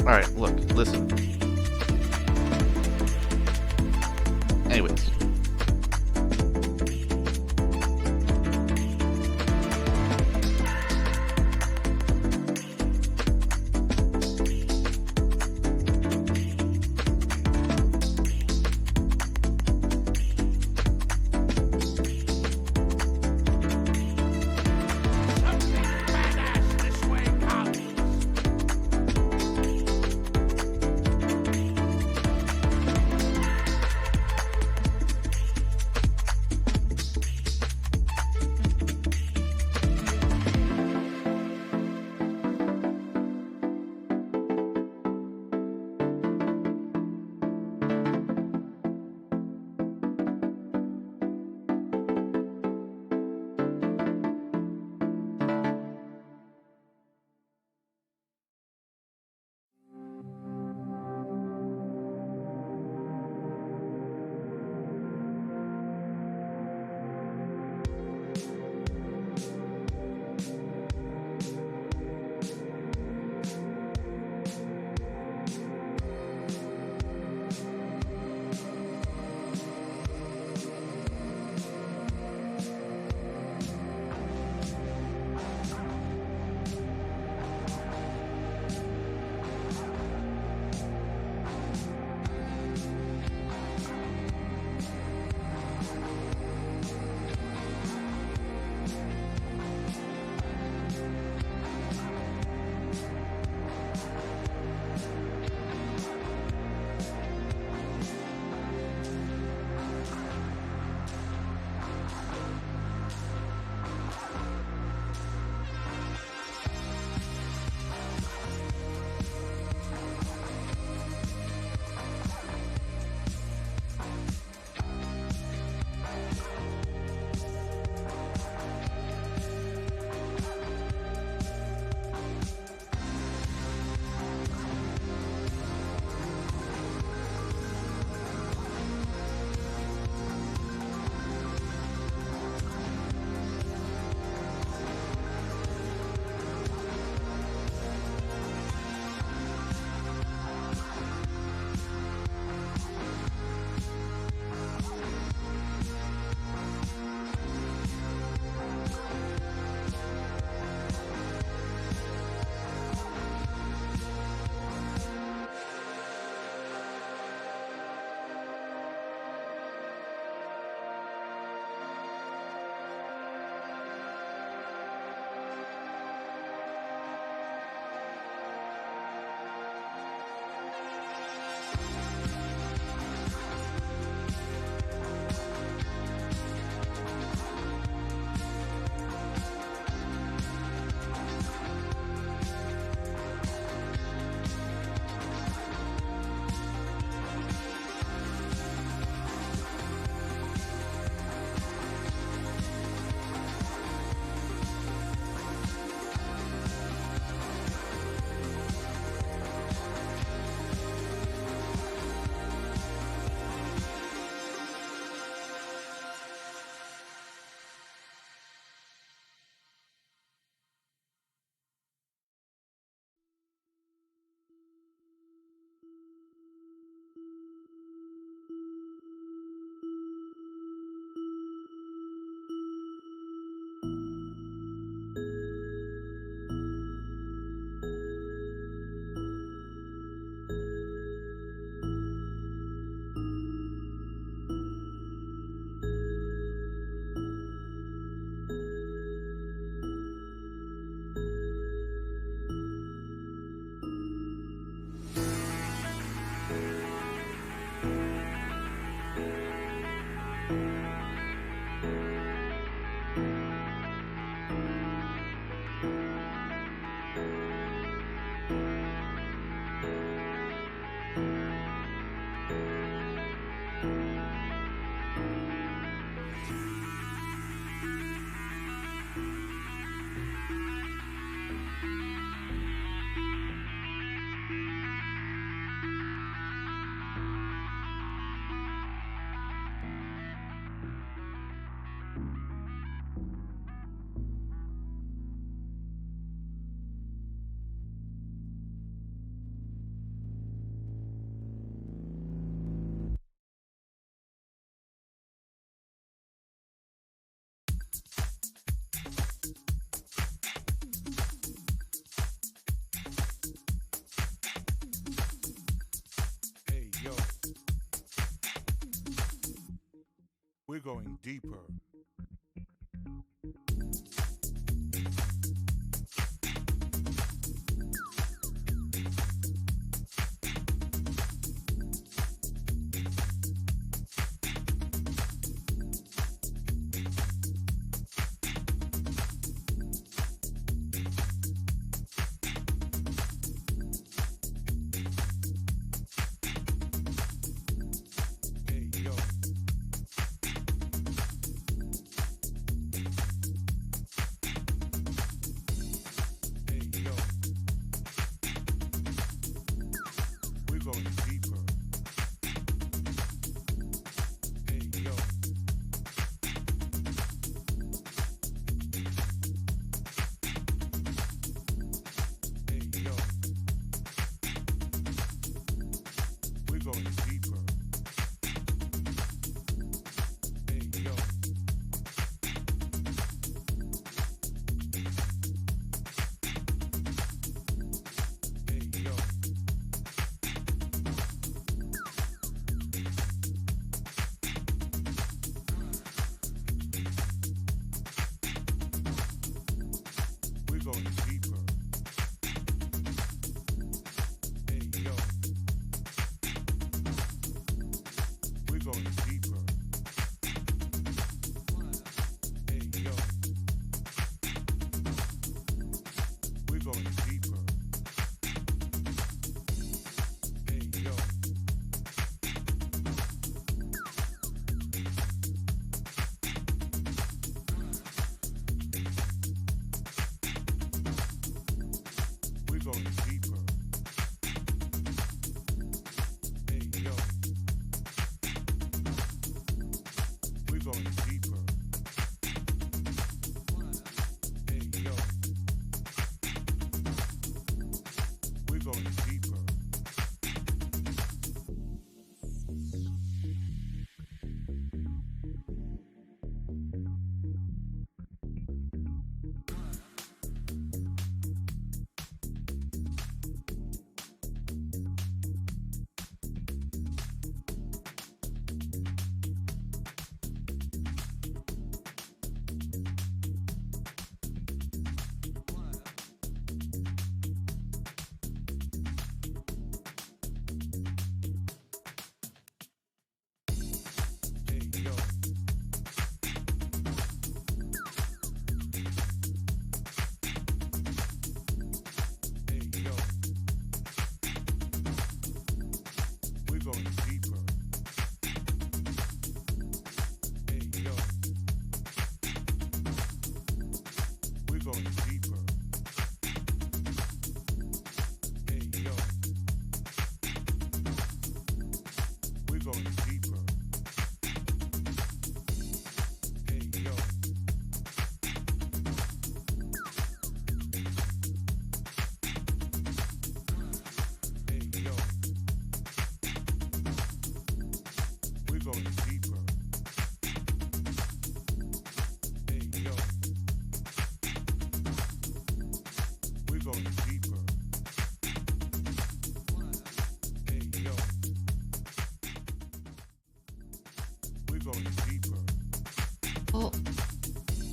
Alright, look, listen. Anyways. We're going deeper.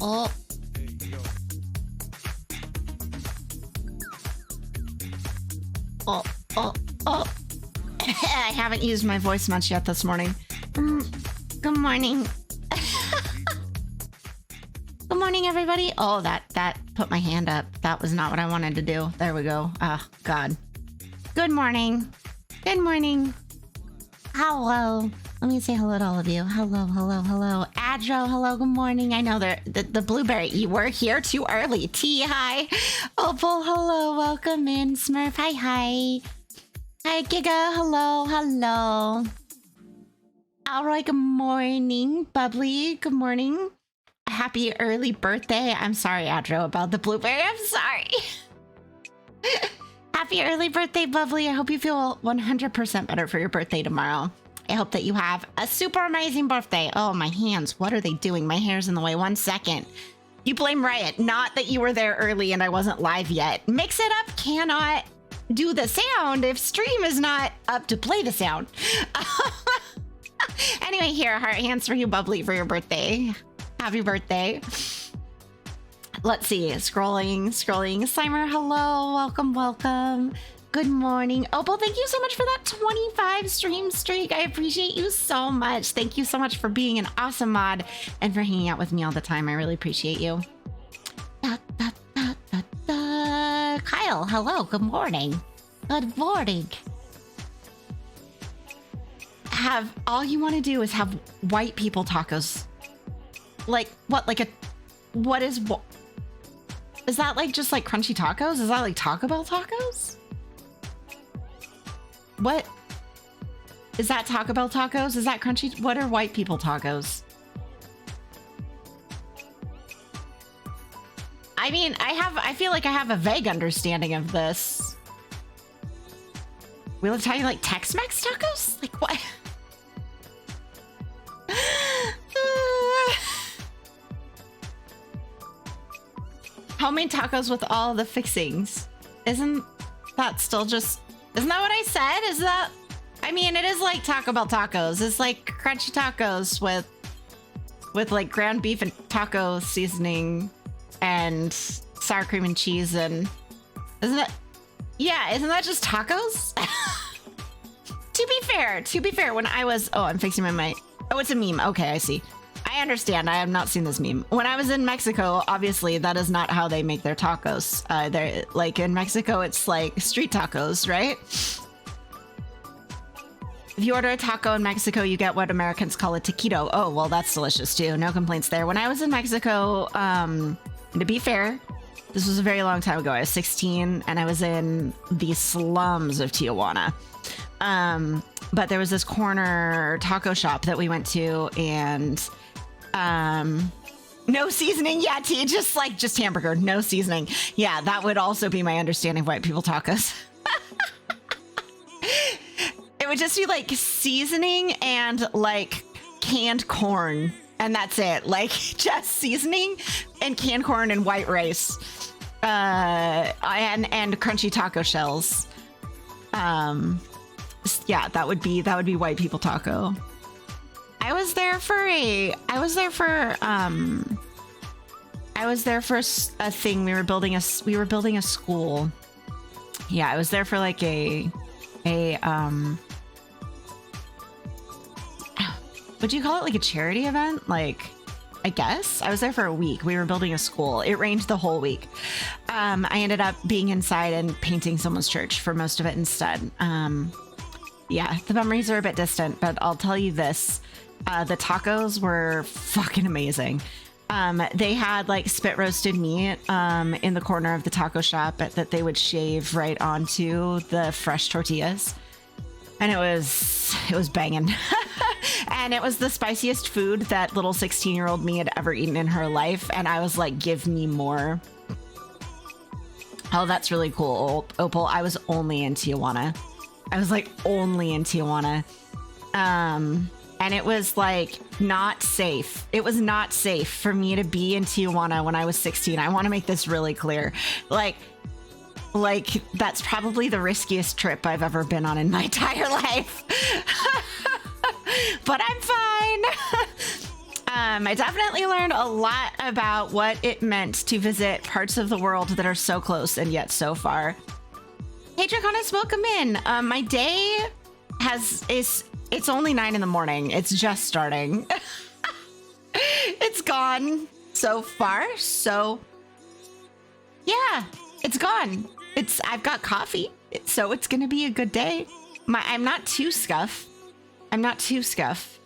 Oh. Oh, oh, oh. I haven't used my voice much yet this morning. Good morning. Good morning, everybody. Oh, that put my hand up. That was not what I wanted to do. There we go. Oh, God. Good morning. Good morning. Hello. Let me say hello to all of you. Hello, hello, hello. Adro, hello, good morning. I know the blueberry, you were here too early. T, hi. Opal, hello, welcome in. Smurf, hi, hi. Hi, Giga, hello, hello. Alroy, good morning. Bubbly, good morning. Happy early birthday. I'm sorry, Adro, about the blueberry. I'm sorry. Happy early birthday, Bubbly. I hope you feel 100% better for your birthday tomorrow. I hope that you have a super amazing birthday. Oh, my hands. What are they doing? My hair's in the way. 1 second. You blame Riot. Not that you were there early and I wasn't live yet. Mix It Up cannot do the sound if stream is not up to play the sound. Anyway, here, heart hands for you, Bubbly, for your birthday. Happy birthday. Let's see. Scrolling. Slimer, hello. Welcome. Good morning. Opal, thank you so much for that 25 stream streak. I appreciate you so much. Thank you so much for being an awesome mod and for hanging out with me all the time. I really appreciate you. Kyle, hello. Good morning. Good morning. All you want to do is have white people tacos. Like what? What is that like? Just like crunchy tacos? Is that like Taco Bell tacos? What is that? Taco Bell tacos? Is that crunchy? What are white people tacos? I mean, I feel like I have a vague understanding of this. We live talking like Tex-Mex tacos? Like what? Homemade tacos with all the fixings. Isn't that what I said? Is that, I mean, it is like Taco Bell tacos. It's like crunchy tacos with like ground beef and taco seasoning and sour cream and cheese, and isn't that just tacos? To be fair, when I was, I'm fixing my mic. Oh, it's a meme. Okay, I see. I understand. I have not seen this meme. When I was in Mexico, obviously that is not how they make their tacos. They're like in Mexico, it's like street tacos, right? If you order a taco in Mexico, you get what Americans call a taquito. Oh, well, that's delicious too. No complaints there. When I was in Mexico, to be fair, this was a very long time ago. I was 16 and I was in the slums of Tijuana. But there was this corner taco shop that we went to, and no seasoning. Yeah, just hamburger, no seasoning. Yeah, that would also be my understanding of white people tacos. It would just be like seasoning and like canned corn, and that's it. Like just seasoning and canned corn and white rice, and crunchy taco shells. Yeah, that would be white people taco. I was there for a thing. We were building a school. Yeah, I was there for like would you call it like a charity event? Like, I guess I was there for a week. We were building a school. It rained the whole week. I ended up being inside and painting someone's church for most of it instead. Yeah, the memories are a bit distant, but I'll tell you this. The tacos were fucking amazing. They had like spit roasted meat in the corner of the taco shop that they would shave right onto the fresh tortillas. And it was banging. And it was the spiciest food that little 16-year-old me had ever eaten in her life. And I was like, give me more. Oh, that's really cool, Opal. I was only in Tijuana. And it was like not safe. It was not safe for me to be in Tijuana when I was 16. I want to make this really clear. Like that's probably the riskiest trip I've ever been on in my entire life. But I'm fine. I definitely learned a lot about what it meant to visit parts of the world that are so close and yet so far. Hey, Draconis, welcome in. My day it's only 9 in the morning. It's just starting. It's gone so far. So yeah, it's gone. I've got coffee, so it's gonna be a good day. I'm not too scuff.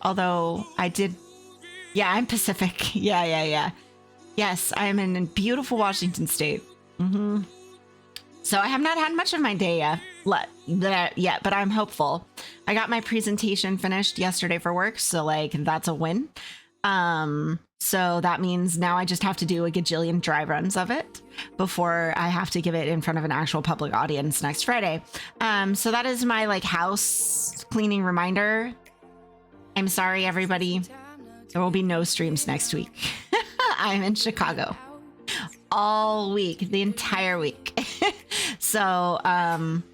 Although I did. Yeah, I'm Pacific. Yeah. Yes, I'm in beautiful Washington State. Mm-hmm. So I have not had much of my day yet, but I'm hopeful. I got my presentation finished yesterday for work, so like that's a win. So that means now I just have to do a gajillion dry runs of it before I have to give it in front of an actual public audience next Friday. So that is my like house cleaning reminder. I'm sorry, everybody. There will be no streams next week. I'm in Chicago all week, the entire week. So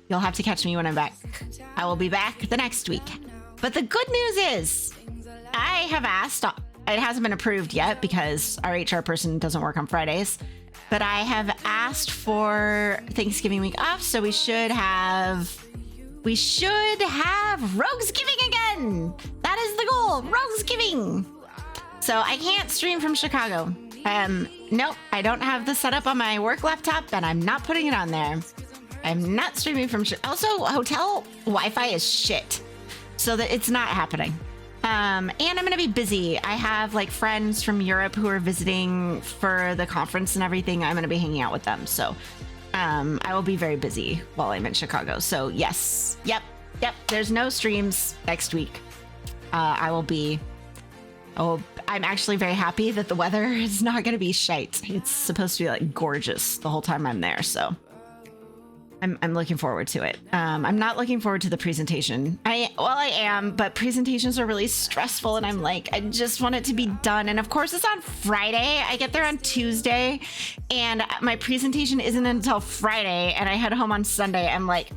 you'll have to catch me when I'm back. I will be back the next week. But the good news is I have asked, it hasn't been approved yet because our HR person doesn't work on Fridays, but I have asked for Thanksgiving week off. So we should have Roguesgiving again. That is the goal, Roguesgiving. So I can't stream from Chicago. Nope, I don't have the setup on my work laptop and I'm not putting it on there. I'm not streaming from also hotel Wi-Fi is shit. So that it's not happening. And I'm gonna be busy. I have like friends from Europe who are visiting for the conference and everything. I'm gonna be hanging out with them. So I will be very busy while I'm in Chicago. So yes, yep. There's no streams next week. I'm actually very happy that the weather is not going to be shite. It's supposed to be like gorgeous the whole time I'm there. So I'm looking forward to it. I'm not looking forward to the presentation. I am, but presentations are really stressful and I'm like, I just want it to be done. And of course it's on Friday. I get there on Tuesday and my presentation isn't until Friday and I head home on Sunday. I'm like,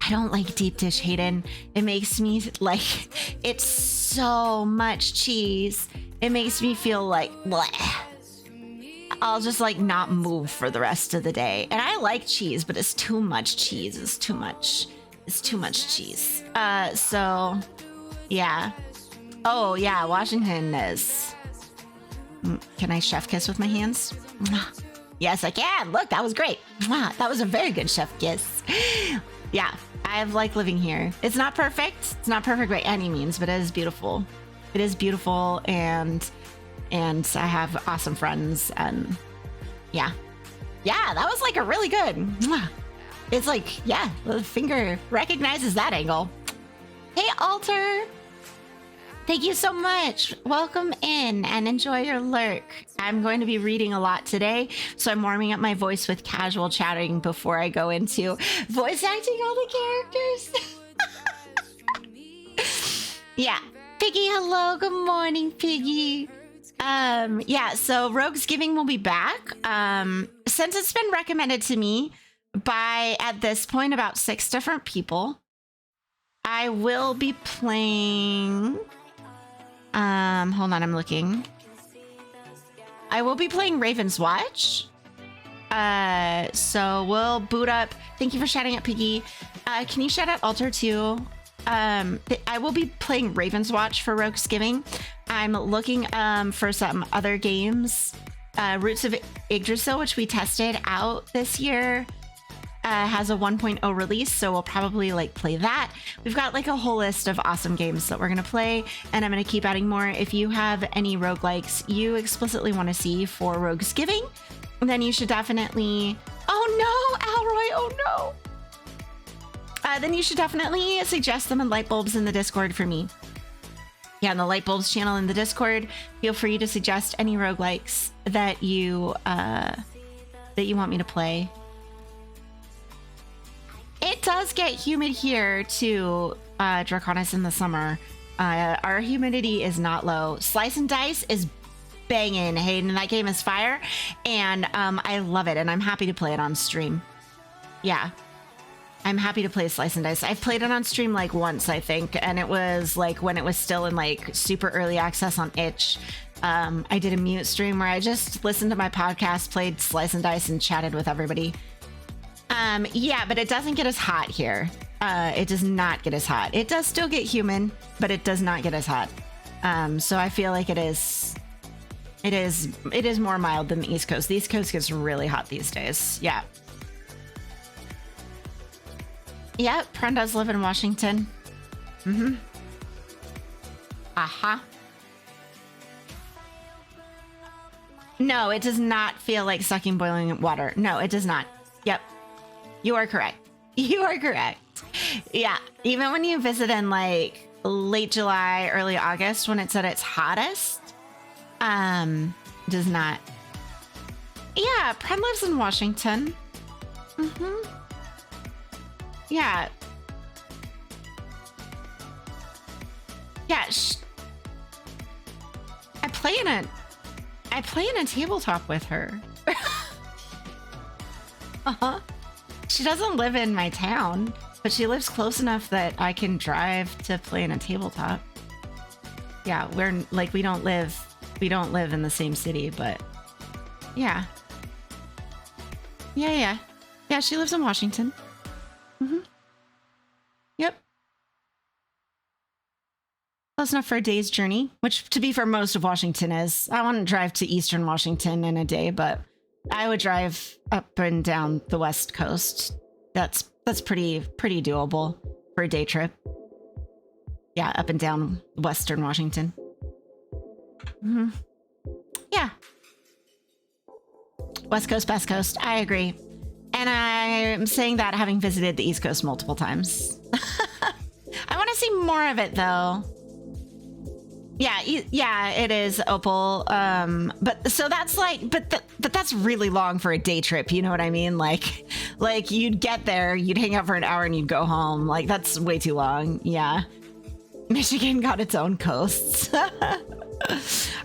I don't like deep dish, Hayden. It makes me like, it's so much cheese. It makes me feel like, bleh. I'll just like not move for the rest of the day. And I like cheese, but it's too much cheese. It's too much cheese. So yeah. Oh yeah, Washington is. Can I chef kiss with my hands? Yes, I can. Look, that was great. That was a very good chef kiss. Yeah, I've liked living here. It's not perfect. It's not perfect by any means, but it is beautiful. It is beautiful, and I have awesome friends, and yeah, that was like a really good. It's like, yeah, the finger recognizes that angle. Hey, Alter. Thank you so much. Welcome in and enjoy your lurk. I'm going to be reading a lot today, so I'm warming up my voice with casual chatting before I go into voice acting all the characters. Yeah. Piggy, hello. Good morning, Piggy. Yeah, so Roguesgiving will be back. Since it's been recommended to me by, at this point, about 6 different people, I will be playing... hold on, I'm looking. I will be playing Raven's Watch. So we'll boot up. Thank you for shouting out, Piggy. Can you shout out Alter too? I will be playing Raven's Watch for Roguesgiving. I'm looking for some other games. Roots of Yggdrasil, which we tested out this year, has a 1.0 release, so we'll probably like play that. We've got like a whole list of awesome games that we're gonna play, and I'm gonna keep adding more. If you have any roguelikes you explicitly want to see for Roguesgiving, then you should definitely... Oh no, Alroy, oh no! Then you should definitely suggest them in Lightbulbs in the Discord for me. Yeah, in the Lightbulbs channel in the Discord, feel free to suggest any roguelikes that you want me to play. It does get humid here too, Draconis, in the summer. Our humidity is not low. Slice and Dice is banging, Hayden. That game is fire, and I love it, and I'm happy to play it on stream. Yeah, I'm happy to play Slice and Dice. I've played it on stream like once, I think, and it was like when it was still in like super early access on itch. I did a mute stream where I just listened to my podcast, played Slice and Dice, and chatted with everybody. Yeah, but it doesn't get as hot here. It does not get as hot. It does still get humid, but it does not get as hot. So I feel like it is more mild than the East Coast. The East Coast gets really hot these days. Yeah. Yeah, Pren does live in Washington. Mm-hmm. Aha. No, it does not feel like sucking boiling water. No, it does not. Yep. You are correct. You are correct. Yeah. Even when you visit in like late July, early August, when it's at its hottest, does not. Yeah. Pren lives in Washington. Mm-hmm. Yeah. Yeah. I play in a tabletop with her. Uh-huh. She doesn't live in my town, but she lives close enough that I can drive to play in a tabletop. Yeah, we're like we don't live in the same city, but yeah. Yeah. Yeah, she lives in Washington. Yep. Close enough for a day's journey, which to be fair, most of Washington is. I wouldn't drive to Eastern Washington in a day, but I would drive up and down the West Coast. That's pretty doable for a day trip. Yeah, up and down Western Washington. Yeah. West Coast, Best Coast. I agree. And I'm saying that having visited the East Coast multiple times. I want to see more of it though. Yeah, it is, Opal. But so that's like, but that's really long for a day trip. You know what I mean? Like you'd get there, you'd hang out for an hour, and you'd go home. Like that's way too long. Yeah, Michigan got its own coasts.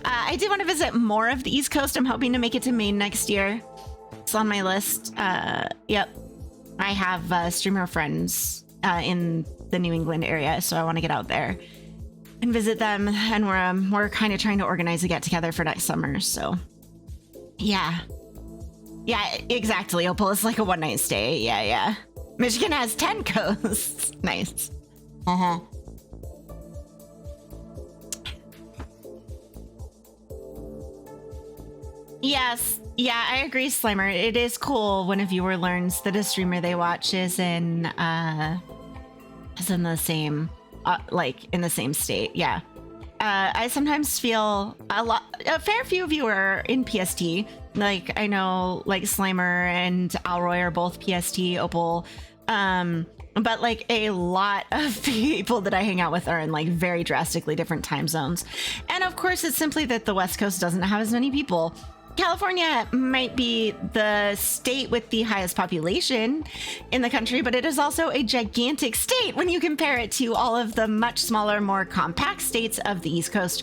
I do want to visit more of the East Coast. I'm hoping to make it to Maine next year. It's on my list. Yep, I have streamer friends in the New England area, so I want to get out there and visit them, and we're kind of trying to organize a get together for next summer. So yeah, exactly. Opal is like a one night stay. Yeah. Michigan has 10 coasts. Nice. Yes. Yeah, I agree, Slimer. It is cool when a viewer learns that a streamer they watch is in the same in the same state. Yeah. I sometimes feel a fair few of you are in PST. Like I know like Slimer and Alroy are both PST, Opal. But like a lot of people that I hang out with are in like very drastically different time zones. And of course it's simply that the West Coast doesn't have as many people. California might be the state with the highest population in the country, but it is also a gigantic state when you compare it to all of the much smaller, more compact states of the East Coast.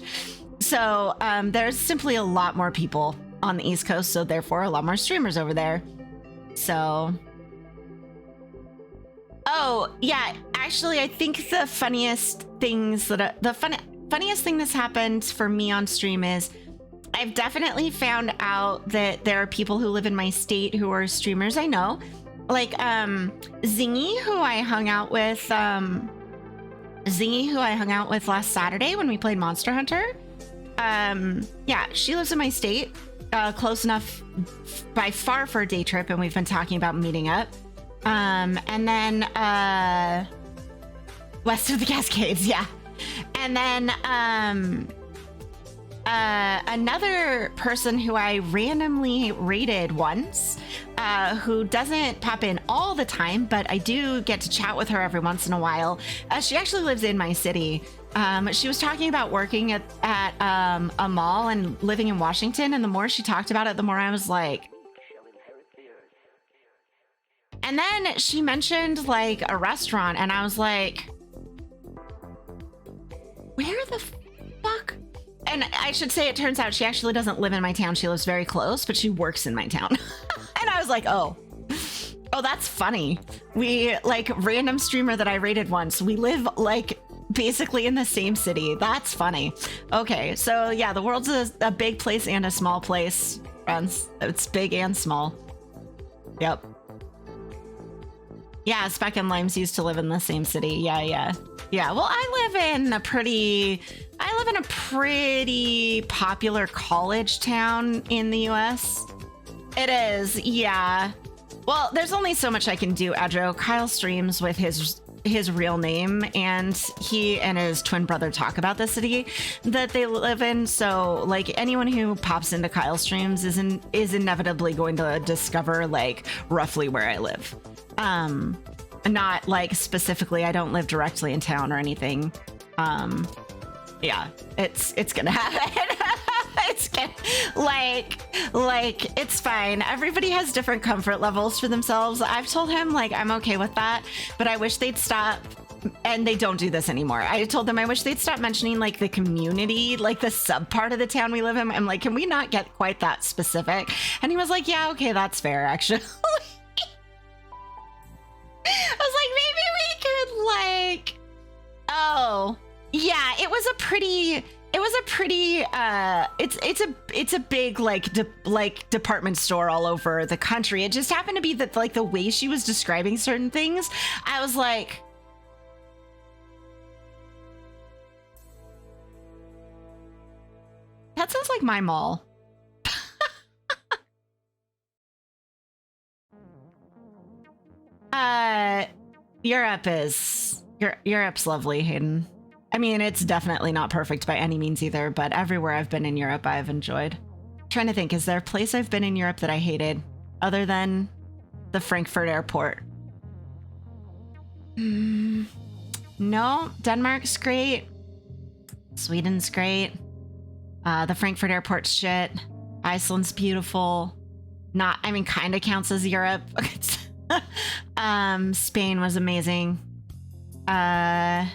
So there's simply a lot more people on the East Coast, so therefore a lot more streamers over there. So... Oh, yeah, actually, I think the funniest things that... funniest thing that's happened for me on stream is I've definitely found out that there are people who live in my state who are streamers I know. Like, Zingy, who I hung out with last Saturday when we played Monster Hunter. Yeah, she lives in my state, close enough by far for a day trip, and we've been talking about meeting up. And then, west of the Cascades, yeah. And then, another person who I randomly raided once, who doesn't pop in all the time, but I do get to chat with her every once in a while. She actually lives in my city. She was talking about working at a mall and living in Washington, and the more she talked about it, the more I was like... And then she mentioned like a restaurant, and I was like, where the fuck? And I should say, it turns out she actually doesn't live in my town. She lives very close, but she works in my town. And I was like, oh, that's funny. We like random streamer that I rated once. We live like basically in the same city. That's funny. Okay, so yeah, the world's a big place and a small place, friends. It's big and small. Yep. Yeah, Speck and Limes used to live in the same city. Yeah. Well, I live in a pretty popular college town in the US. It is, yeah. Well, there's only so much I can do, Adro. Kyle streams with his real name, and he and his twin brother talk about the city that they live in. So, like, anyone who pops into Kyle streams is inevitably going to discover like roughly where I live. Not like specifically, I don't live directly in town or anything. Yeah, it's gonna happen. It's gonna, like it's fine. Everybody has different comfort levels for themselves. I've told him like I'm okay with that, but I wish they'd stop. And they don't do this anymore. I told them I wish they'd stop mentioning like the community, like the sub part of the town we live in. I'm like, can we not get quite that specific? And he was like, yeah, okay, that's fair, actually. Oh, yeah, it was a pretty it's a big like department store all over the country. It just happened to be that like the way she was describing certain things, I was like, that sounds like my mall. Europe's lovely, Hayden. I mean, it's definitely not perfect by any means either, but everywhere I've been in Europe, I've enjoyed. Trying to think, is there a place I've been in Europe that I hated other than the Frankfurt airport? No, Denmark's great. Sweden's great. The Frankfurt airport's shit. Iceland's beautiful. Not, I mean, kind of counts as Europe. Spain was amazing. Yeah.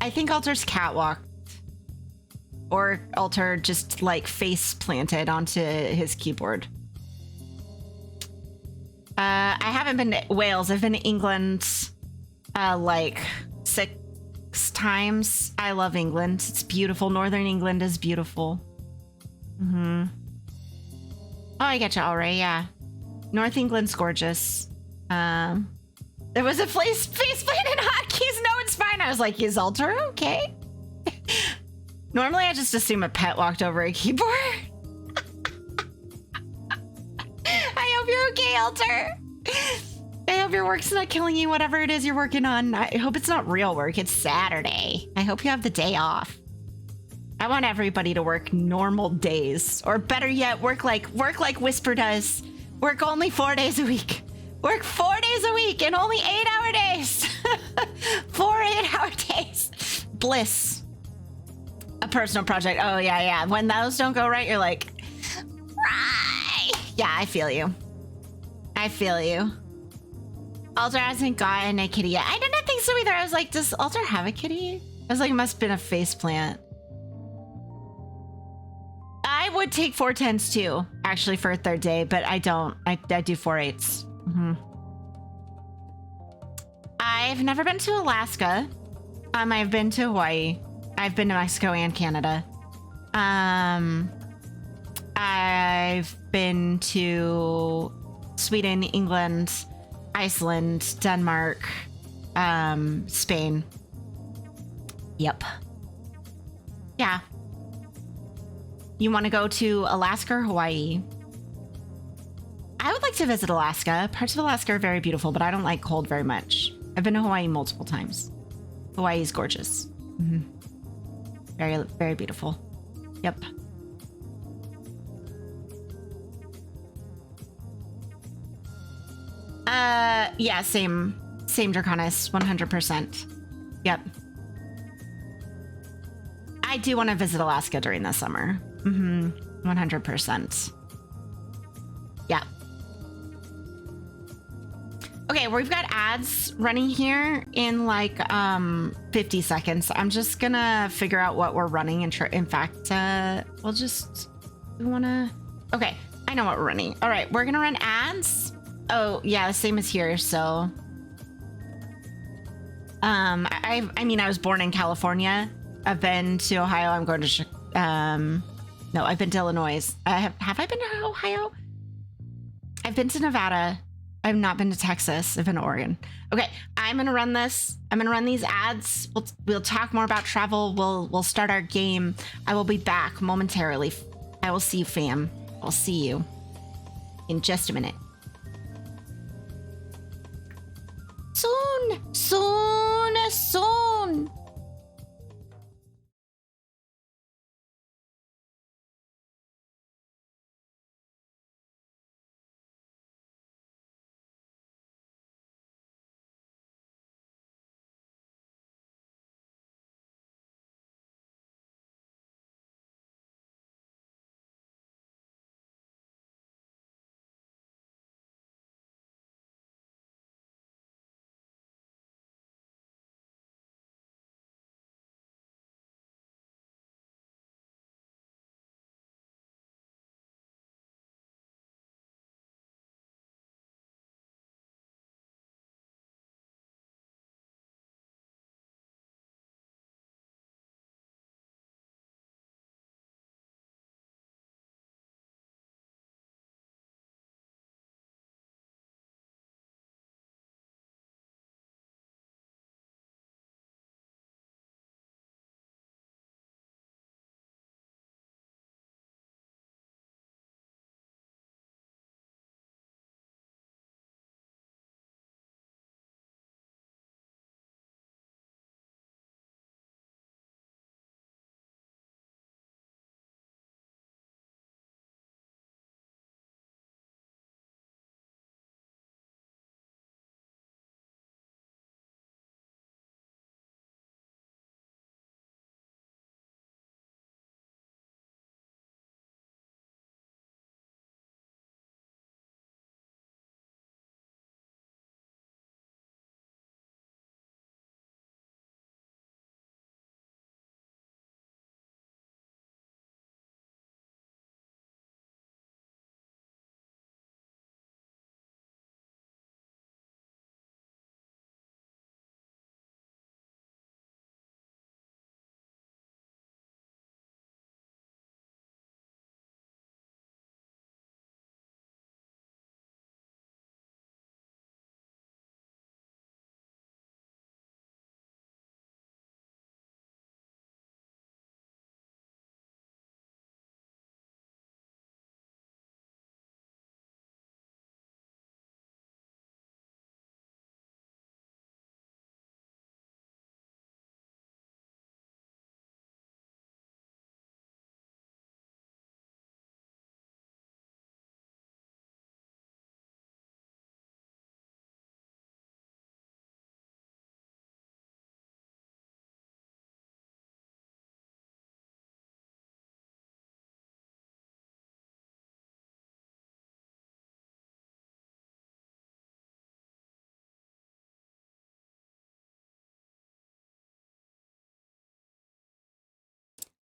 I think Alter's catwalked. Or Alter just like face planted onto his keyboard. I haven't been to Wales. I've been to England like 6 times. I love England. It's beautiful. Northern England is beautiful. Oh, I get you, all right. Yeah. North England's gorgeous. There was a face planted hotkeys. No, it's fine. I was like, is Alter okay? Normally, I just assume a pet walked over a keyboard. I hope you're okay, Alter. I hope your work's not killing you, whatever it is you're working on. I hope it's not real work. It's Saturday. I hope you have the day off. I want everybody to work normal days, or better yet, work like Whisper does. Work only 4 days a week. Work 4 days a week and only 8-hour days. 4 8-hour days. Bliss. A personal project. Oh, yeah. When those don't go right, you're like, right. Yeah, I feel you. Alter hasn't gotten a kitty yet. I didn't think so either. I was like, does Alter have a kitty? I was like, it must have been a faceplant. I would take 410s too, actually, for a 3rd day, but I don't. I do 4/8s. I've never been to Alaska. I've been to Hawaii. I've been to Mexico and Canada. I've been to Sweden, England, Iceland, Denmark, Spain. Yep. Yeah. You want to go to Alaska or Hawaii? I would like to visit Alaska. Parts of Alaska are very beautiful, but I don't like cold very much. I've been to Hawaii multiple times. Hawaii is gorgeous. Very, very beautiful. Yep. Yeah, same Draconis, 100%. Yep. I do want to visit Alaska during the summer. 100%. Yeah. Okay, we've got ads running here in like 50 seconds. I'm just gonna figure out what we're running. In fact, we wanna... Okay, I know what we're running. All right, we're gonna run ads. Oh, yeah, the same as here, so... I mean, I was born in California. I've been to Ohio. I'm going to... no, I've been to Illinois. Have I been to Ohio? I've been to Nevada. I've not been to Texas. I've been to Oregon. Okay, I'm gonna run this. I'm gonna run these ads. We'll talk more about travel. We'll start our game. I will be back momentarily. I will see you, fam. I'll see you in just a minute. Soon.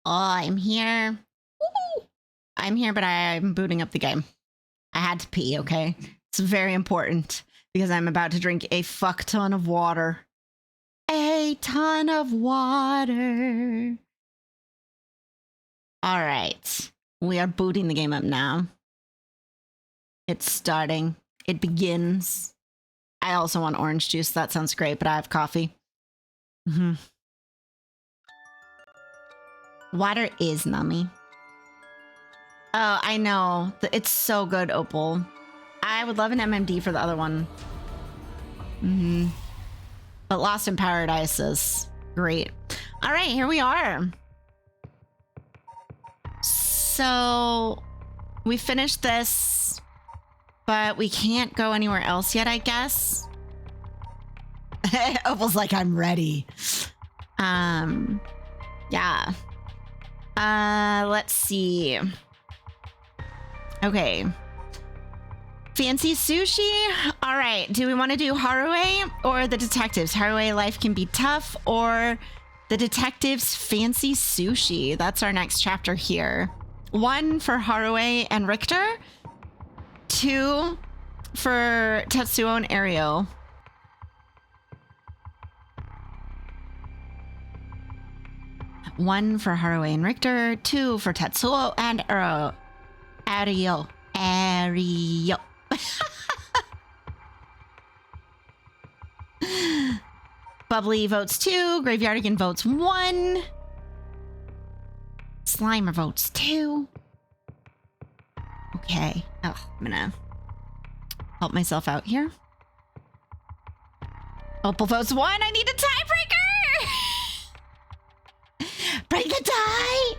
Oh, I'm here. Woo! I'm here, but I'm booting up the game. I had to pee, okay? It's very important because I'm about to drink a fuck ton of water. A ton of water. All right. We are booting the game up now. It's starting. It begins. I also want orange juice. That sounds great, but I have coffee. Water is nummy. Oh, I know. It's so good, Opal. I would love an MMD for the other one. But Lost in Paradise is great. All right, here we are. So we finished this, but we can't go anywhere else yet, I guess. Opal's like, I'm ready. Yeah. Let's see. Okay. Fancy sushi? All right. Do we want to do Harue or the detectives? Harue life can be tough, or the detectives fancy sushi. That's our next chapter here. 1 for Harue and Richter. 2 for Tetsuo and Ario. One for Harue and Richter, 2 for Tetsuo and Ario. Bubbly votes 2. Graveyardigan votes 1. Slimer votes 2. Okay. Oh, I'm gonna help myself out here. Opal votes 1. I need a tiebreaker. Break the tie.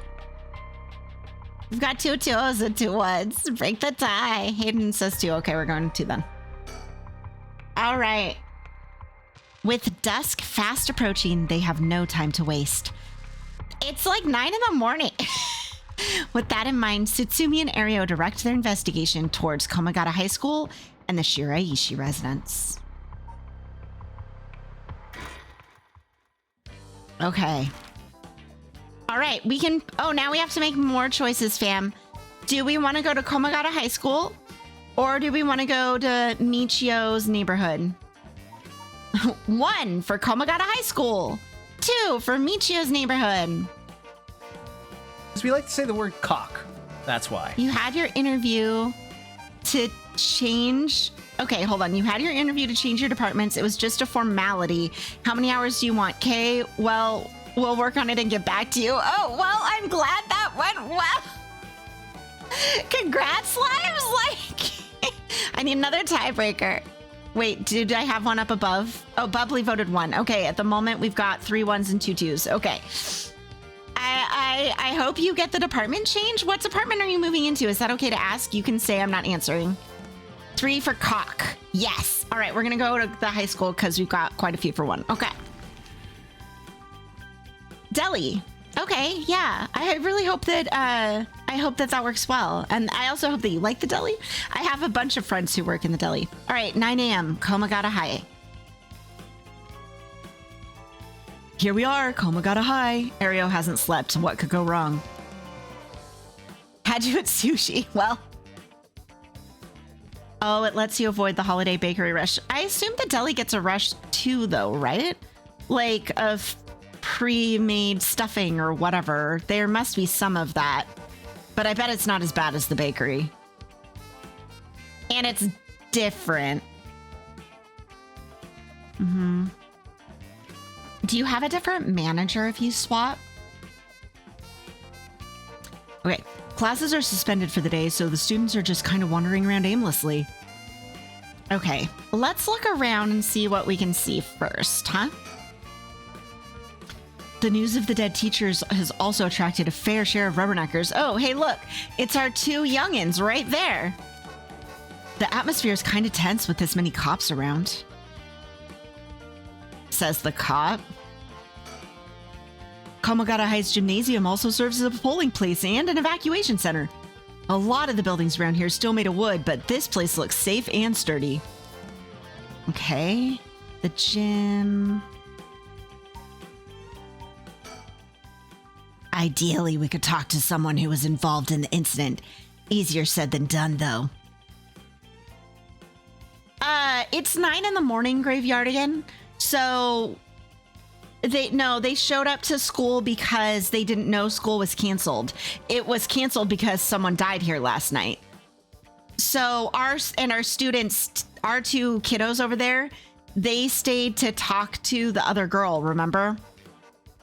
We've got 2 2s and 2 1s. Break the tie. Hayden says 2. Okay, we're going to 2 then. All right. With dusk fast approaching, they have no time to waste. It's like 9 in the morning. With that in mind, Tsutsumi and Ario direct their investigation towards Komagata High School and the Shiraishi residence. Okay. All right, we can... Oh, now we have to make more choices, fam. Do we want to go to Komagata High School? Or do we want to go to Michiyo's neighborhood? 1 for Komagata High School. 2 for Michiyo's neighborhood. Because we like to say the word cock. That's why. You had your interview to change... Okay, hold on. You had your interview to change your departments. It was just a formality. How many hours do you want, Kay? Well, we'll work on it and get back to you. Oh, well, I'm glad that went well. Congrats, Slimes. Like, I need another tiebreaker. Wait, did I have one up above? Oh, Bubbly voted 1. Okay, at the moment, we've got 3 1s and 2 2s. Okay. I hope you get the department change. What department are you moving into? Is that okay to ask? You can say I'm not answering. 3 for cock. Yes. All right, we're going to go to the high school because we've got quite a few for 1. Okay. Deli. Okay, yeah. I really hope that that works well. And I also hope that you like the deli. I have a bunch of friends who work in the deli. All right, 9 a.m. Komagata High. Here we are, Komagata High. Ario hasn't slept. What could go wrong? Had you at sushi? Well. Oh, it lets you avoid the holiday bakery rush. I assume the deli gets a rush too, though, right? Like of pre-made stuffing or whatever. There must be some of that. But I bet it's not as bad as the bakery. And it's different. Do you have a different manager if you swap? Okay. Classes are suspended for the day, so the students are just kind of wandering around aimlessly. Okay. Let's look around and see what we can see first, huh? The news of the dead teachers has also attracted a fair share of rubberneckers. Oh, hey, look. It's our 2 youngins right there. The atmosphere is kind of tense with this many cops around. Says the cop. Komagata High's gymnasium also serves as a polling place and an evacuation center. A lot of the buildings around here are still made of wood, but this place looks safe and sturdy. Okay. The gym. I Ideally, we could talk to someone who was involved in the incident. Easier said than done, though. It's 9 a.m, Graveyard again. So they showed up to school because they didn't know school was canceled. It was canceled because someone died here last night. So our students, our 2 kiddos over there, they stayed to talk to the other girl, remember?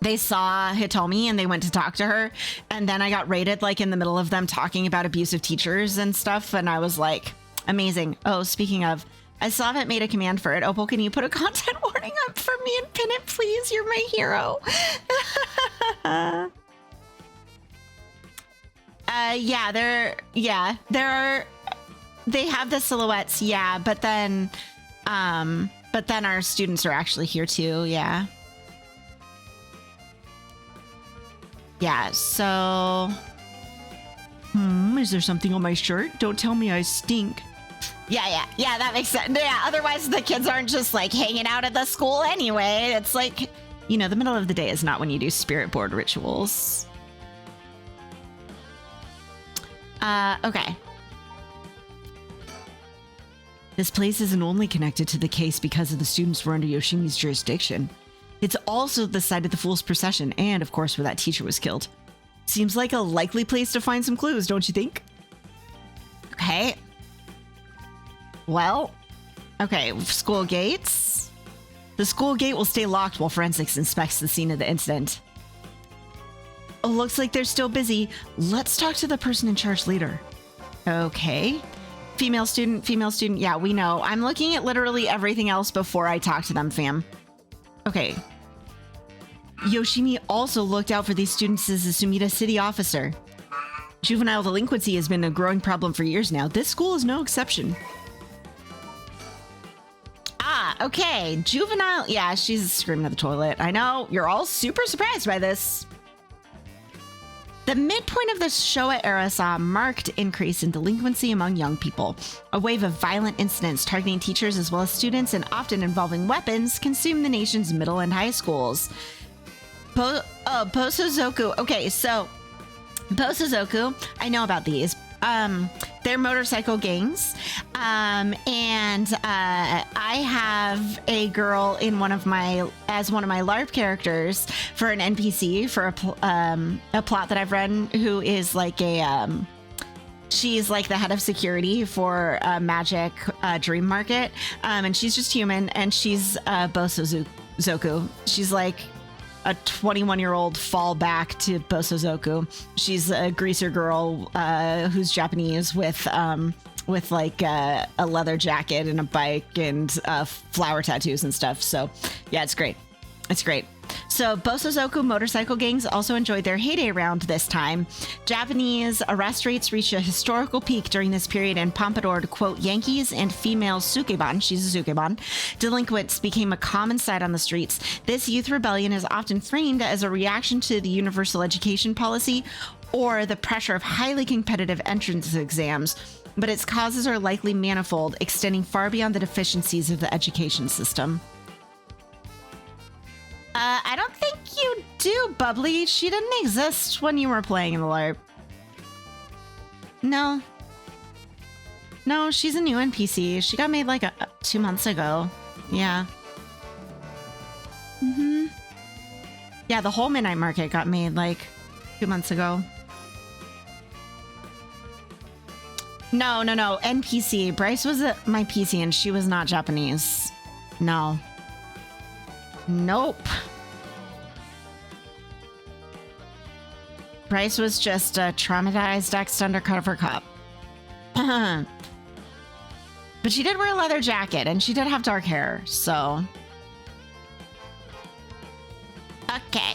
They saw Hitomi and they went to talk to her. And then I got raided like in the middle of them talking about abusive teachers and stuff. And I was like, amazing. Oh, speaking of, I still haven't made a command for it. Opal, can you put a content warning up for me and pin it, please? You're my hero. They have the silhouettes, yeah, but then our students are actually here too, yeah. Yeah, so... is there something on my shirt? Don't tell me I stink. Yeah, that makes sense. Yeah, otherwise the kids aren't just like hanging out at the school anyway. It's like, the middle of the day is not when you do spirit board rituals. Okay. This place isn't only connected to the case because of the students were under Yoshimi's jurisdiction. It's also the site of the Fool's Procession and, of course, where that teacher was killed. Seems like a likely place to find some clues, don't you think? Okay. Well, okay, school gates. The school gate will stay locked while forensics inspects the scene of the incident. Oh, looks like they're still busy. Let's talk to the person in charge later. Okay. Female student. Yeah, we know. I'm looking at literally everything else before I talk to them, fam. Okay. Yoshimi also looked out for these students as a Sumida city officer. Juvenile delinquency has been a growing problem for years now. This school is no exception. Ah, okay. Juvenile. Yeah, she's screaming at the toilet. I know. You're all super surprised by this. The midpoint of the Showa era saw a marked increase in delinquency among young people. A wave of violent incidents targeting teachers as well as students and often involving weapons consumed the nation's middle and high schools. Bosozoku. Okay, so Bosozoku, I know about these. They're motorcycle gangs. I have a girl in one of my LARP characters for an NPC for a plot that I've run who is like she's like the head of security for a magic dream market. And she's just human and she's Bosozoku. She's like a 21-year-old fallback to Bosozoku. She's a greaser girl who's Japanese with like a leather jacket and a bike and flower tattoos and stuff. So yeah, it's great. It's great. So Bosozoku motorcycle gangs also enjoyed their heyday around this time. Japanese arrest rates reached a historical peak during this period and pompadoured, quote, Yankees and female sukeban, she's a sukeban, delinquents became a common sight on the streets. This youth rebellion is often framed as a reaction to the universal education policy or the pressure of highly competitive entrance exams, but its causes are likely manifold, extending far beyond the deficiencies of the education system. I don't think you do, Bubbly. She didn't exist when you were playing in the LARP. No. No, she's a new NPC. She got made like 2 months ago. Yeah. Yeah, the whole Midnight Market got made like 2 months ago. No. NPC. Bryce was my PC and she was not Japanese. No. Nope. Bryce was just a traumatized ex-undercover cop. But she did wear a leather jacket and she did have dark hair, so... Okay.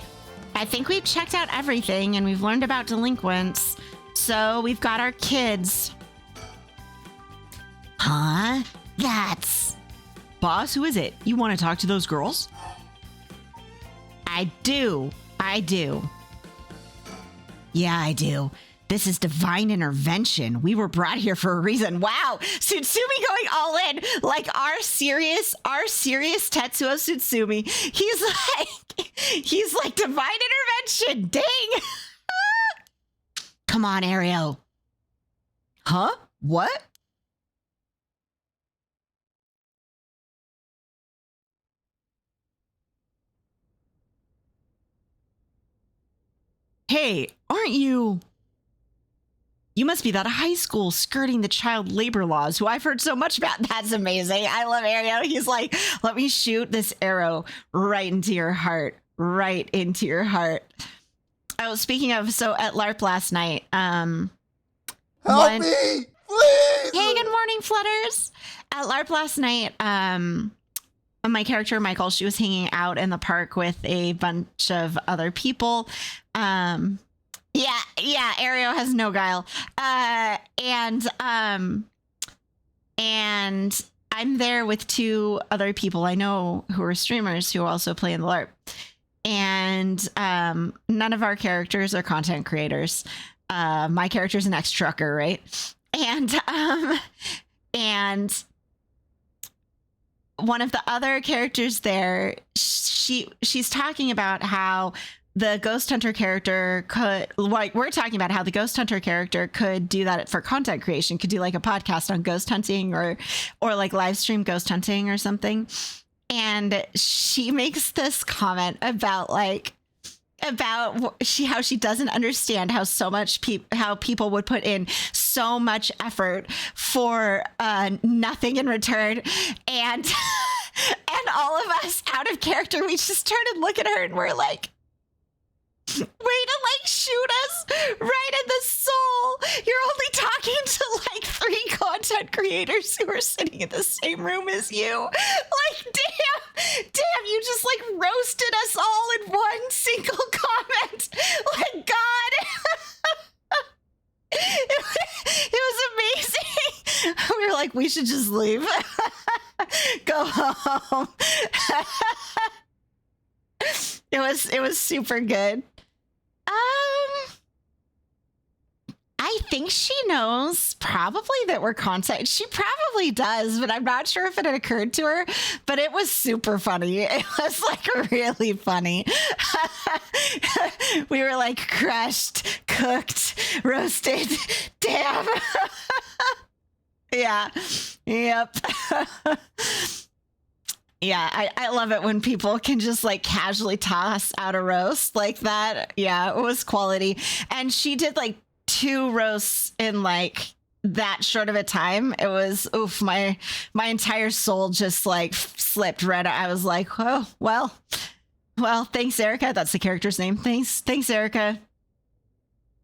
I think we've checked out everything and we've learned about delinquents. So we've got our kids. Huh? That's... Boss, who is it? You want to talk to those girls? I do. Yeah, I do. This is divine intervention. We were brought here for a reason. Wow, Tsutsumi going all in. Like our serious Tetsuo Tsutsumi. He's like divine intervention. Dang. Come on, Ariel. Huh? What? Hey, aren't you? You must be that high school skirting the child labor laws who I've heard so much about. That's amazing. I love Ariel. He's like, let me shoot this arrow right into your heart. Right into your heart. Oh, speaking of, so at LARP last night, Help me, please! Hey, good morning, Flutters. At LARP last night, my character, Michael, she was hanging out in the park with a bunch of other people. Yeah, Ario has no guile. And I'm there with two other people I know who are streamers who also play in the LARP. And none of our characters are content creators. My character's an ex-trucker, right? And one of the other characters there, she's talking about how the Ghost Hunter character could, like, we're talking about how the Ghost Hunter character could do that for content creation, could do like a podcast on ghost hunting or like live stream ghost hunting or something. And she makes this comment about how she doesn't understand how so much how people would put in so much effort for nothing in return, and and all of us out of character, we just turned and look at her and we're like, way to like shoot us right in the soul. You're only talking to like 3 content creators who are sitting in the same room as you. Like, damn, you just like roasted us all in one single comment. Like, God. It was amazing. We were like, we should just leave. Go home. It was super good. I think she knows probably that we're content. She probably does, but I'm not sure if it had occurred to her. But it was super funny. It was like really funny. We were like crushed, cooked, roasted. Damn. Yeah. Yep. Yeah, I love it when people can just like casually toss out a roast like that. Yeah, it was quality. And she did like 2 roasts in like that short of a time. It was, oof, my entire soul just like slipped right. I was like, oh, well, thanks, Erica. That's the character's name. Thanks, Erica.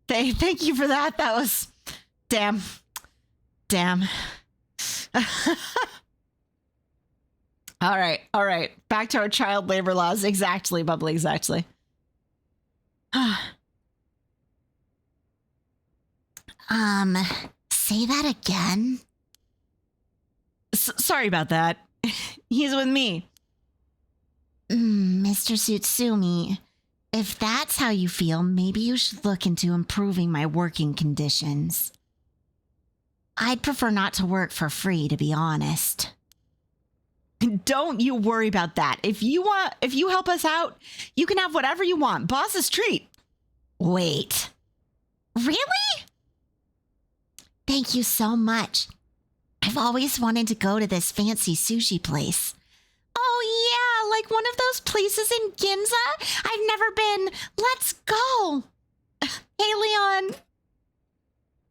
Thank you for that. That was, damn. All right. Back to our child labor laws. Exactly, Bubbly, exactly. Say that again? Sorry about that. He's with me. Mr. Tsutsumi, if that's how you feel, maybe you should look into improving my working conditions. I'd prefer not to work for free, to be honest. Don't you worry about that. If you help us out, you can have whatever you want. Boss's treat. Wait. Really? Thank you so much. I've always wanted to go to this fancy sushi place. Oh yeah, like one of those places in Ginza? I've never been. Let's go. Hey, Leon.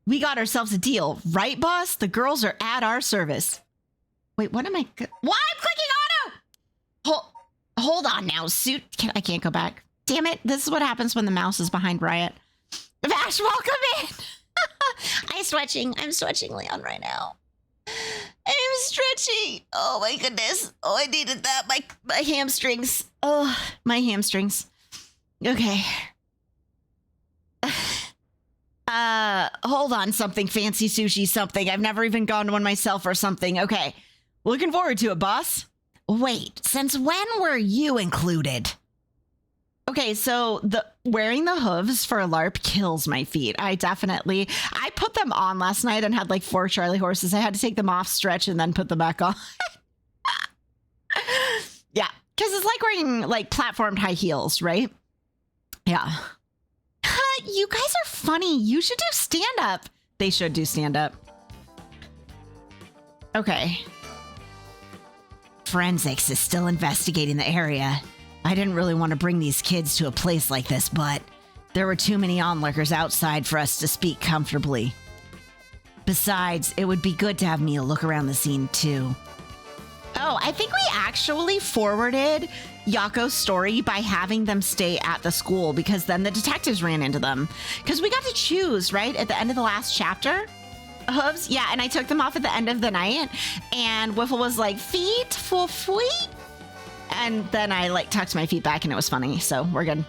We got ourselves a deal, right, boss? The girls are at our service. Wait, what am I? Why I'm clicking auto? Hold on now, suit. I can't go back. Damn it! This is what happens when the mouse is behind Riot. Vash, welcome in. I'm stretching, Leon, right now. I'm stretching. Oh my goodness. Oh, I needed that. My hamstrings. Oh, my hamstrings. Okay. Hold on, something fancy sushi something. I've never even gone to one myself or something. Okay. Looking forward to it, boss. Wait, since when were you included? Okay, so wearing the hooves for a LARP kills my feet. I put them on last night and had like 4 Charlie horses. I had to take them off, stretch, and then put them back on. Yeah, because it's like wearing like platformed high heels, right? Yeah. You guys are funny. You should do stand up. They should do stand up. Okay. Forensics is still investigating the area. I didn't really want to bring these kids to a place like this, but there were too many onlookers outside for us to speak comfortably. Besides, it would be good to have Mia look around the scene too. Oh, I think we actually forwarded Yako's story by having them stay at the school because then the detectives ran into them. Because we got to choose, right? At the end of the last chapter. Hooves, yeah, and I took them off at the end of the night. And Wiffle was like, feet for feet? And then I like tucked my feet back and it was funny. So we're good.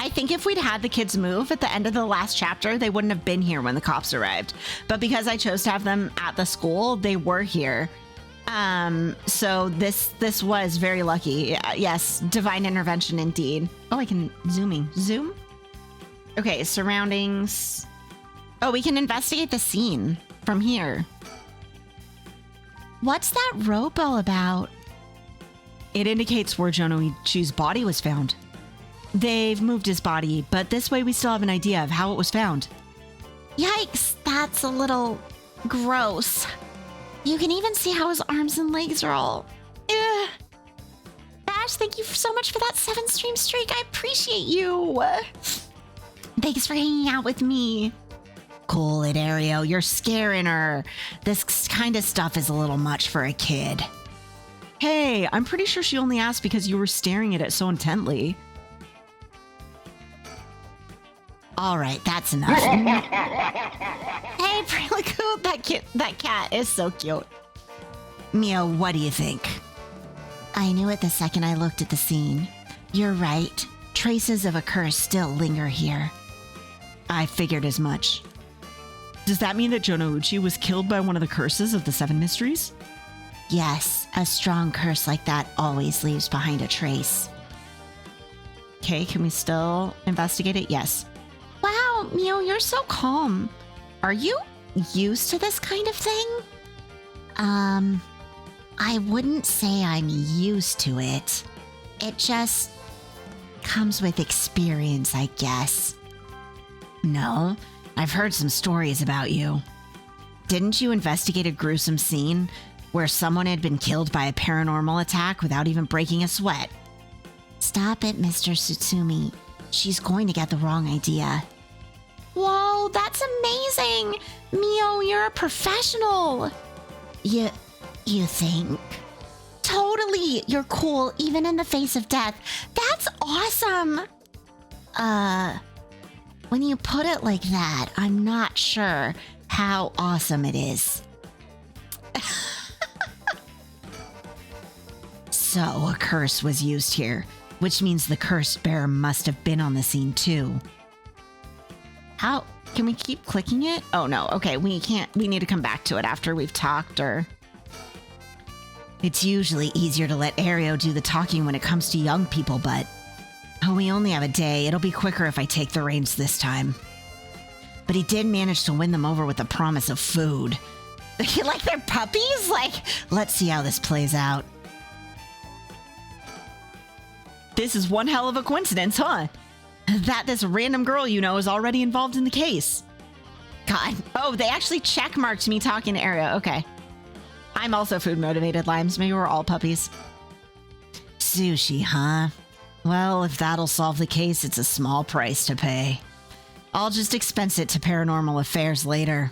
I think if we'd had the kids move at the end of the last chapter, they wouldn't have been here when the cops arrived. But because I chose to have them at the school, they were here. So this was very lucky. Yes, divine intervention indeed. Oh, I can zoom. Okay, surroundings. Oh, we can investigate the scene from here. What's that rope all about? It indicates where Jonoichi's body was found. They've moved his body, but this way we still have an idea of how it was found. Yikes, that's a little gross. You can even see how his arms and legs are all... Ugh. Bash, thank you so much for that 7-stream streak. I appreciate you. Thanks for hanging out with me. Cool it, Ario. You're scaring her. This kind of stuff is a little much for a kid. Hey, I'm pretty sure she only asked because you were staring at it so intently. All right, that's enough. Hey, really cool. That cat is so cute. Mia, what do you think? I knew it the second I looked at the scene. You're right. Traces of a curse still linger here. I figured as much. Does that mean that Jonoichi was killed by one of the curses of the 7 mysteries? Yes, a strong curse like that always leaves behind a trace. Okay, can we still investigate it? Yes. Wow, Mio, you're so calm. Are you used to this kind of thing? I wouldn't say I'm used to it. It just comes with experience, I guess. No, I've heard some stories about you. Didn't you investigate a gruesome scene where someone had been killed by a paranormal attack without even breaking a sweat? Stop it, Mr. Tsutsumi. She's going to get the wrong idea. Whoa, that's amazing! Mio, you're a professional! You think? Totally! You're cool, even in the face of death. That's awesome! When you put it like that, I'm not sure how awesome it is. So, a curse was used here, which means the curse bearer must have been on the scene too. How? Can we keep clicking it? Oh no, okay, we can't. We need to come back to it after we've talked or... It's usually easier to let Ario do the talking when it comes to young people, but... Oh, we only have a day. It'll be quicker if I take the reins this time. But he did manage to win them over with the promise of food. Like they're puppies? Like, let's see how this plays out. This is one hell of a coincidence, huh? That this random girl you know is already involved in the case. God. Oh, they actually checkmarked me talking to Ario. Okay. I'm also food motivated, Limes. Maybe we're all puppies. Sushi, huh? Well, if that'll solve the case, it's a small price to pay. I'll just expense it to paranormal affairs later.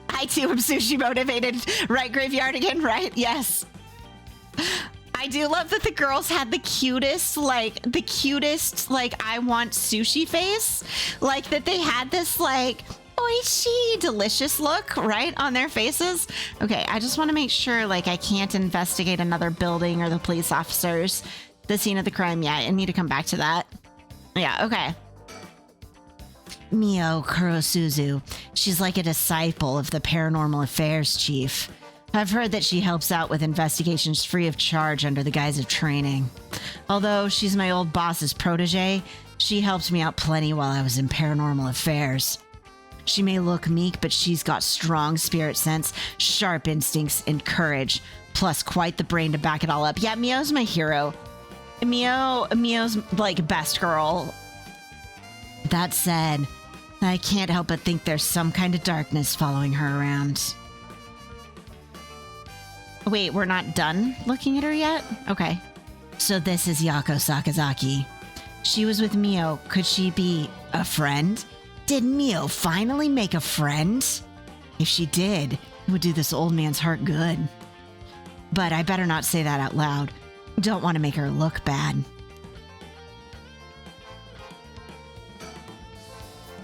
I too am sushi motivated. Right, Graveyardigan? Right? Yes. I do love that the girls had the cutest, I want sushi face. Like that they had this oishi, delicious look, right, on their faces. Okay, I just want to make sure, I can't investigate another building or the police officers. The scene of the crime, yeah, I need to come back to that. Yeah, okay. Mio Kurosuzu. She's like a disciple of the paranormal affairs chief. I've heard that she helps out with investigations free of charge under the guise of training. Although she's my old boss's protege, she helped me out plenty while I was in paranormal affairs. She may look meek, but she's got strong spirit sense, sharp instincts, and courage, plus quite the brain to back it all up. Yeah, Mio's my hero. Mio's best girl. That said, I can't help but think there's some kind of darkness following her around. Wait, we're not done looking at her yet? Okay. So this is Yako Sakazaki. She was with Miyo. Could she be a friend? Did Miyo finally make a friend? If she did, it would do this old man's heart good. But I better not say that out loud. Don't want to make her look bad.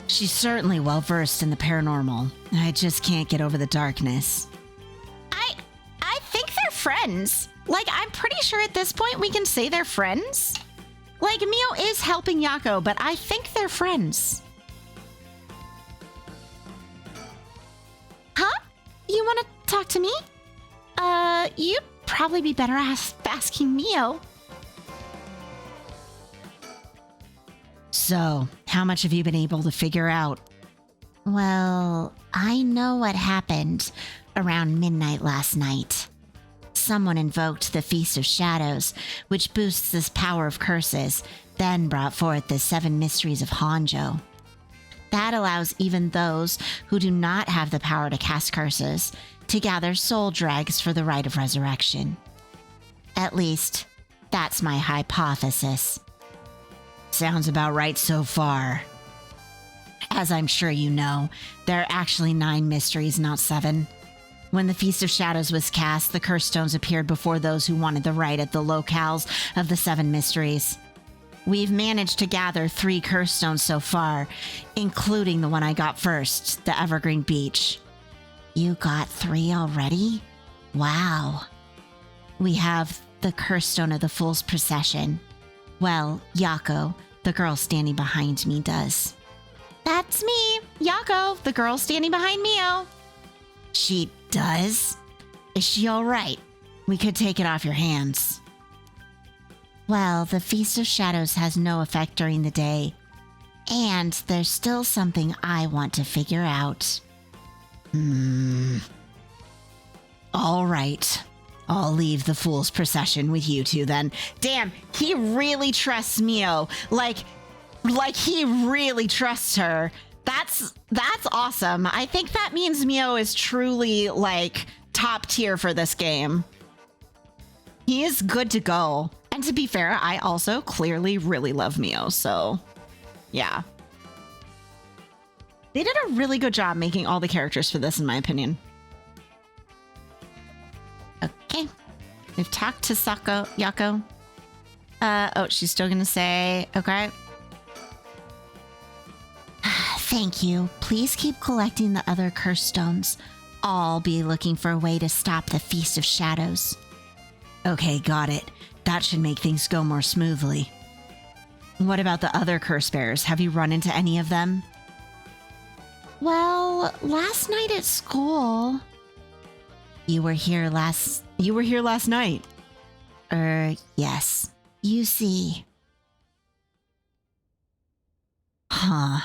She's certainly well versed in the paranormal. I just can't get over the darkness. I think they're friends. Like, I'm pretty sure at this point we can say they're friends. Like, Miyo is helping Yako, but I think they're friends. Huh? You want to talk to me? You'd probably be better asking Miyo. So, how much have you been able to figure out? Well, I know what happened around midnight last night. Someone invoked the Feast of Shadows, which boosts this power of curses, then brought forth the 7 mysteries of Honjo. That allows even those who do not have the power to cast curses to gather soul dregs for the rite of resurrection. At least, that's my hypothesis. Sounds about right so far. As I'm sure you know, there are actually 9 mysteries, not 7. When the Feast of Shadows was cast, the curse stones appeared before those who wanted the rite at the locales of the 7 mysteries. We've managed to gather 3 curse stones so far, including the one I got first, the Evergreen Beach. You got 3 already? Wow. We have the curse stone of the Fool's Procession. Well, Yako, the girl standing behind me, does. That's me, Yako, the girl standing behind Miyo. She does? Is she all right? We could take it off your hands. Well, the Feast of Shadows has no effect during the day. And there's still something I want to figure out. All right. I'll leave the Fool's Procession with you two then. Damn, he really trusts Miyo. Like he really trusts her. That's awesome. I think that means Miyo is truly like top tier for this game. He is good to go. And to be fair, I also clearly really love Miyo, so yeah. They did a really good job making all the characters for this, in my opinion. Okay. We've talked to Yako. Oh, she's still gonna say, okay. Thank you. Please keep collecting the other curse stones. I'll be looking for a way to stop the Feast of Shadows. Okay, got it. That should make things go more smoothly. What about the other curse bearers? Have you run into any of them? Well, last night at school. You were here last night. Yes. You see. Huh.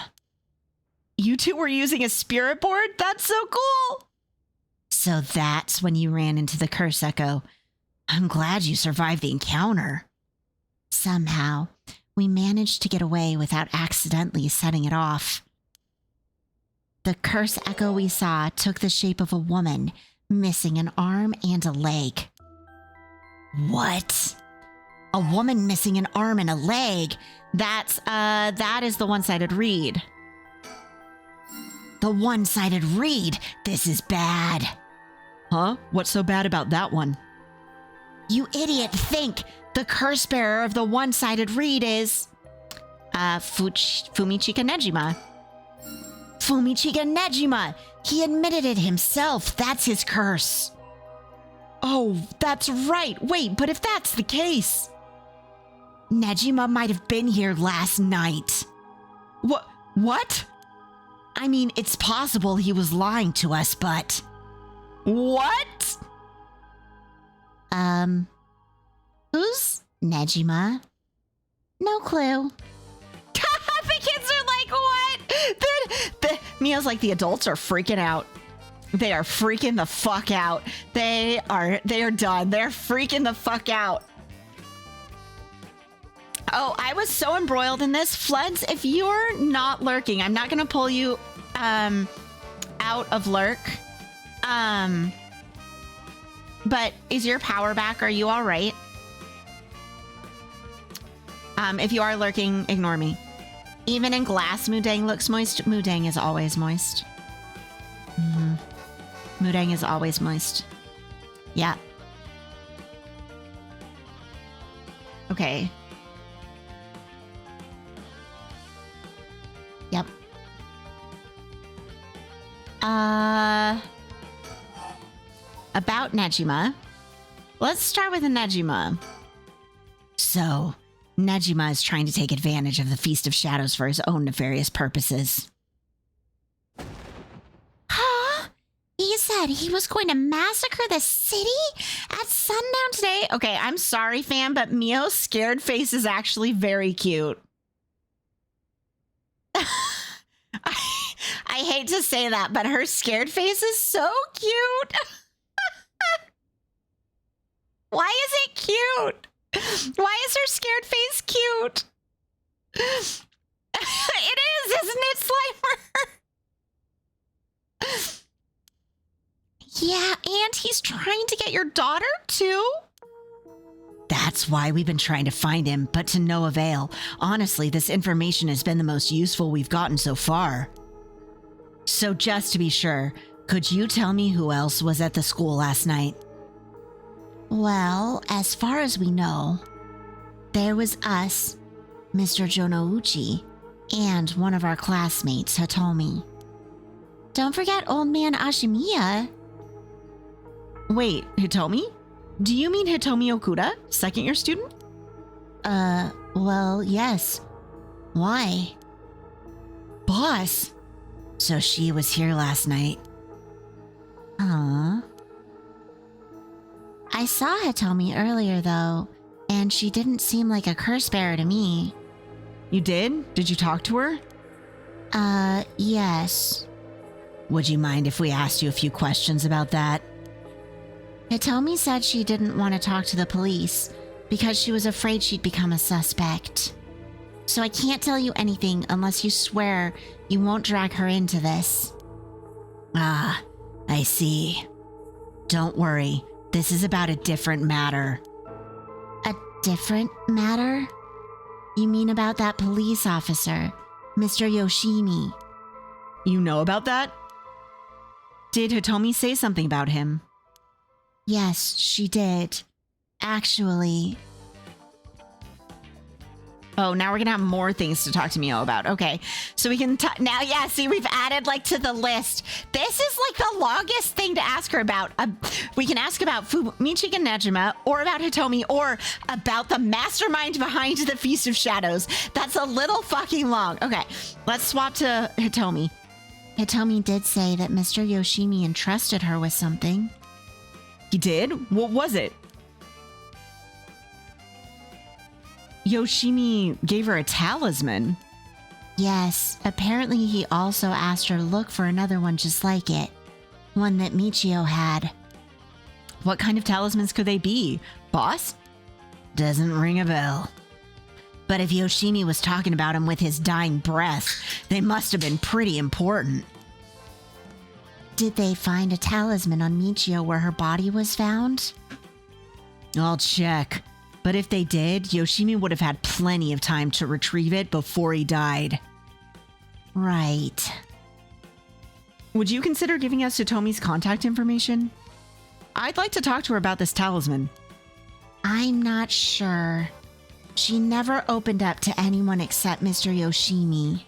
You two were using a spirit board? That's so cool! So that's when you ran into the curse echo. I'm glad you survived the encounter. Somehow, we managed to get away without accidentally setting it off. The curse echo we saw took the shape of a woman, missing an arm and a leg. What? A woman missing an arm and a leg? That is the one-sided read. The one-sided read? This is bad. Huh? What's so bad about that one? You idiot, think! The curse bearer of the one-sided read is... Fumichika Nejima. Fumichika Nejima! He admitted it himself. That's his curse. Oh, that's right. Wait, but if that's the case... Nejima might have been here last night. What? I mean, it's possible he was lying to us, but... What? Who's Nejima? No clue. The kids are like, what? Mia's like, the adults are freaking out. They are freaking the fuck out. They are done. They're freaking the fuck out. Oh, I was so embroiled in this. Floods, if you're not lurking, I'm not going to pull you out of lurk. But is your power back? Are you all right? If you are lurking, ignore me. Even in glass, Mudang looks moist. Mudang is always moist. Mudang is always moist. Yeah. Okay. Yep. About Nejima. Let's start with Nejima. So, Nejima is trying to take advantage of the Feast of Shadows for his own nefarious purposes. Huh? He said he was going to massacre the city at sundown today? Okay, I'm sorry, fam, but Mio's scared face is actually very cute. I hate to say that, but her scared face is so cute. Why is it cute? Why is her scared face cute? It is, isn't it, Slimer? Yeah, and he's trying to get your daughter, too? That's why we've been trying to find him, but to no avail. Honestly, this information has been the most useful we've gotten so far. So just to be sure, could you tell me who else was at the school last night? Well, as far as we know, there was us, Mr. Jonouchi, and one of our classmates, Hitomi. Don't forget old man Ashimiya. Wait, Hitomi? Do you mean Hitomi Okuda, second year student? Well, yes. Why? Boss! So she was here last night. Huh? I saw Hitomi earlier, though, and she didn't seem like a curse bearer to me. You did? Did you talk to her? Yes. Would you mind if we asked you a few questions about that? Hitomi said she didn't want to talk to the police because she was afraid she'd become a suspect. So I can't tell you anything unless you swear you won't drag her into this. Ah, I see. Don't worry, this is about a different matter. A different matter? You mean about that police officer, Mr. Yoshimi? You know about that? Did Hitomi say something about him? Yes, she did. Actually... Oh, now we're gonna have more things to talk to Mio about. Okay, so we can now. Yeah, see, we've added like to the list. This is like the longest thing to ask her about. We can ask about Fumichi and Nejima, or about Hitomi, or about the mastermind behind the Feast of Shadows. That's a little fucking long. Okay, let's swap to Hitomi. Hitomi did say that Mr. Yoshimi entrusted her with something. He did? What was it? Yoshimi gave her a talisman. Yes, apparently he also asked her to look for another one just like it. One that Michiyo had. What kind of talismans could they be? Boss? Doesn't ring a bell. But if Yoshimi was talking about him with his dying breath, they must have been pretty important. Did they find a talisman on Michiyo where her body was found? I'll check. But if they did, Yoshimi would have had plenty of time to retrieve it before he died. Right. Would you consider giving us Hitomi's contact information? I'd like to talk to her about this talisman. I'm not sure. She never opened up to anyone except Mr. Yoshimi.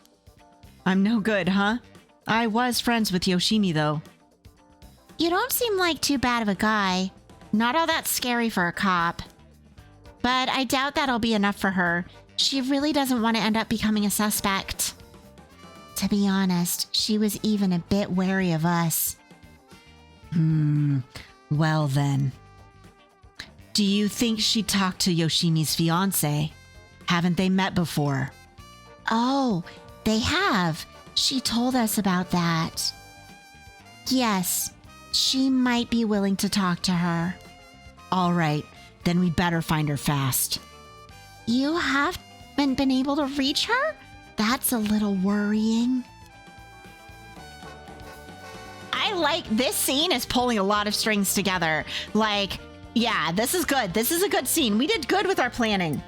I'm no good, huh? I was friends with Yoshimi, though. You don't seem like too bad of a guy. Not all that scary for a cop. But I doubt that'll be enough for her. She really doesn't want to end up becoming a suspect. To be honest, she was even a bit wary of us. Well then. Do you think she talked to Yoshimi's fiancé? Haven't they met before? Oh, they have. She told us about that. Yes, she might be willing to talk to her. All right. Then we better find her fast. You have been able to reach her? That's a little worrying. I like this scene is pulling a lot of strings together. Like, yeah, this is good. This is a good scene. We did good with our planning.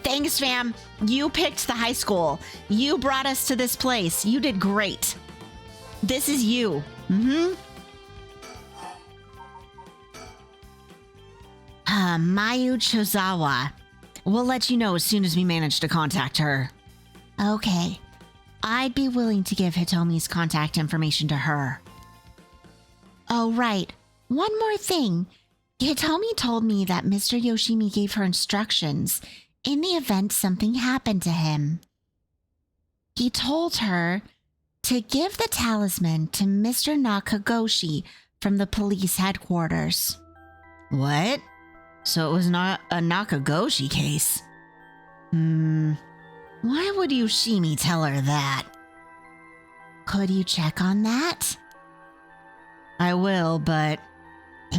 Thanks, fam. You picked the high school. You brought us to this place. You did great. This is you. Mayu Chozawa. We'll let you know as soon as we manage to contact her. Okay. I'd be willing to give Hitomi's contact information to her. Oh, right. One more thing. Hitomi told me that Mr. Yoshimi gave her instructions in the event something happened to him. He told her to give the talisman to Mr. Nakagoshi from the police headquarters. What? So it was not a Nakagoshi case? Why would Yoshimi tell her that? Could you check on that? I will, but...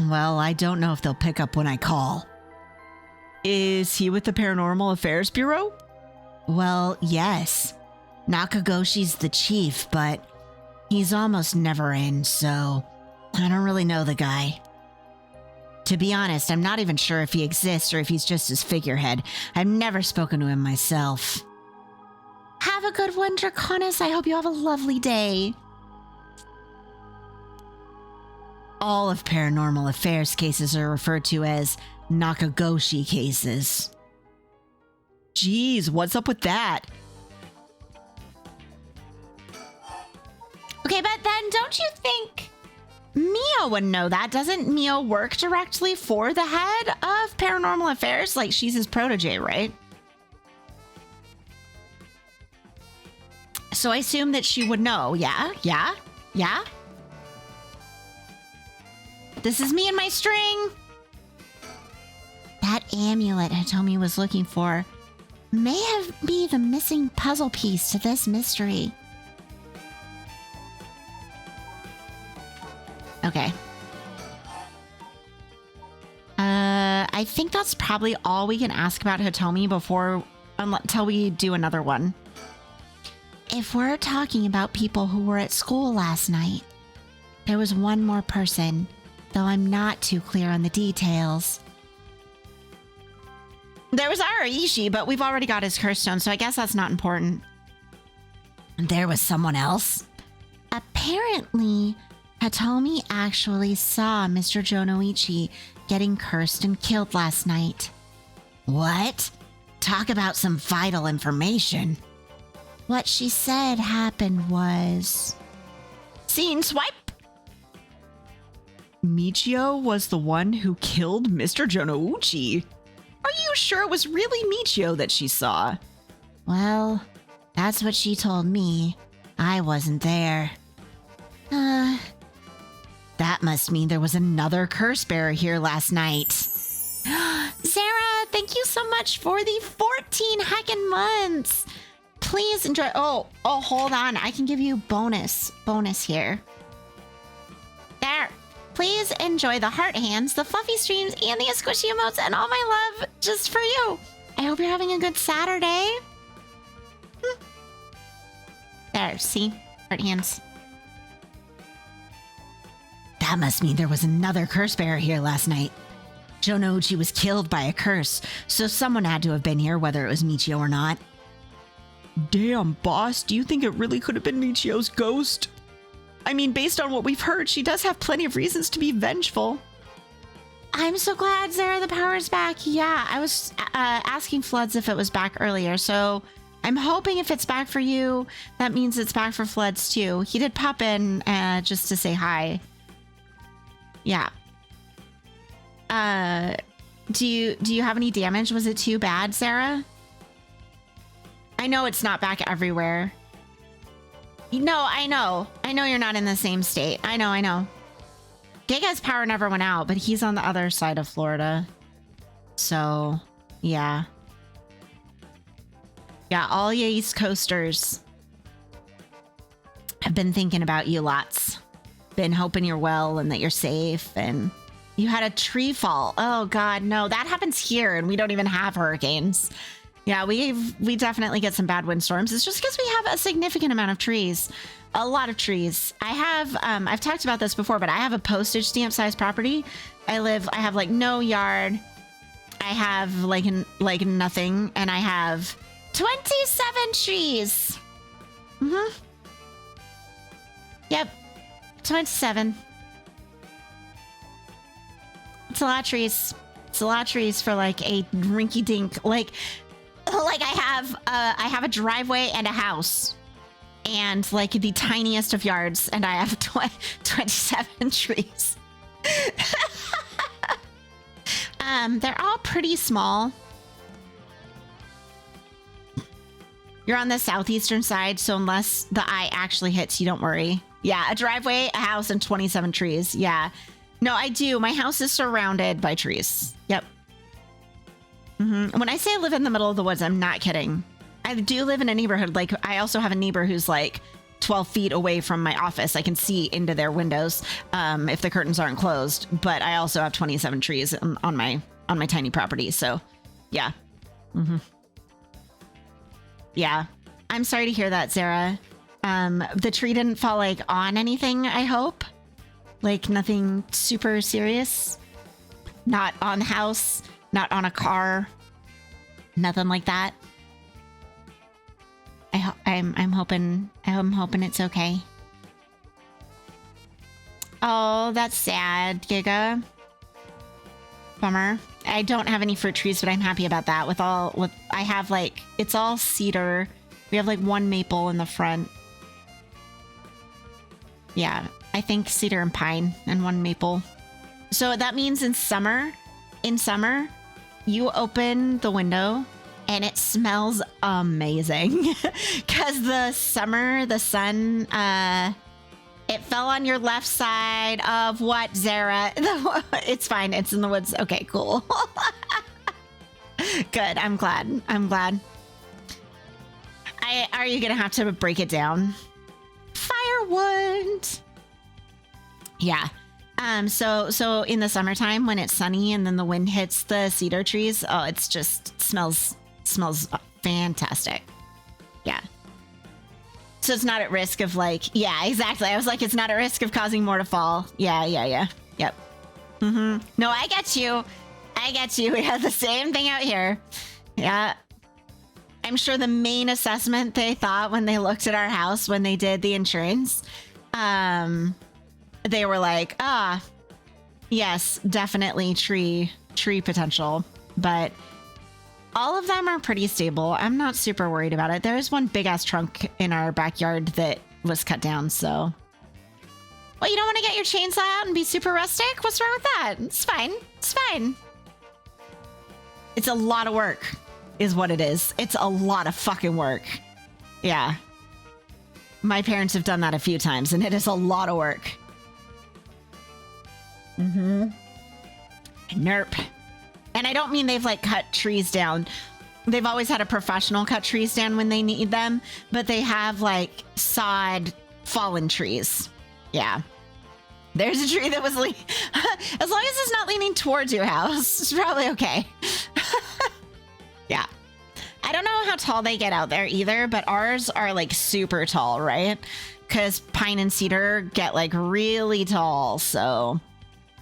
well, I don't know if they'll pick up when I call. Is he with the Paranormal Affairs Bureau? Well, yes. Nakagoshi's the chief, but he's almost never in, so I don't really know the guy. To be honest, I'm not even sure if he exists or if he's just his figurehead. I've never spoken to him myself. Have a good one, Draconis. I hope you have a lovely day. All of Paranormal Affairs cases are referred to as Nakagoshi cases. Jeez, what's up with that? Okay, but then don't you think Mio would know that? Doesn't Mio work directly for the head of Paranormal Affairs? Like, she's his protege, right? So I assume that she would know. Yeah. This is me and my string. That amulet Hitomi was looking for may have been the missing puzzle piece to this mystery. Okay. I think that's probably all we can ask about Hitomi until we do another one. If we're talking about people who were at school last night, there was one more person, though I'm not too clear on the details. There was Araishi, but we've already got his curse stone, so I guess that's not important. There was someone else? Apparently, Hitomi actually saw Mr. Jonoichi getting cursed and killed last night. What? Talk about some vital information. What she said happened was... Scene swipe! Michiyo was the one who killed Mr. Jonoichi. Are you sure it was really Michiyo that she saw? Well, that's what she told me. I wasn't there. That must mean there was another curse bearer here last night. Sarah, thank you so much for the 14 heckin' months. Please enjoy. Oh, hold on. I can give you bonus here. There. Please enjoy the heart hands, the fluffy streams, and the squishy emotes, and all my love just for you. I hope you're having a good Saturday. There, see? Heart hands. That must mean there was another curse bearer here last night. Jonoichi was killed by a curse, so someone had to have been here, whether it was Michiyo or not. Damn, boss, do you think it really could have been Michiyo's ghost? I mean, based on what we've heard, she does have plenty of reasons to be vengeful. I'm so glad, Sarah, the power is back. Yeah, I was asking Floods if it was back earlier, so I'm hoping if it's back for you, that means it's back for Floods too. He did pop in just to say hi. Yeah. Do you have any damage? Was it too bad, Sarah? I know it's not back everywhere. No, I know. I know you're not in the same state. I know. Giga's power never went out, but he's on the other side of Florida. So, yeah. Yeah, all you East Coasters. I've been thinking about you lots. Been hoping you're well and that you're safe and You had a tree fall. Oh God, no, that happens here and we don't even have hurricanes. Yeah, we definitely get some bad windstorms. It's just because we have a significant amount of trees. A lot of trees. I have, I've talked about this before, but I have a postage stamp sized property. I have like no yard. I have like nothing, and I have 27 trees. Mm-hmm. Yep. 27. It's a lot of trees. It's a lot of trees for like a rinky dink, like I have a driveway and a house and like the tiniest of yards, and I have 27 trees. They're all pretty small. You're on the southeastern side, so unless the eye actually hits you, don't worry. Yeah, a driveway, a house, and 27 trees. Yeah. No, I do. My house is surrounded by trees. Yep. When I say I live in the middle of the woods, I'm not kidding. I do live in a neighborhood. Like, I also have a neighbor who's like 12 feet away from my office. I can see into their windows if the curtains aren't closed. But I also have 27 trees on my tiny property. So, yeah. Yeah. I'm sorry to hear that, Sarah. The tree didn't fall like on anything, I hope. Like nothing super serious. Not on the house, not on a car, nothing like that. I'm hoping it's okay. Oh, that's sad, Giga. Bummer. I don't have any fruit trees, but I'm happy about that. I have like, it's all cedar. We have like one maple in the front. Yeah, I think cedar and pine and one maple. So that means in summer, you open the window and it smells amazing. Because the sun, it fell on your left side of what, Zara? It's fine. It's in the woods. Okay, cool. Good. I'm glad. Are you going to have to break it down? Firewood. Yeah. So in the summertime when it's sunny and then the wind hits the cedar trees, oh, it's just smells fantastic. Yeah. So it's not at risk of like, yeah, exactly. I was like, it's not at risk of causing more to fall. Yeah. Yep. No, I get you. We have the same thing out here. Yeah. I'm sure the main assessment they thought when they looked at our house, when they did the insurance, they were like, yes, definitely tree potential. But all of them are pretty stable. I'm not super worried about it. There's one big ass trunk in our backyard that was cut down. So, well, you don't want to get your chainsaw out and be super rustic? What's wrong with that? It's fine. It's a lot of work is what it is. It's a lot of fucking work. Yeah. My parents have done that a few times and it is a lot of work. Nerp. And I don't mean they've like cut trees down. They've always had a professional cut trees down when they need them, but they have like sawed fallen trees. Yeah. There's a tree that was as long as it's not leaning towards your house, it's probably okay. Yeah. I don't know how tall they get out there either, but ours are like super tall, right? Because pine and cedar get like really tall, so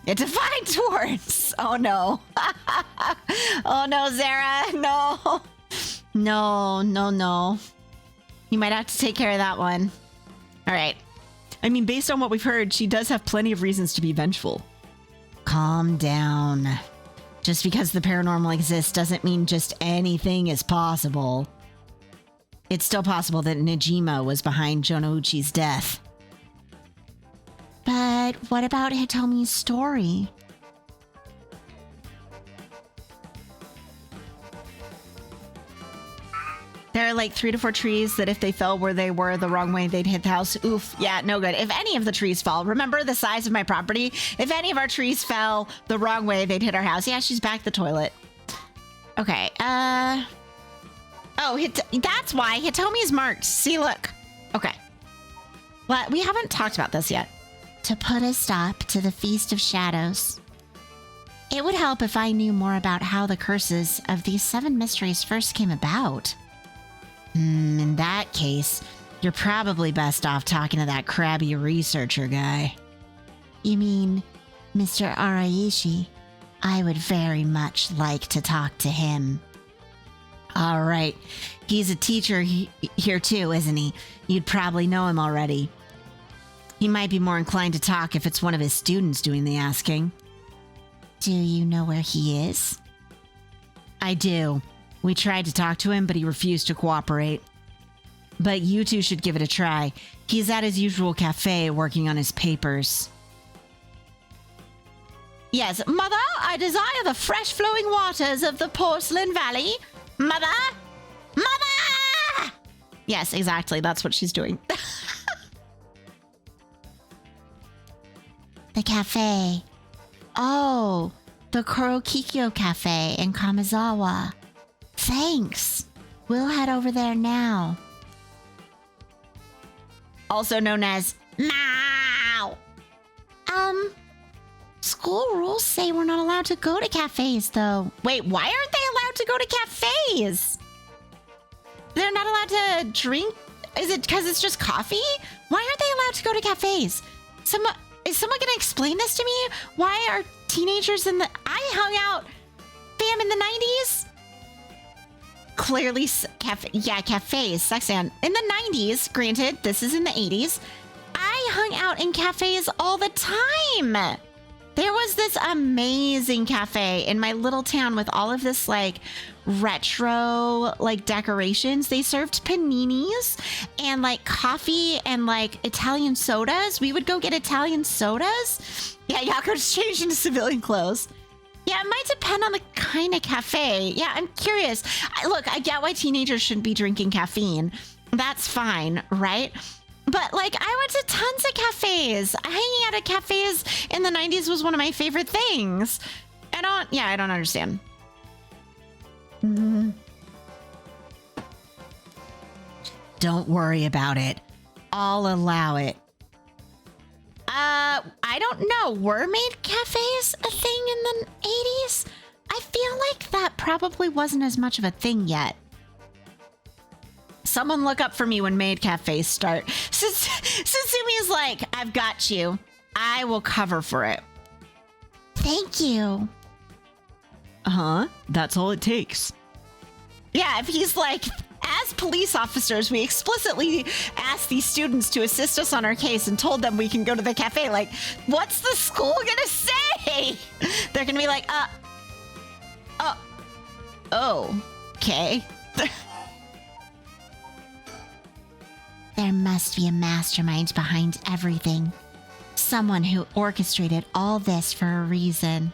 it's a fine towards. Oh no. Oh no, Zara. No. You might have to take care of that one. All right. I mean, based on what we've heard, she does have plenty of reasons to be vengeful. Calm down. Just because the paranormal exists doesn't mean just anything is possible. It's still possible that Najima was behind Jonouchi's death. But what about Hitomi's story? There are like 3 to 4 trees that if they fell where they were the wrong way, they'd hit the house. Oof. Yeah, no good. If any of the trees fall, remember the size of my property? If any of our trees fell the wrong way, they'd hit our house. Yeah, she's back the toilet. Okay. Oh, that's why Hitomi's marked. See, look. Okay. Well, we haven't talked about this yet. To put a stop to the Feast of Shadows. It would help if I knew more about how the curses of these 7 mysteries first came about. In that case, you're probably best off talking to that crabby researcher guy. You mean Mr. Araishi? I would very much like to talk to him. All right. He's a teacher here too, isn't he? You'd probably know him already. He might be more inclined to talk if it's one of his students doing the asking. Do you know where he is? I do. We tried to talk to him, but he refused to cooperate. But you two should give it a try. He's at his usual cafe working on his papers. Yes, Mother, I desire the fresh flowing waters of the Porcelain Valley. Mother! Mother! Yes, exactly. That's what she's doing. The cafe. Oh, the Kurokikyo Cafe in Kamizawa. Thanks. We'll head over there now. Also known as Now. School rules say we're not allowed to go to cafes, though. Wait, why aren't they allowed to go to cafes? They're not allowed to drink? Is it because it's just coffee? Why aren't they allowed to go to cafes? Is someone going to explain this to me? Why are teenagers I hung out, fam, in the 90s? Clearly, cafes, sex and in the 90s, granted, this is in the 80s, I hung out in cafes all the time. There was this amazing cafe in my little town with all of this like retro like decorations. They served paninis and like coffee and like Italian sodas. We would go get Italian sodas. Yeah, Yako's changed into civilian clothes. Yeah, it might depend on the kind of cafe. Yeah, I'm curious. Look, I get why teenagers shouldn't be drinking caffeine. That's fine, right? But like, I went to tons of cafes. Hanging out at cafes in the 90s was one of my favorite things. I don't understand. Don't worry about it. I'll allow it. I don't know. Were maid cafes a thing in the 80s? I feel like that probably wasn't as much of a thing yet. Someone look up for me when maid cafes start. Susumi's like, I've got you. I will cover for it. Thank you. That's all it takes. Yeah, if he's like, as police officers, we explicitly asked these students to assist us on our case and told them we can go to the cafe. Like, what's the school gonna say? They're gonna be like, okay. There must be a mastermind behind everything. Someone who orchestrated all this for a reason.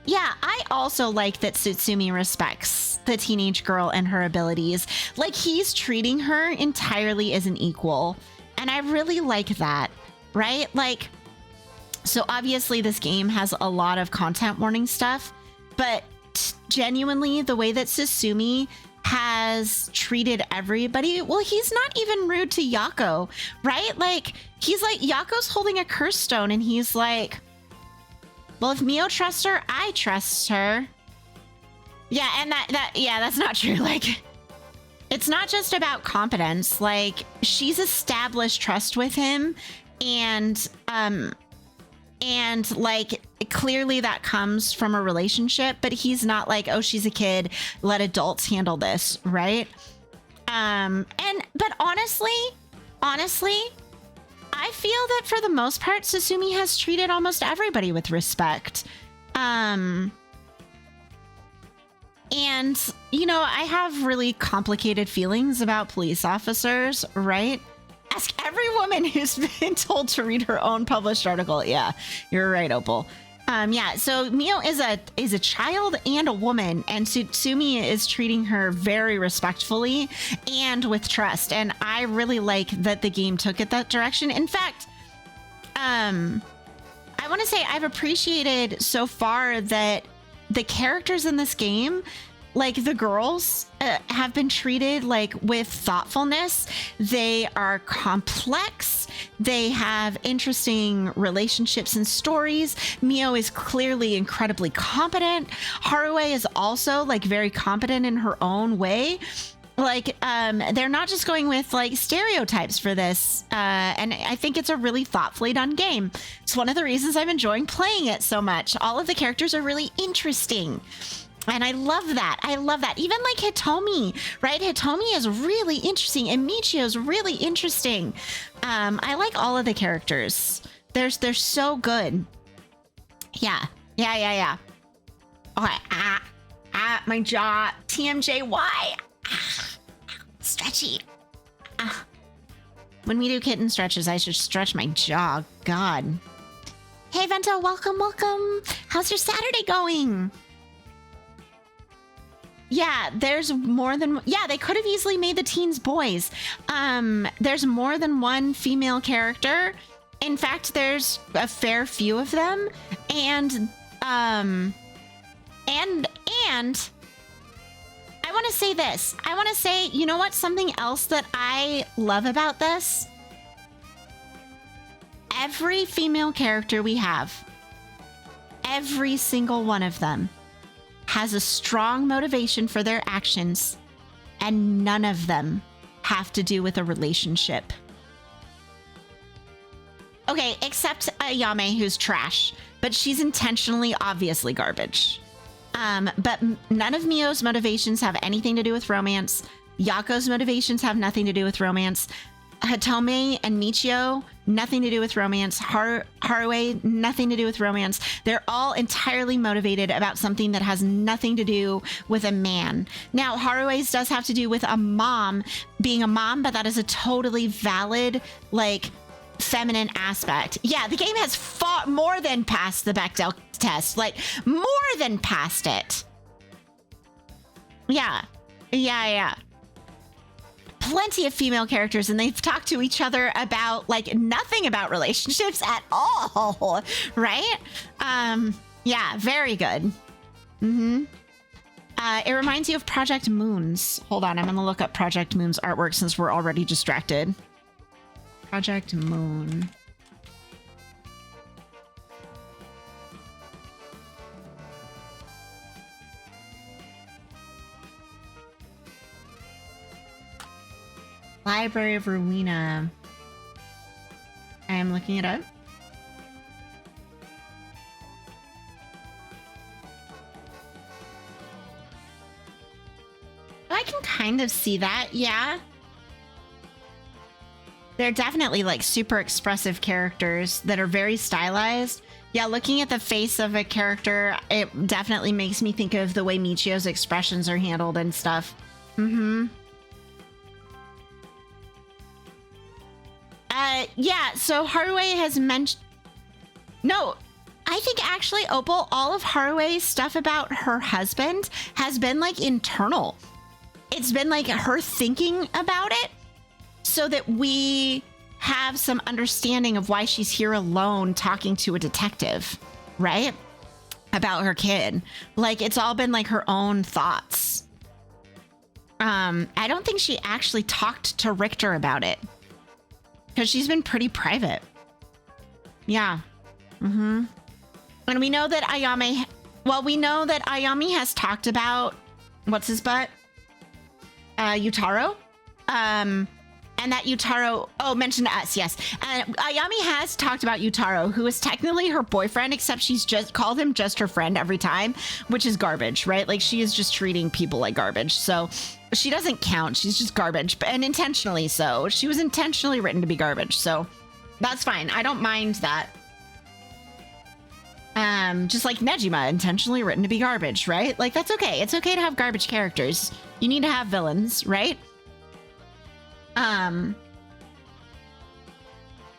Yeah, I also like that Tsutsumi respects the teenage girl and her abilities. Like, he's treating her entirely as an equal. And I really like that, right? Like, so obviously this game has a lot of content warning stuff, but genuinely the way that Tsutsumi has treated everybody, well, he's not even rude to Yako, right? Like, he's like, Yako's holding a curse stone and he's like, well, if Mio trusts her, I trust her. Yeah, and that's not true. Like, it's not just about competence. Like, she's established trust with him, and like, clearly that comes from a relationship, but he's not like, oh, she's a kid, let adults handle this, right? But honestly, I feel that for the most part, Susumi has treated almost everybody with respect. And, you know, I have really complicated feelings about police officers, right? Ask every woman who's been told to read her own published article. Yeah, you're right, Opal. Yeah, so Mio is a child and a woman, and Tsutsumi is treating her very respectfully and with trust. And I really like that the game took it that direction. In fact, I want to say I've appreciated so far that the characters in this game like the girls have been treated like with thoughtfulness. They are complex. They have interesting relationships and stories. Miyo is clearly incredibly competent. Harue is also like very competent in her own way. Like, they're not just going with like stereotypes for this. And I think it's a really thoughtfully done game. It's one of the reasons I'm enjoying playing it so much. All of the characters are really interesting. And I love that. I love that. Even like Hitomi, right? Hitomi is really interesting and Michiyo is really interesting. I like all of the characters. They're so good. Yeah. Okay. My jaw. TMJY. Stretchy. When we do kitten stretches, I should stretch my jaw. God. Hey, Vento, welcome. How's your Saturday going? Yeah, there's more than... Yeah, they could have easily made the teens boys. There's more than one female character. In fact, there's a fair few of them. And I want to say this. I want to say, you know what? Something else that I love about this? Every female character we have, every single one of them, has a strong motivation for their actions, and none of them have to do with a relationship. Okay, except Ayame, who's trash, but she's intentionally obviously garbage. But none of Miyo's motivations have anything to do with romance. Yako's motivations have nothing to do with romance. Hitome and Michiyo, nothing to do with romance. Harue, nothing to do with romance. They're all entirely motivated about something that has nothing to do with a man. Now, Harue's does have to do with a mom being a mom, but that is a totally valid, like, feminine aspect. Yeah, the game has far more than passed the Bechdel test, like more than passed it. Yeah. Plenty of female characters, and they've talked to each other about like nothing about relationships at all, right? Yeah, very good. It reminds you of Project Moon's. Hold on, I'm gonna look up Project Moon's artwork since we're already distracted. Project Moon. Library of Ruina. I am looking it up. I can kind of see that, yeah. They're definitely like super expressive characters that are very stylized. Yeah, looking at the face of a character, it definitely makes me think of the way Michiyo's expressions are handled and stuff. Yeah, so Harue has mentioned... No, I think actually, Opal, all of Harue's stuff about her husband has been like internal. It's been like her thinking about it so that we have some understanding of why she's here alone talking to a detective, right? About her kid. Like, it's all been like her own thoughts. I don't think she actually talked to Richter about it. Because she's been pretty private. Yeah. And we know that Ayame... Well, we know that Ayame has talked about... What's his butt? Yutaro. And that Yutaro... Oh, mentioned us, yes. Ayame has talked about Yutaro, who is technically her boyfriend, except she's just called him just her friend every time, which is garbage, right? Like, she is just treating people like garbage. So... She doesn't count. She's just garbage, and intentionally so. She was intentionally written to be garbage, so that's fine. I don't mind that. Just like Nejima, intentionally written to be garbage, right? Like, that's okay. It's okay to have garbage characters. You need to have villains, right? Yeah,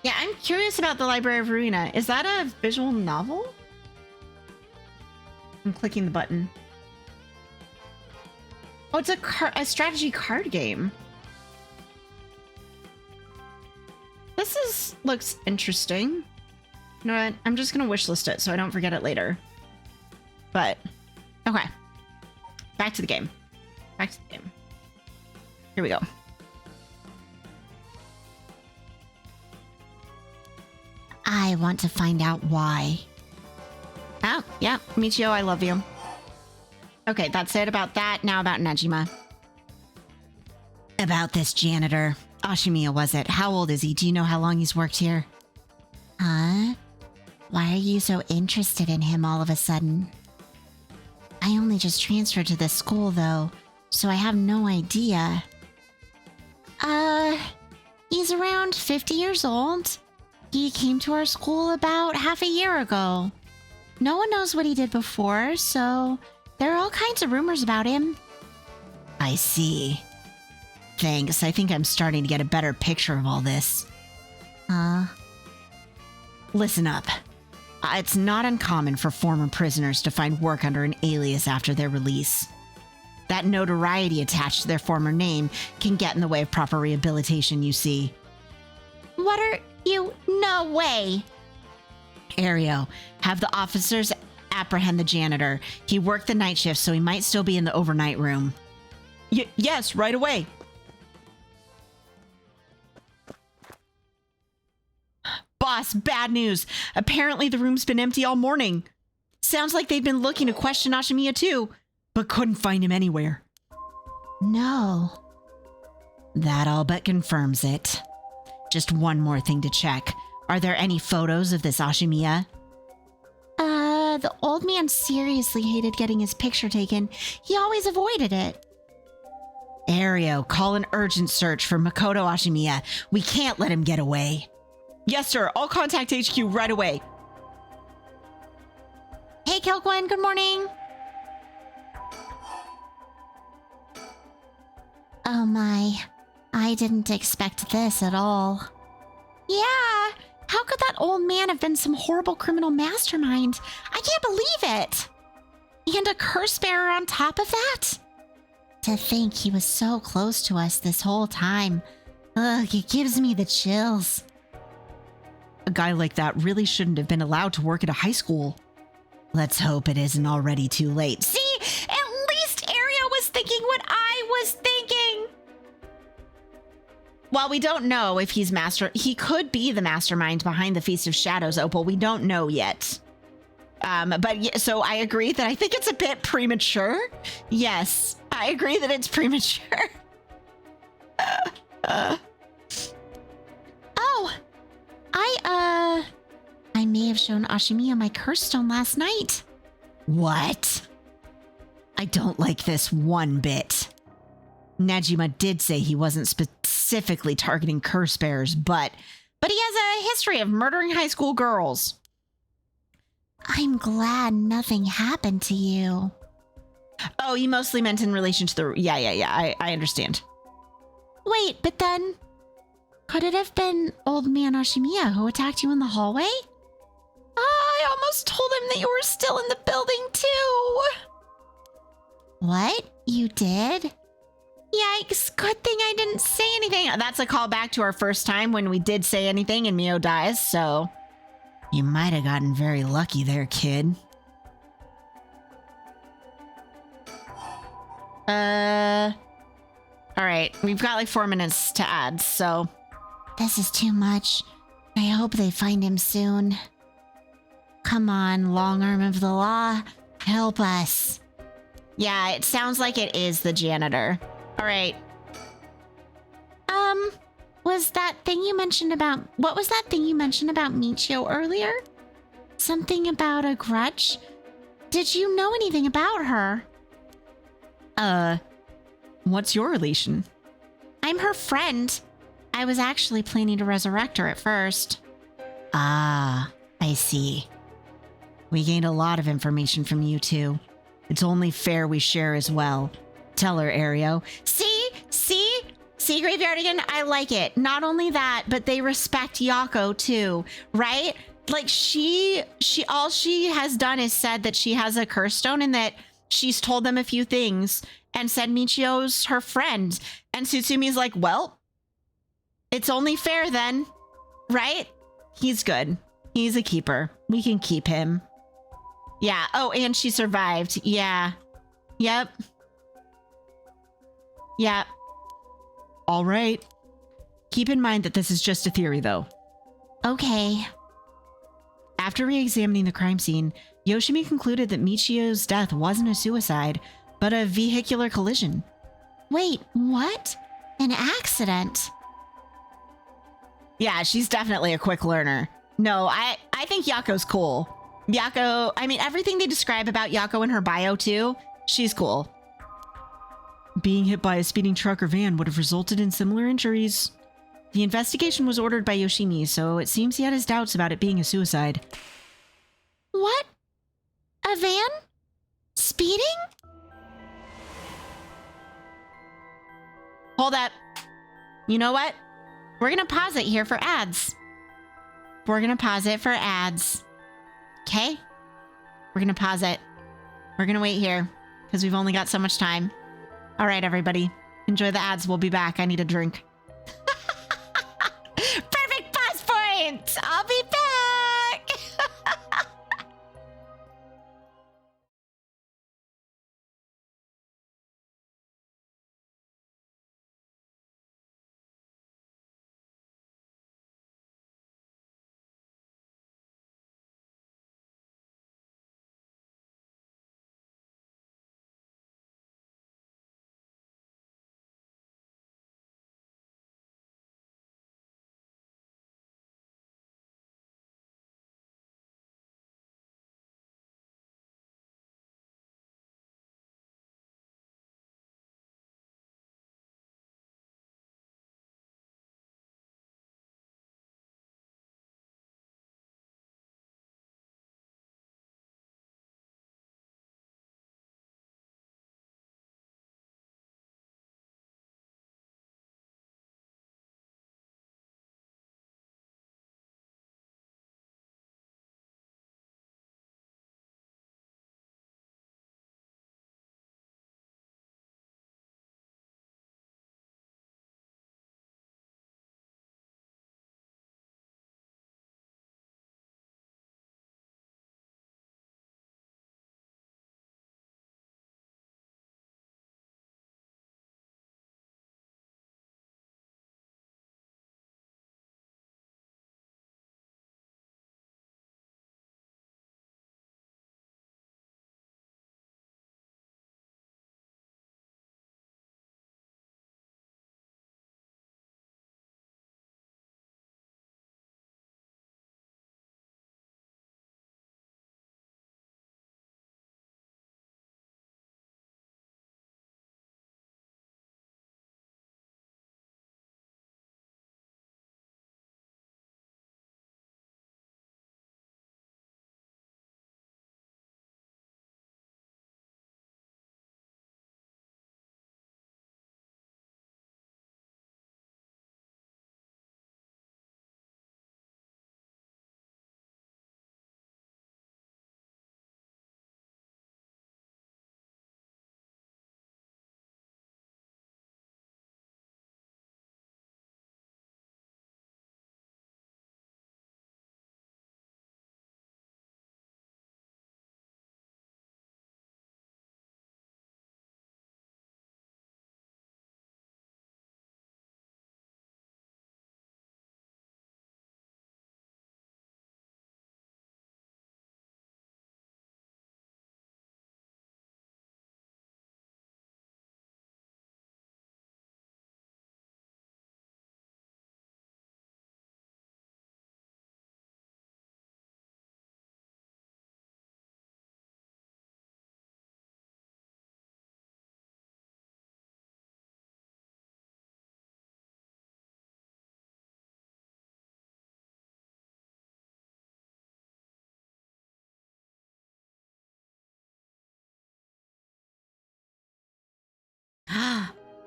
I'm curious about the Library of Ruina. Is that a visual novel? I'm clicking the button. Oh, it's a strategy card game. This looks interesting. You know what? I'm just gonna wishlist it so I don't forget it later. But, okay. Back to the game. Here we go. I want to find out why. Oh, yeah. Michiyo, I love you. Okay, that's it about that. Now about Najima. About this janitor. Ashimiya, was it? How old is he? Do you know how long he's worked here? Huh? Why are you so interested in him all of a sudden? I only just transferred to this school, though, so I have no idea. He's around 50 years old. He came to our school about half a year ago. No one knows what he did before, so there are all kinds of rumors about him. I see. Thanks. I think I'm starting to get a better picture of all this. Listen up. It's not uncommon for former prisoners to find work under an alias after their release. That notoriety attached to their former name can get in the way of proper rehabilitation, you see. What are you? No way! Ario, have the officers apprehend the janitor. He worked the night shift, so he might still be in the overnight room. Yes, right away. Boss, bad news. Apparently the room's been empty all morning. Sounds like they've been looking to question Ashimiya too, but couldn't find him anywhere. No. That all but confirms it. Just one more thing to check. Are there any photos of this Ashimiya? The old man seriously hated getting his picture taken. He always avoided it. Ario, call an urgent search for Makoto Ashimiya. We can't let him get away. Yes, sir. I'll contact HQ right away. Hey, Kilquin, good morning. Oh my, I didn't expect this at all. Yeah, how could that old man have been some horrible criminal mastermind? I can't believe it. And a curse bearer on top of that? To think he was so close to us this whole time. Ugh, it gives me the chills. A guy like that really shouldn't have been allowed to work at a high school. Let's hope it isn't already too late. See, at least Ario was thinking what I was thinking. While we don't know if he could be the mastermind behind the Feast of Shadows, Opal. We don't know yet. So I agree that I think it's a bit premature. Yes, I agree that it's premature. Oh, I may have shown Ashimiya my curse stone last night. What? I don't like this one bit. Najima did say he wasn't specifically targeting curse bearers, but he has a history of murdering high school girls. I'm glad nothing happened to you. Oh, you mostly meant in relation to the... Yeah, I understand. Wait, but then... could it have been old man Ashimiya who attacked you in the hallway? I almost told him that you were still in the building, too. What? You did? Yikes, good thing I didn't say anything. That's a callback to our first time when we did say anything and Mio dies, so... You might have gotten very lucky there, kid. Alright, we've got like 4 minutes to add, so... This is too much. I hope they find him soon. Come on, long arm of the law. Help us. Yeah, it sounds like it is the janitor. Alright. Was that thing you mentioned about... What was that thing you mentioned about Michiyo earlier? Something about a grudge? Did you know anything about her? What's your relation? I'm her friend. I was actually planning to resurrect her at first. Ah, I see. We gained a lot of information from you two. It's only fair we share as well. Tell her, Ario. See, Graveyardigan, I like it. Not only that, but they respect Yako too, right? Like all she has done is said that she has a curse stone and that she's told them a few things and said Michiyo's her friend. And Tsutsumi's like, well, it's only fair then, right? He's good. He's a keeper. We can keep him. Yeah. Oh, and she survived. Yeah. Yep. Yeah. All right. Keep in mind that this is just a theory, though. Okay. After re-examining the crime scene, Yoshimi concluded that Michiyo's death wasn't a suicide, but a vehicular collision. Wait, what? An accident? Yeah, she's definitely a quick learner. No, I think Yako's cool. Yako, I mean, everything they describe about Yako in her bio, too, she's cool. Being hit by a speeding truck or van would have resulted in similar injuries. The investigation was ordered by Yoshimi, so it seems he had his doubts about it being a suicide. What? A van? Speeding? Hold up. You know what? We're gonna pause it here for ads. We're gonna pause it for ads. Okay? We're gonna pause it. We're gonna wait here, because we've only got so much time. All right, everybody. Enjoy the ads. We'll be back. I need a drink. Perfect pause point! I'll be back!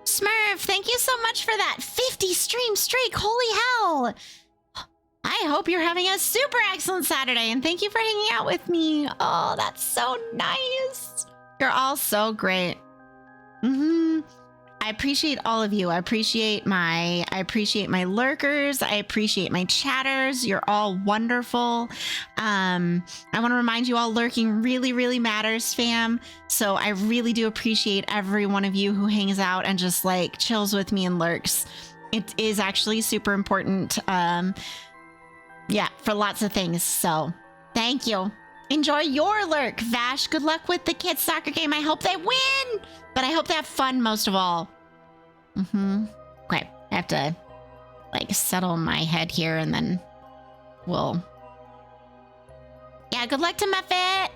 Smurf, thank you so much for that 50 stream streak. Holy hell. I hope you're having a super excellent Saturday, and thank you for hanging out with me. Oh, that's so nice. You're all so great. I appreciate all of you. I appreciate my lurkers. I appreciate my chatters. You're all wonderful. I want to remind you all, lurking really, really matters, fam. So I really do appreciate every one of you who hangs out and just like chills with me and lurks. It is actually super important. Yeah, for lots of things. So thank you. Enjoy your lurk, Vash. Good luck with the kids' soccer game. I hope they win, but I hope they have fun most of all. Okay, I have to like settle my head here and then we'll... Yeah, good luck to Muffet.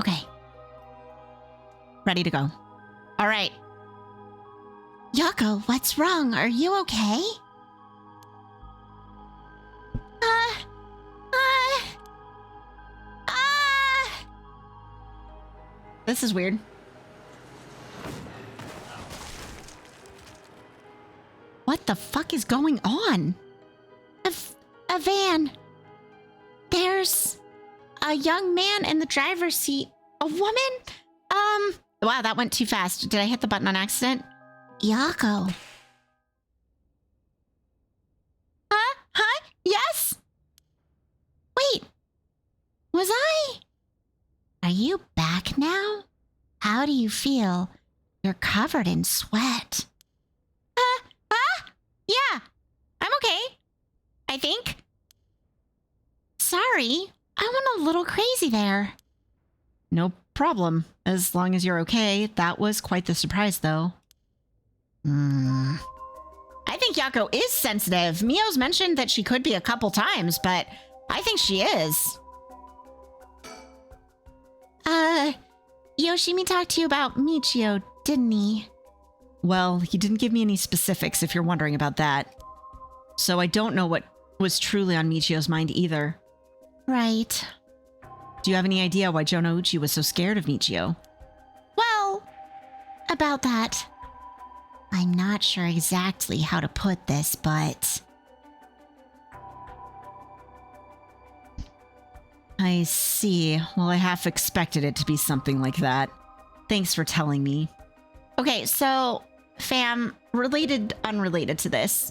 Okay. Ready to go. All right. Yako, what's wrong? Are you okay? This is weird. What the fuck is going on? A van. There's a young man in the driver's seat. A woman? Wow, that went too fast. Did I hit the button on accident? Yako. Huh? Yes? Wait. Was I? Are you back now? How do you feel? You're covered in sweat. Yeah. I'm okay. I think. Sorry. I went a little crazy there. No problem. As long as you're okay. That was quite the surprise, though. I think Yako is sensitive. Mio's mentioned that she could be a couple times, but I think she is. Yoshimi talked to you about Michiyo, didn't he? Well, he didn't give me any specifics if you're wondering about that. So I don't know what was truly on Michio's mind either. Right. Do you have any idea why Jonouchi was so scared of Michiyo? Well, about that, I'm not sure exactly how to put this, but... I see. Well, I half expected it to be something like that. Thanks for telling me. Okay, so, fam, unrelated to this.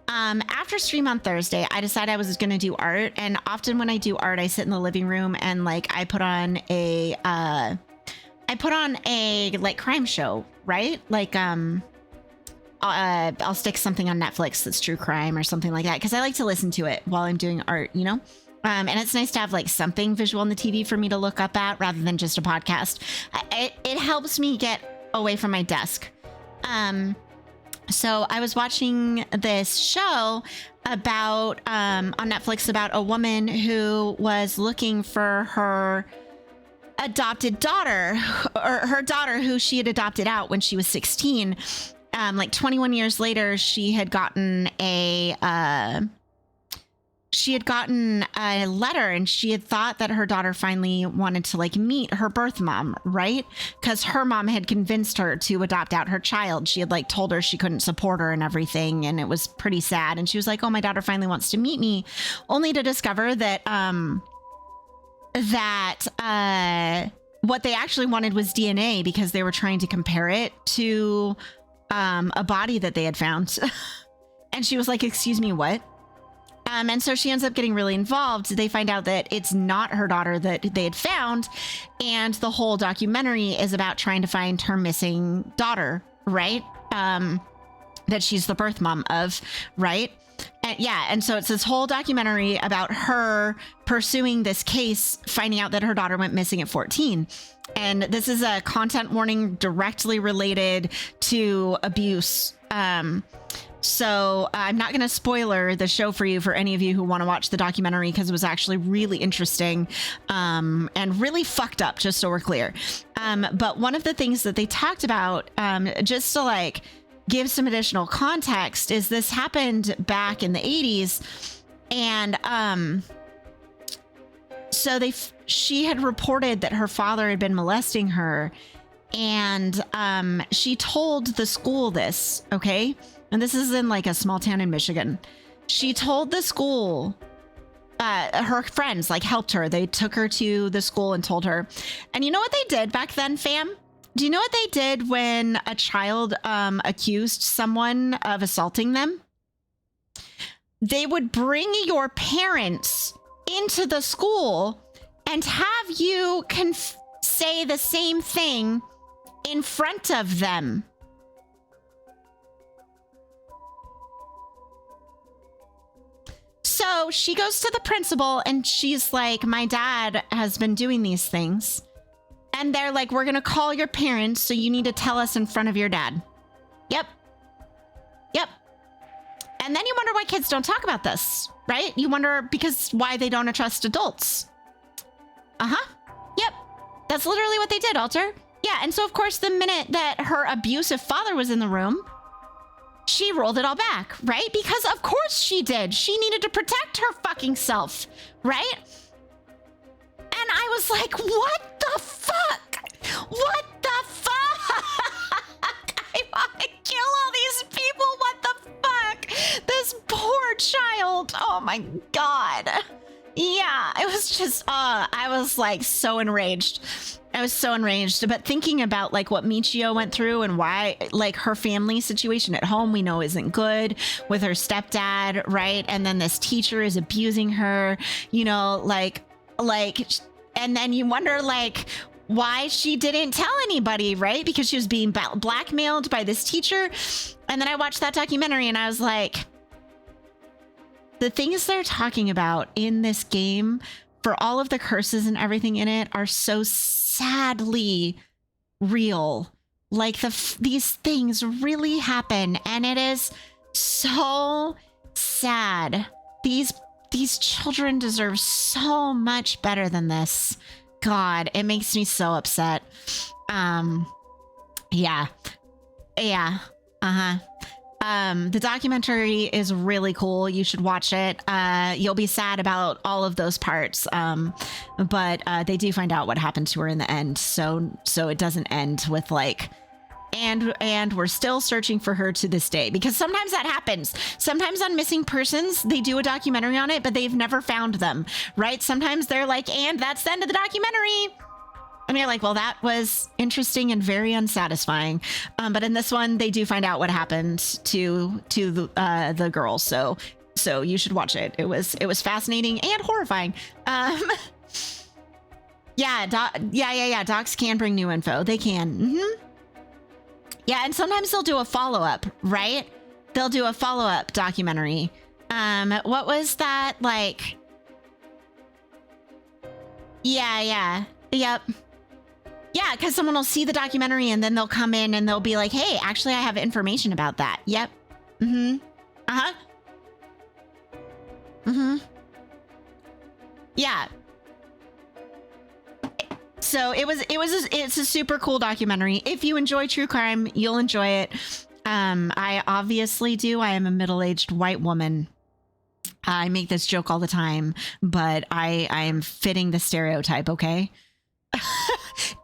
After stream on Thursday, I decided I was going to do art, and often when I do art, I sit in the living room and like I put on a like crime show, right? Like I'll stick something on Netflix that's true crime or something like that because I like to listen to it while I'm doing art, you know? And it's nice to have like something visual on the TV for me to look up at rather than just a podcast. It helps me get away from my desk. So I was watching this show about on Netflix about a woman who was looking for her adopted daughter, or her daughter who she had adopted out when she was 16. Like 21 years later, she had gotten a letter, and she had thought that her daughter finally wanted to like meet her birth mom, right? Because her mom had convinced her to adopt out her child. She had like told her she couldn't support her and everything, and it was pretty sad. And she was like, oh, my daughter finally wants to meet me, only to discover that what they actually wanted was DNA because they were trying to compare it to a body that they had found. And she was like, excuse me, what? And so she ends up getting really involved. They find out that it's not her daughter that they had found. And the whole documentary is about trying to find her missing daughter, right? That she's the birth mom of, right? And yeah, and so it's this whole documentary about her pursuing this case, finding out that her daughter went missing at 14. And this is a content warning directly related to abuse. So I'm not going to spoiler the show for you for any of you who want to watch the documentary because it was actually really interesting and really fucked up, just so we're clear. But one of the things that they talked about, just to like give some additional context, is this happened back in the 80s. And so she had reported that her father had been molesting her, and she told the school this, okay? And this is in like a small town in Michigan. She told the school, her friends like helped her. They took her to the school and told her. And you know what they did back then, fam? Do you know what they did when a child accused someone of assaulting them? They would bring your parents into the school and have you say the same thing in front of them. So she goes to the principal and she's like, my dad has been doing these things. And they're like, we're going to call your parents, so you need to tell us in front of your dad. Yep. Yep. And then you wonder why kids don't talk about this, right? You wonder because why they don't trust adults. Uh-huh. Yep. That's literally what they did, Alter. Yeah, and so of course the minute that her abusive father was in the room, she rolled it all back, right? Because of course she did. She needed to protect her fucking self, right? And I was like, what the fuck? What the fuck? I want to kill all these people. What the fuck? This poor child. Oh my God. Yeah, it was just, I was like so enraged. I was so enraged. But thinking about like what Michiyo went through and why, like her family situation at home, we know isn't good with her stepdad, right? And then this teacher is abusing her, you know, like, and then you wonder like why she didn't tell anybody, right? Because she was being blackmailed by this teacher. And then I watched that documentary and I was like, the things they're talking about in this game for all of the curses and everything in it are so sadly real. Like these things really happen and it is so sad. These children deserve so much better than this. God, it makes me so upset. Yeah. The documentary is really cool. You should watch it. You'll be sad about all of those parts. But they do find out what happened to her in the end. So it doesn't end with like, and we're still searching for her to this day, because sometimes that happens. Sometimes on missing persons, they do a documentary on it, but they've never found them, right? Sometimes they're like, and that's the end of the documentary. And you're like, well, that was interesting and very unsatisfying. But in this one, they do find out what happened to the girl. So you should watch it. It was fascinating and horrifying. Yeah. Docs can bring new info. They can. Mm-hmm. Yeah, and sometimes they'll do a follow-up, right? They'll do a follow-up documentary. What was that like? Yeah. Yep. Yeah, because someone will see the documentary and then they'll come in and they'll be like, hey, actually, I have information about that. Yep. Mm-hmm. Uh-huh. Mm-hmm. Yeah. So it's a super cool documentary. If you enjoy true crime, you'll enjoy it. I obviously do. I am a middle-aged white woman. I make this joke all the time, but I am fitting the stereotype, okay?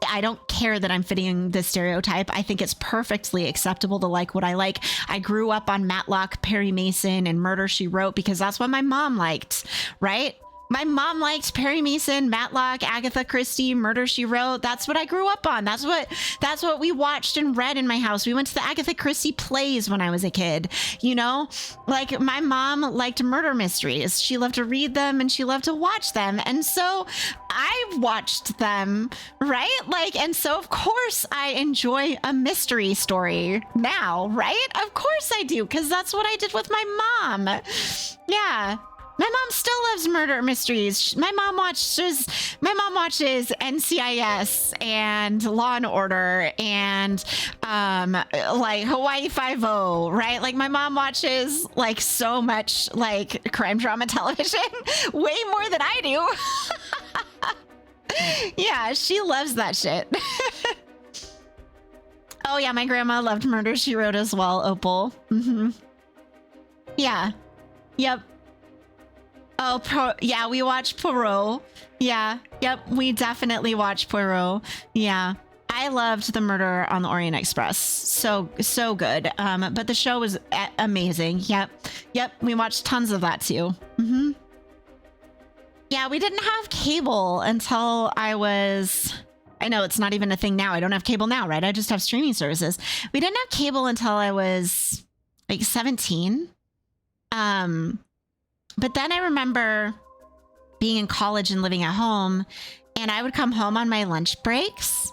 I don't care that I'm fitting the stereotype. I think it's perfectly acceptable to like what I like. I grew up on Matlock, Perry Mason, and Murder, She Wrote because that's what my mom liked, right? My mom liked Perry Mason, Matlock, Agatha Christie, Murder, She Wrote. That's what I grew up on. That's what we watched and read in my house. We went to the Agatha Christie plays when I was a kid, you know? Like, my mom liked murder mysteries. She loved to read them and she loved to watch them. And so I watched them, right? Like, and so of course I enjoy a mystery story now, right? Of course I do, because that's what I did with my mom. Yeah. My mom still loves murder mysteries. My mom watches NCIS and Law and Order and like Hawaii Five-0, right? Like my mom watches like so much like crime drama television, way more than I do. Yeah, she loves that shit. Oh yeah, my grandma loved Murder, She Wrote as well, Opal. Mm-hmm. Yeah. Yep. Oh, yeah, we watched Poirot. Yeah, yep, we definitely watched Poirot. Yeah, I loved the Murder on the Orient Express. So good. But the show was amazing. Yep, we watched tons of that too. Mm-hmm. Yeah, we didn't have cable until I I know it's not even a thing now. I don't have cable now, right? I just have streaming services. We didn't have cable until I was like 17. But then I remember being in college and living at home, and I would come home on my lunch breaks.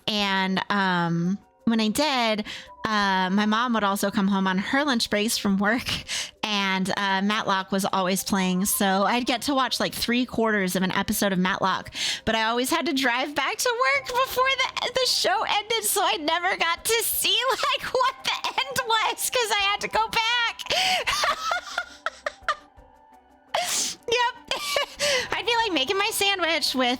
And when I did, my mom would also come home on her lunch breaks from work, and Matlock was always playing. So I'd get to watch like 3/4 of an episode of Matlock, but I always had to drive back to work before the show ended, so I never got to see like what the end was because I had to go back. Yep. I'd be like making my sandwich with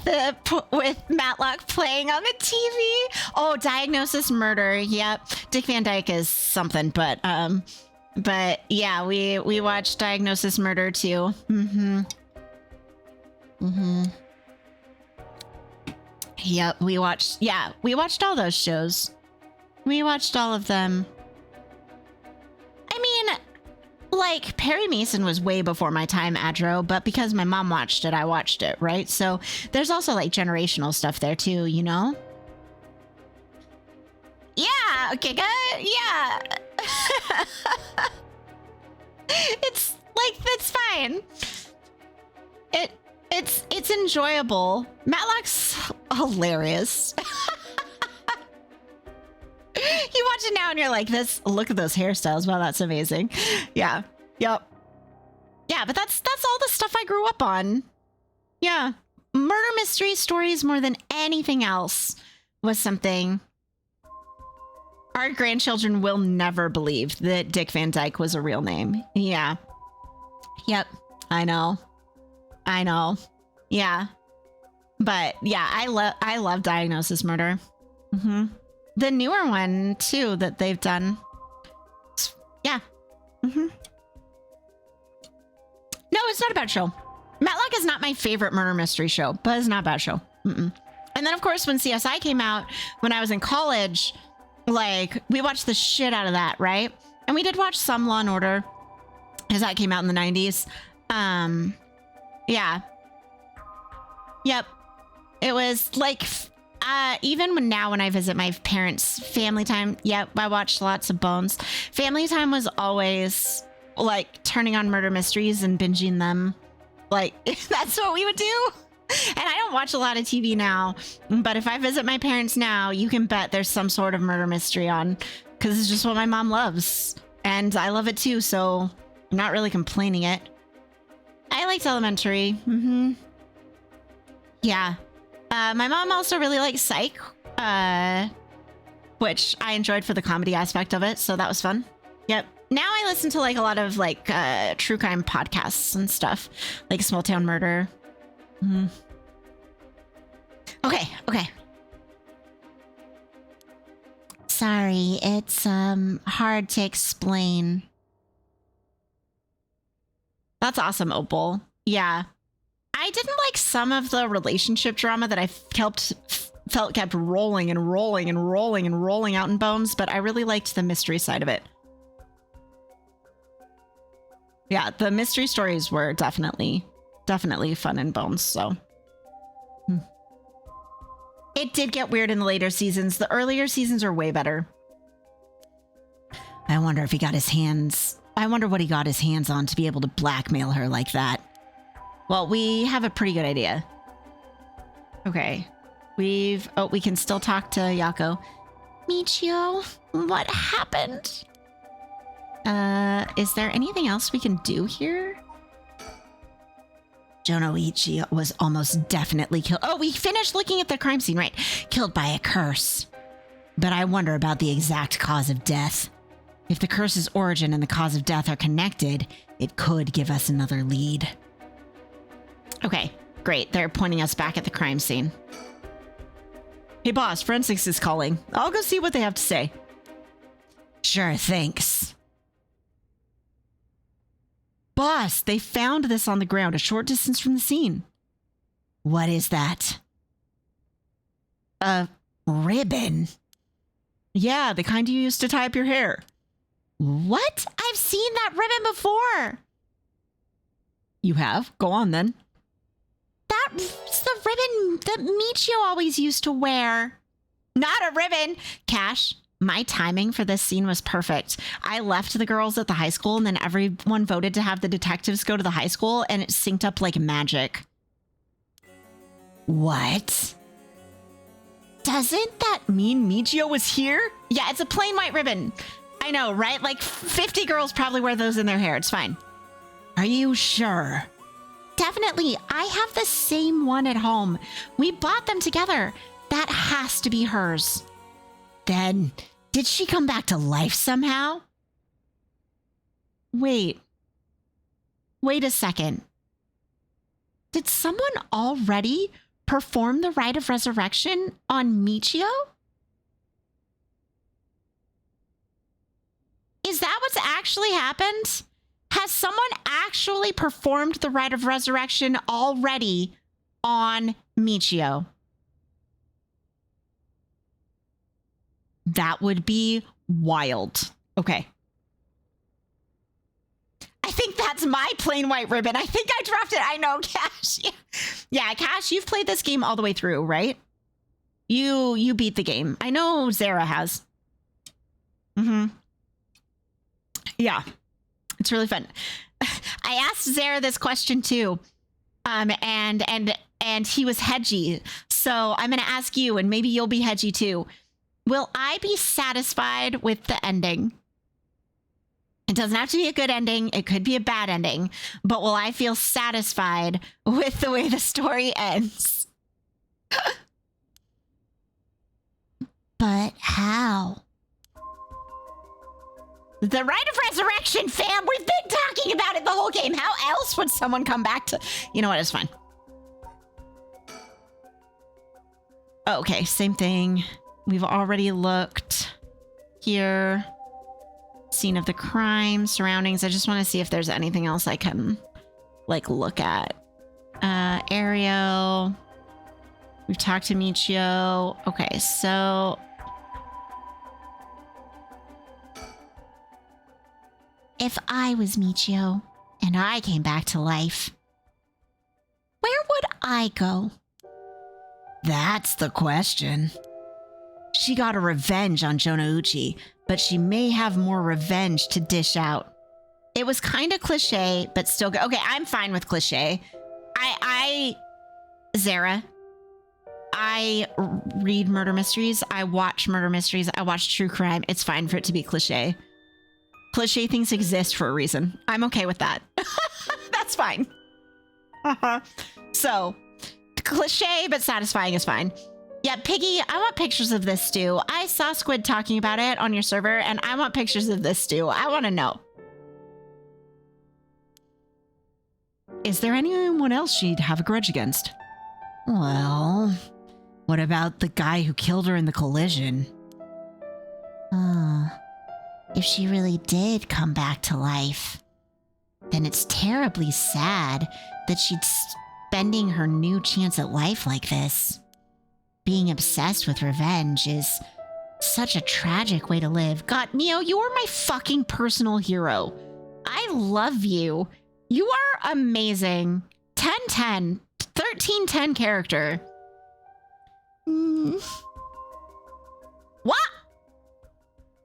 Matlock playing on the TV. Oh, Diagnosis Murder. Yep. Dick Van Dyke is something, but yeah, we watched Diagnosis Murder too. Yep, we watched all those shows. We watched all of them. I mean, like, Perry Mason was way before my time, Adro, but because my mom watched it, I watched it, right? So there's also like generational stuff there too, you know? Yeah, okay, good. Yeah. It's like, that's fine. It's enjoyable. Matlock's hilarious. You watch it now and you're like, look at those hairstyles. Wow, that's amazing. Yeah. Yep. Yeah, but that's all the stuff I grew up on. Yeah. Murder mystery stories more than anything else was something our grandchildren will never believe that Dick Van Dyke was a real name. Yeah. Yep. I know. Yeah. But yeah, I love Diagnosis Murder. The newer one too that they've done. Yeah. No, it's not a bad show. Matlock is not my favorite murder mystery show, but it's not a bad show. And then of course when CSI came out when I was in college, like we watched the shit out of that, right? And we did watch some Law and Order because that came out in the 90s. Yeah. Yep. It was like even when I visit my parents' family time, yep, I watched lots of Bones. Family time was always like turning on murder mysteries and binging them. Like that's what we would do. And I don't watch a lot of TV now, but if I visit my parents now, you can bet there's some sort of murder mystery on because it's just what my mom loves. And I love it too, so I'm not really complaining it. I liked Elementary. Yeah. My mom also really liked Psych, which I enjoyed for the comedy aspect of it, so that was fun. Yep. Now I listen to like a lot of like true crime podcasts and stuff, like Small Town Murder. Okay. Sorry, it's hard to explain. That's awesome, Opal. Yeah. I didn't like some of the relationship drama that I felt kept rolling out in Bones, but I really liked the mystery side of it. Yeah, the mystery stories were definitely fun in Bones, so. It did get weird in the later seasons. The earlier seasons are way better. I wonder what he got his hands on to be able to blackmail her like that. Well, we have a pretty good idea. Okay. We can still talk to Yako. Michiyo, what happened? Is there anything else we can do here? Jonoichi was almost definitely killed. Oh, we finished looking at the crime scene, right? Killed by a curse. But I wonder about the exact cause of death. If the curse's origin and the cause of death are connected, it could give us another lead. Okay, great. They're pointing us back at the crime scene. Hey boss, forensics is calling. I'll go see what they have to say. Sure, thanks. Boss, they found this on the ground a short distance from the scene. What is that? A ribbon? Yeah, the kind you used to tie up your hair. What? I've seen that ribbon before. You have? Go on then. That's the ribbon that Michiyo always used to wear. Not a ribbon. Cash, my timing for this scene was perfect. I left the girls at the high school, and then everyone voted to have the detectives go to the high school, and it synced up like magic. What? Doesn't that mean Michiyo was here? Yeah, it's a plain white ribbon. I know, right? Like 50 girls probably wear those in their hair. It's fine. Are you sure? Definitely. I have the same one at home. We bought them together. That has to be hers. Then, did she come back to life somehow? Wait a second. Did someone already perform the rite of resurrection on Michiyo? Is that what's actually happened? Has someone actually performed the rite of resurrection already on Michiyo? That would be wild. Okay. I think that's my plain white ribbon. I think I dropped it. I know, Cash. Yeah, Cash, you've played this game all the way through, right? You beat the game. I know Zara has. Yeah. It's really fun. I asked Zara this question too. And he was hedgy. So I'm going to ask you, and maybe you'll be hedgy too. Will I be satisfied with the ending? It doesn't have to be a good ending. It could be a bad ending. But will I feel satisfied with the way the story ends? But how? The rite of resurrection, fam. We've been talking about it the whole game. How else would someone come back to... You know what? It's fine. Okay, same thing. We've already looked here. Scene of the crime, surroundings. I just want to see if there's anything else I can, like, look at. Ariel. We've talked to Michiyo. Okay, so... If I was Michiyo and I came back to life, where would I go? That's the question. She got a revenge on Jonouchi, but she may have more revenge to dish out. It was kind of cliche, but still good. Okay, I'm fine with cliche. Zara, I read murder mysteries. I watch murder mysteries. I watch true crime. It's fine for it to be cliche. Cliche things exist for a reason. I'm okay with that. That's fine. So, cliche but satisfying is fine. Yeah, Piggy, I want pictures of this stew. I saw Squid talking about it on your server, and I want pictures of this stew. I want to know. Is there anyone else she'd have a grudge against? Well, what about the guy who killed her in the collision? If she really did come back to life, then it's terribly sad that she'd spending her new chance at life like this. Being obsessed with revenge is such a tragic way to live. God, Mio, you are my fucking personal hero. I love you. You are amazing. 10/10, 13/10 character. What?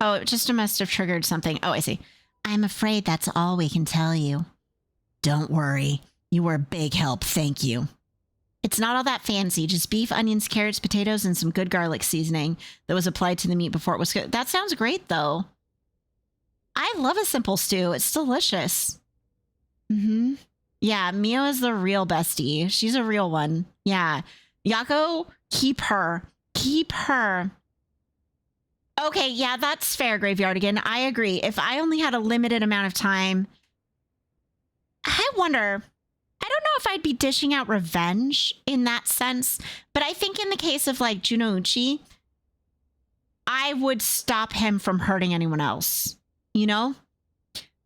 Oh, it just must have triggered something. Oh, I see. I'm afraid that's all we can tell you. Don't worry. You were a big help. Thank you. It's not all that fancy. Just beef, onions, carrots, potatoes, and some good garlic seasoning that was applied to the meat before it was cooked. That sounds great, though. I love a simple stew. It's delicious. Yeah, Mio is the real bestie. She's a real one. Yeah. Yako, keep her. Keep her. Okay, yeah, that's fair, Graveyardigan. I agree. If I only had a limited amount of time, I wonder... I don't know if I'd be dishing out revenge in that sense, but I think in the case of, like, Junouchi, I would stop him from hurting anyone else, you know?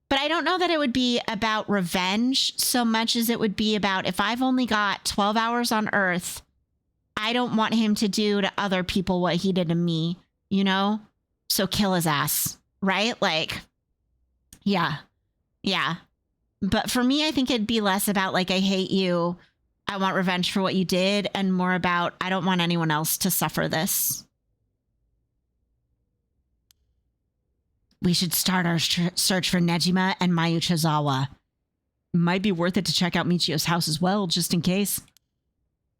But I don't know that it would be about revenge so much as it would be about, if I've only got 12 hours on Earth, I don't want him to do to other people what he did to me, you know? So kill his ass, right? Like, yeah. Yeah. But for me, I think it'd be less about, like, I hate you. I want revenge for what you did, and more about I don't want anyone else to suffer this. We should start our search for Nejima and Mayu Chizawa. Might be worth it to check out Michiyo's house as well, just in case.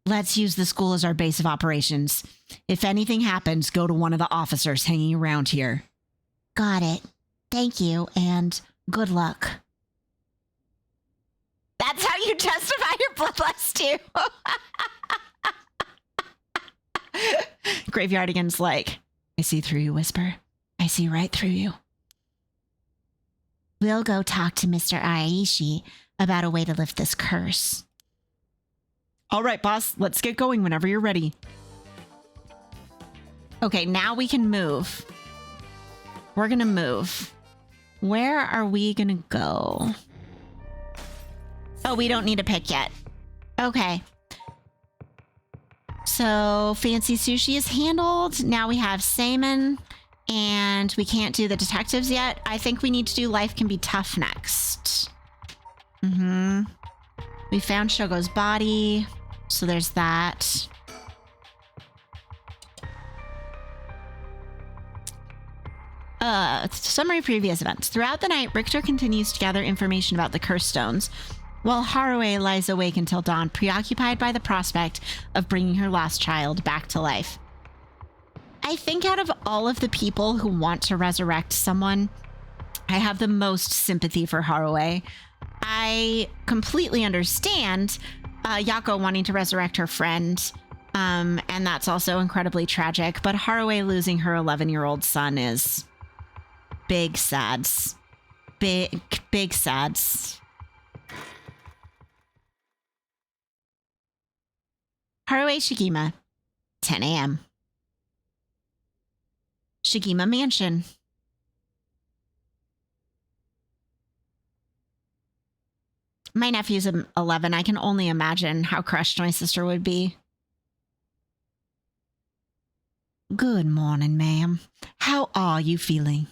Let's use the school as our base of operations. If anything happens, go to one of the officers hanging around here. Got it. Thank you, and good luck. That's how you justify your bloodlust too. Graveyardigan's like, I see through you, Whisper. I see right through you. We'll go talk to Mr. Aishi about a way to lift this curse. All right, boss, let's get going whenever you're ready. Okay, now we can move. We're gonna move. Where are we gonna go? Oh, we don't need to pick yet. Okay. So, Fancy Sushi is handled. Now we have Saman. And we can't do the detectives yet. I think we need to do Life Can Be Tough next. We found Shogo's body. So there's that. Summary of previous events. Throughout the night, Richter continues to gather information about the curse stones, while Harue lies awake until dawn, preoccupied by the prospect of bringing her lost child back to life. I think out of all of the people who want to resurrect someone, I have the most sympathy for Harue. I completely understand Yako wanting to resurrect her friend, and that's also incredibly tragic, but Harue losing her 11-year-old son is big sads. Big sads. Harue Shigima, 10 a.m. Shigima Mansion. My nephew's 11. I can only imagine how crushed my sister would be. Good morning, ma'am. How are you feeling?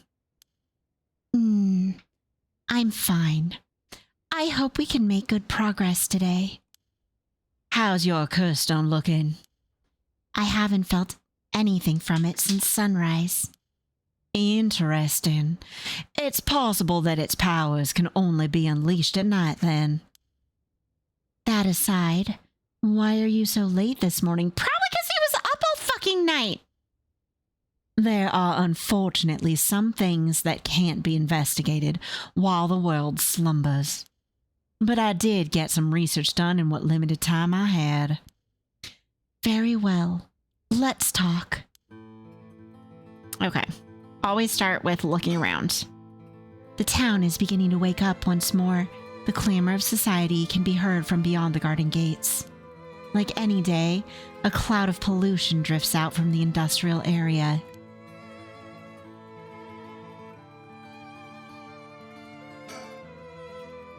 I'm fine. I hope we can make good progress today. How's your curse stone looking? I haven't felt anything from it since sunrise. Interesting. It's possible that its powers can only be unleashed at night then. That aside, why are you so late this morning? Probably because he was up all fucking night. There are unfortunately some things that can't be investigated while the world slumbers. But I did get some research done in what limited time I had. Very well. Let's talk. Okay. Always start with looking around. The town is beginning to wake up once more. The clamor of society can be heard from beyond the garden gates. Like any day, a cloud of pollution drifts out from the industrial area.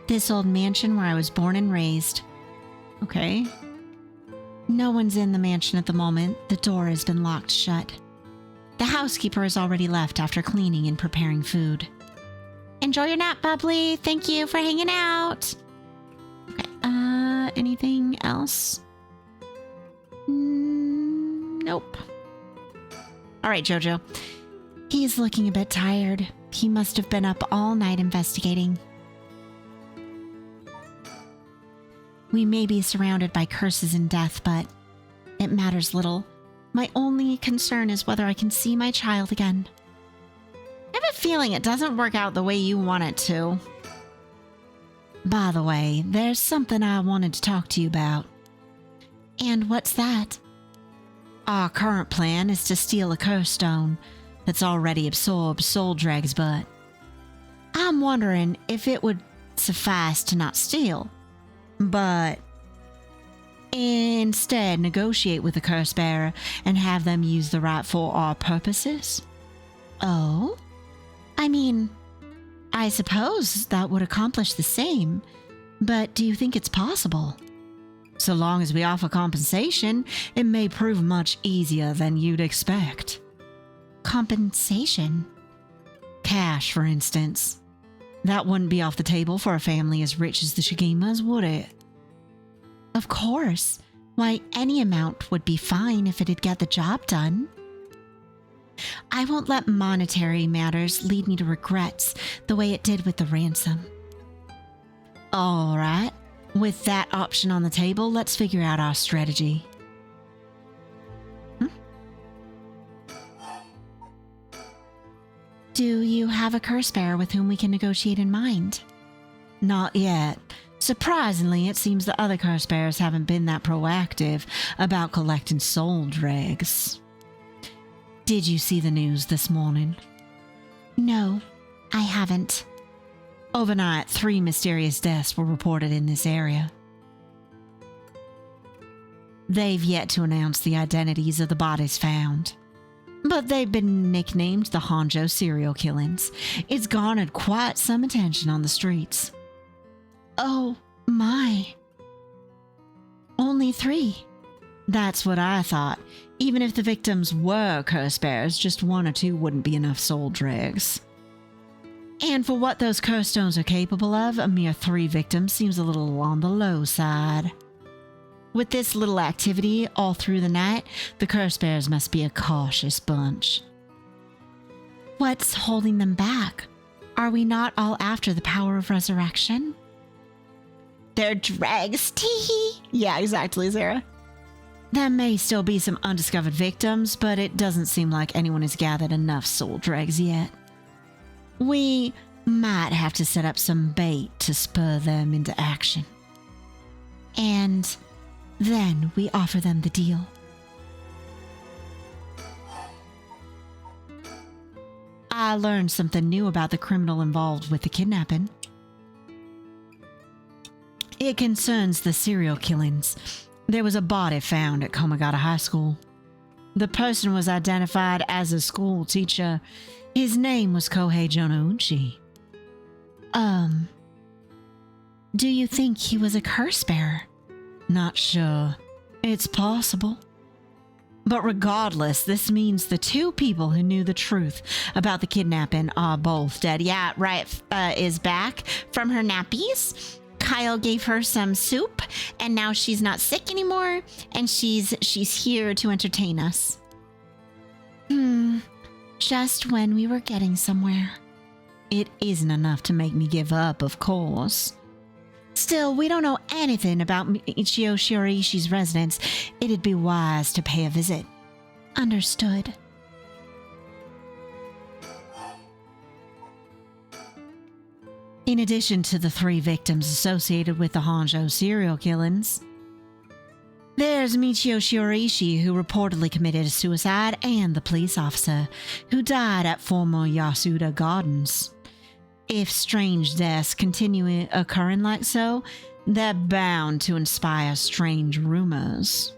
This old mansion where I was born and raised. Okay. No one's in the mansion at the moment. The door has been locked shut. The housekeeper has already left after cleaning and preparing food. Enjoy your nap, Bubbly. Thank you for hanging out. Okay, anything else? Nope. All right, Jojo. He's looking a bit tired. He must have been up all night investigating. We may be surrounded by curses and death, but it matters little. My only concern is whether I can see my child again. I have a feeling it doesn't work out the way you want it to. By the way, there's something I wanted to talk to you about. And what's that? Our current plan is to steal a curse stone that's already absorbed Soul Drag's butt. I'm wondering if it would suffice to not steal, but instead negotiate with the curse bearer and have them use the right for our purposes. Oh? I mean, I suppose that would accomplish the same, but do you think it's possible? So long as we offer compensation, it may prove much easier than you'd expect. Compensation? Cash, for instance. That wouldn't be off the table for a family as rich as the Shigimas, would it? Of course. Why, any amount would be fine if it'd get the job done. I won't let monetary matters lead me to regrets the way it did with the ransom. All right. With that option on the table, let's figure out our strategy. Do you have a curse bearer with whom we can negotiate in mind? Not yet. Surprisingly, it seems the other curse bearers haven't been that proactive about collecting soul dregs. Did you see the news this morning? No, I haven't. Overnight, 3 mysterious deaths were reported in this area. They've yet to announce the identities of the bodies found, but they've been nicknamed the Honjo serial killings. It's garnered quite some attention on the streets. Oh, my. Only 3. That's what I thought. Even if the victims were curse bearers, just 1 or 2 wouldn't be enough soul dregs. And for what those curse stones are capable of, a mere 3 victims seems a little on the low side. With this little activity all through the night, the curse bearers must be a cautious bunch. What's holding them back? Are we not all after the power of resurrection? They're dregs, teehee. Yeah, exactly, Zara. There may still be some undiscovered victims, but it doesn't seem like anyone has gathered enough soul dregs yet. We might have to set up some bait to spur them into action. And then we offer them the deal. I learned something new about the criminal involved with the kidnapping. It concerns the serial killings. There was a body found at Komagata High School. The person was identified as a school teacher. His name was Kohei Jonouchi. Do you think he was a curse bearer? Not sure. It's possible. But regardless, this means the 2 people who knew the truth about the kidnapping are both dead. Yeah, right, is back from her nappies. Kyle gave her some soup, and now she's not sick anymore, and she's here to entertain us. Just when we were getting somewhere. It isn't enough to make me give up, of course. Still, we don't know anything about Michiyo Shiraishi's residence. It'd be wise to pay a visit. Understood. In addition to the 3 victims associated with the Honjo serial killings, there's Michiyo Shiraishi, who reportedly committed a suicide, and the police officer who died at former Yasuda Gardens. If strange deaths continue occurring like so, they're bound to inspire strange rumors.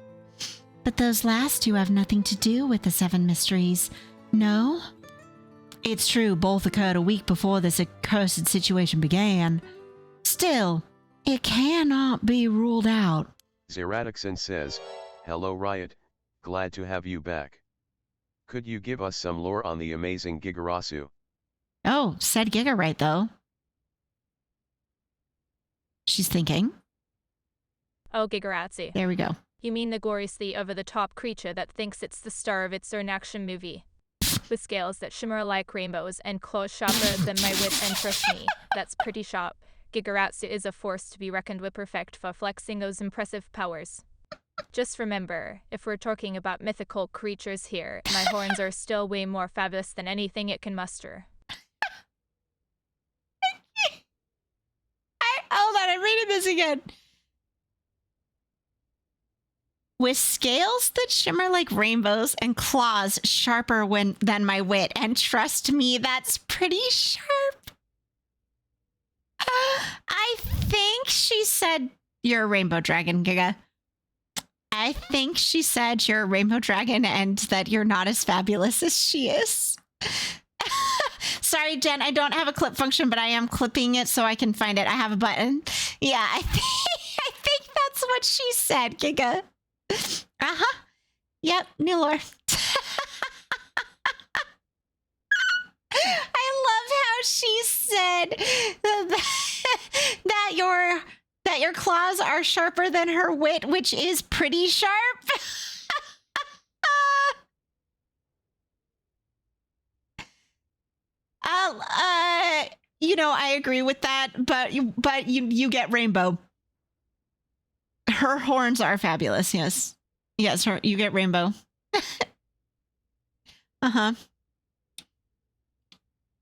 But those last 2 have nothing to do with the 7 mysteries, no? It's true, both occurred a week before this accursed situation began. Still, it cannot be ruled out. Zeratixon says, "Hello Riot, glad to have you back. Could you give us some lore on the amazing Gigarasu?" Oh, said Giga right, though. She's thinking. Oh, Gigarazzi. There we go. You mean the gloriously over-the-top creature that thinks it's the star of its own action movie? With scales that shimmer like rainbows and claws sharper than my wit, and trust me, that's pretty sharp. Gigaratsu is a force to be reckoned with, perfect for flexing those impressive powers. Just remember, if we're talking about mythical creatures here, my horns are still way more fabulous than anything it can muster. Hold on, I'm reading this again. With scales that shimmer like rainbows and claws sharper than my wit, and trust me, that's pretty sharp. I think she said you're a rainbow dragon, Giga. I think she said you're a rainbow dragon and that you're not as fabulous as she is. Sorry, Jen, I don't have a clip function, but I am clipping it so I can find it. I have a button. Yeah, I think that's what she said, Giga. Uh-huh. Yep, new lore. I love how she said that that your claws are sharper than her wit, which is pretty sharp. I agree with that, but you get rainbow. Her horns are fabulous. Yes, you get rainbow. Uh-huh.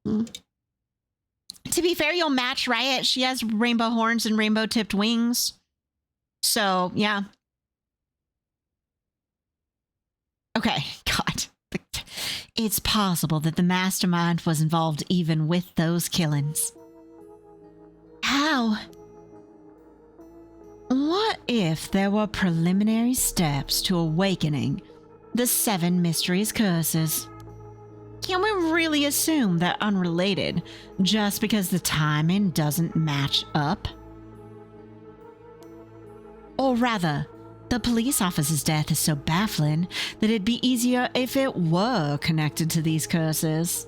To be fair, you'll match Riot. She has rainbow horns and rainbow tipped wings. So, yeah. Okay, God. It's possible that the mastermind was involved even with those killings. How? What if there were preliminary steps to awakening the 7 mysterious curses? Can we really assume they're unrelated just because the timing doesn't match up? Or rather, the police officer's death is so baffling that it'd be easier if it were connected to these curses.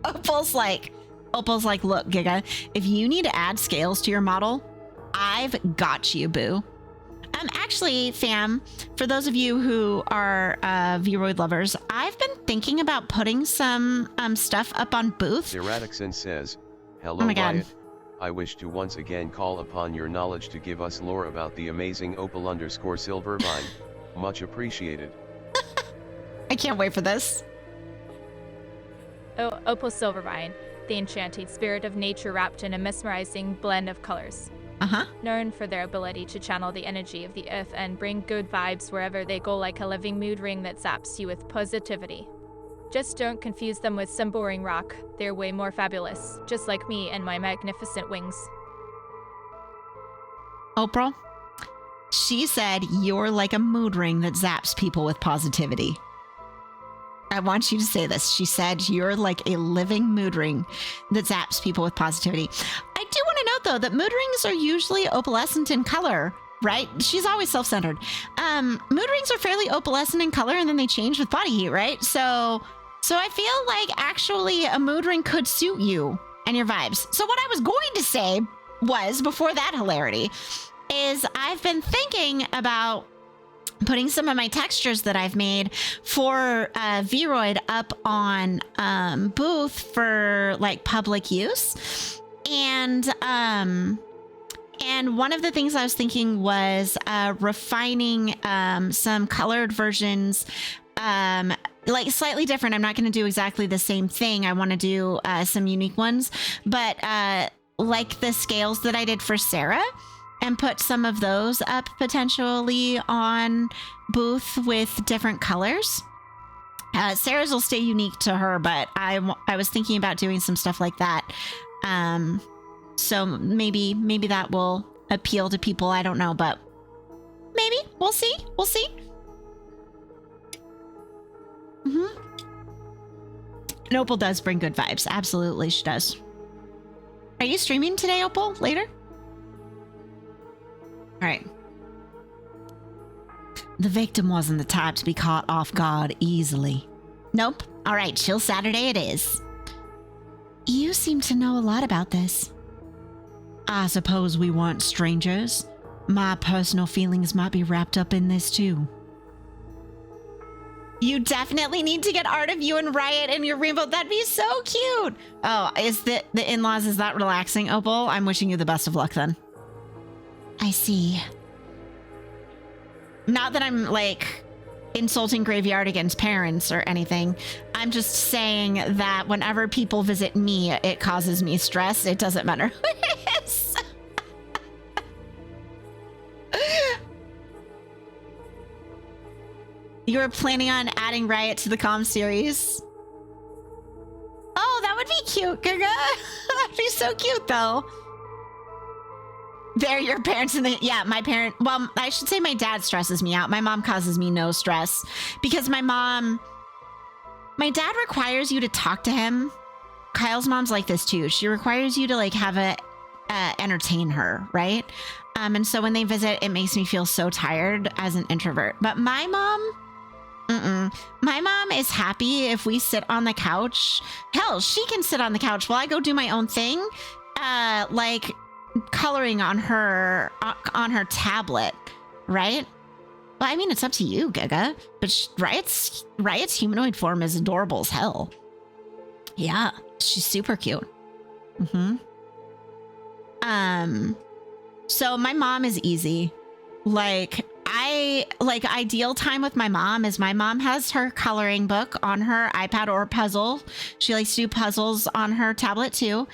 Opal's like, look, Giga, if you need to add scales to your model, I've got you, boo. Actually, fam, for those of you who are Vroid lovers, I've been thinking about putting some stuff up on Booth. Eradixon says, hello, Oh my God. Riot. I wish to once again call upon your knowledge to give us lore about the amazing Opal_Silvervine. Much appreciated. I can't wait for this. Oh, Opal Silvervine, the enchanting spirit of nature wrapped in a mesmerizing blend of colors. Uh-huh. Known for their ability to channel the energy of the earth and bring good vibes wherever they go, like a living mood ring that zaps you with positivity. Just don't confuse them with some boring rock. They're way more fabulous, just like me and my magnificent wings. Oprah, she said you're like a mood ring that zaps people with positivity. I want you to say this. She said you're like a living mood ring that zaps people with positivity. I do want to note, though, that mood rings are usually opalescent in color, right? She's always self-centered. Mood rings are fairly opalescent in color, and then they change with body heat, right? So I feel like actually a mood ring could suit you and your vibes. So what I was going to say was, before that hilarity, is I've been thinking about putting some of my textures that I've made for Vroid up on Booth for like public use. And one of the things I was thinking was refining some colored versions, like slightly different. I'm not going to do exactly the same thing. I want to do some unique ones, but like the scales that I did for Sarah, and put some of those up potentially on Booth with different colors. Sarah's will stay unique to her, but I was thinking about doing some stuff like that. So maybe that will appeal to people. I don't know, but maybe we'll see. We'll see. Mm-hmm. And Opal does bring good vibes. Absolutely, she does. Are you streaming today, Opal? Later? All right. The victim wasn't the type to be caught off guard easily. Nope. All right, chill Saturday it is. You seem to know a lot about this. I suppose we weren't strangers. My personal feelings might be wrapped up in this too. You definitely need to get art of you and Riot and your rainbow. That'd be so cute. Oh, is the in-laws, is that relaxing, Opal? I'm wishing you the best of luck then. I see. Not that I'm like insulting Graveyard against parents or anything. I'm just saying that whenever people visit me, it causes me stress. It doesn't matter who it is. You were planning on adding Riot to the comm series? Oh, that would be cute, Gaga. That'd be so cute, though. They're your parents and my parent. Well, I should say my dad stresses me out. My mom causes me no stress because my dad requires you to talk to him. Kyle's mom's like this too. She requires you to like have entertain her, right? And so when they visit, it makes me feel so tired as an introvert. But my mom, my mom is happy if we sit on the couch. Hell, she can sit on the couch while I go do my own thing. Like coloring on her tablet, right? Well, I mean, it's up to you, Giga. But Riot's humanoid form is adorable as hell. Yeah, she's super cute. So my mom is easy. Ideal time with my mom is my mom has her coloring book on her iPad or puzzle. She likes to do puzzles on her tablet too.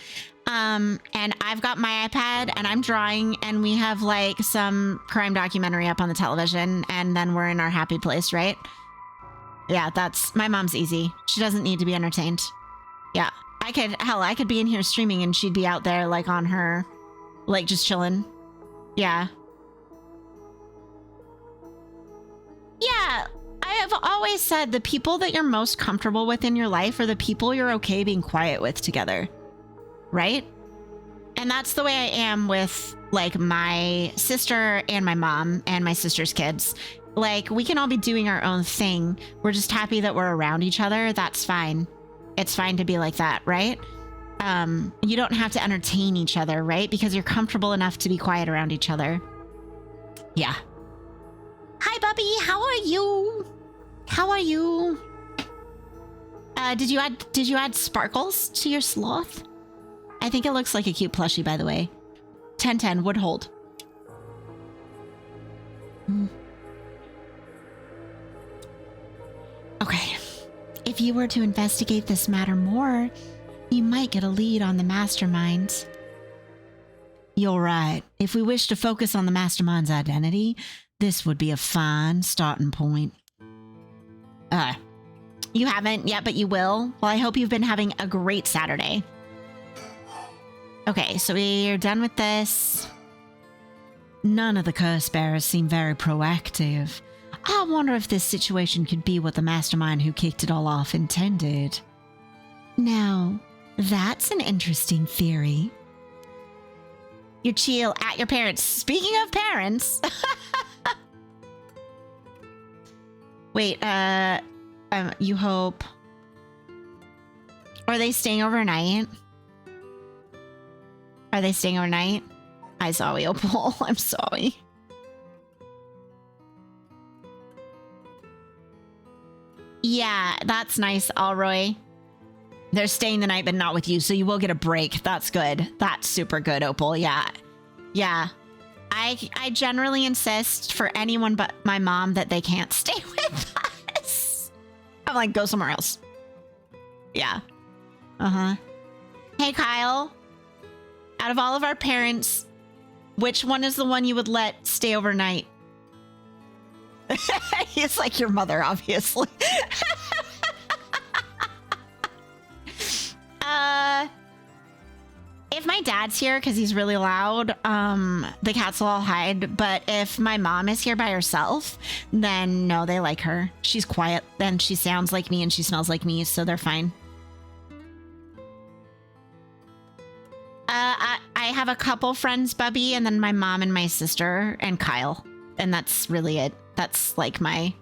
And I've got my iPad and I'm drawing, and we have like some crime documentary up on the television, and then we're in our happy place, right? Yeah, that's my mom's easy. She doesn't need to be entertained. Yeah, I could be in here streaming and she'd be out there like on her, like just chilling. Yeah. Yeah, I have always said the people that you're most comfortable with in your life are the people you're okay being quiet with together. Right? And that's the way I am with like my sister and my mom and my sister's kids. Like, we can all be doing our own thing. We're just happy that we're around each other. That's fine. It's fine to be like that, right? You don't have to entertain each other, right? Because you're comfortable enough to be quiet around each other. Yeah. Hi, Bubby. How are you? How are you? Did you add sparkles to your sloth? I think it looks like a cute plushie, by the way. 1010 would hold. Okay. If you were to investigate this matter more, you might get a lead on the mastermind. You're right. If we wish to focus on the mastermind's identity, this would be a fine starting point. You haven't yet, but you will. Well, I hope you've been having a great Saturday. Okay, so we're done with this. None of the curse bearers seem very proactive. I wonder if this situation could be what the mastermind who kicked it all off intended. Now, that's an interesting theory. You chill at your parents. Speaking of parents. Wait, you hope. Are they staying overnight? Are they staying overnight? I'm sorry, Opal. I'm sorry. Yeah, that's nice, Alroy. They're staying the night, but not with you, so you will get a break. That's good. That's super good, Opal. Yeah. Yeah. I generally insist for anyone but my mom that they can't stay with us. I'm like, go somewhere else. Yeah. Uh-huh. Hey, Kyle. Out of all of our parents, which one is the one you would let stay overnight? He's like your mother, obviously. If my dad's here, because he's really loud, the cats will all hide. But if my mom is here by herself, then no, they like her. She's quiet, then she sounds like me and she smells like me, so they're fine. I have a couple friends, Bubby, and then my mom and my sister and Kyle. And that's really it. That's like my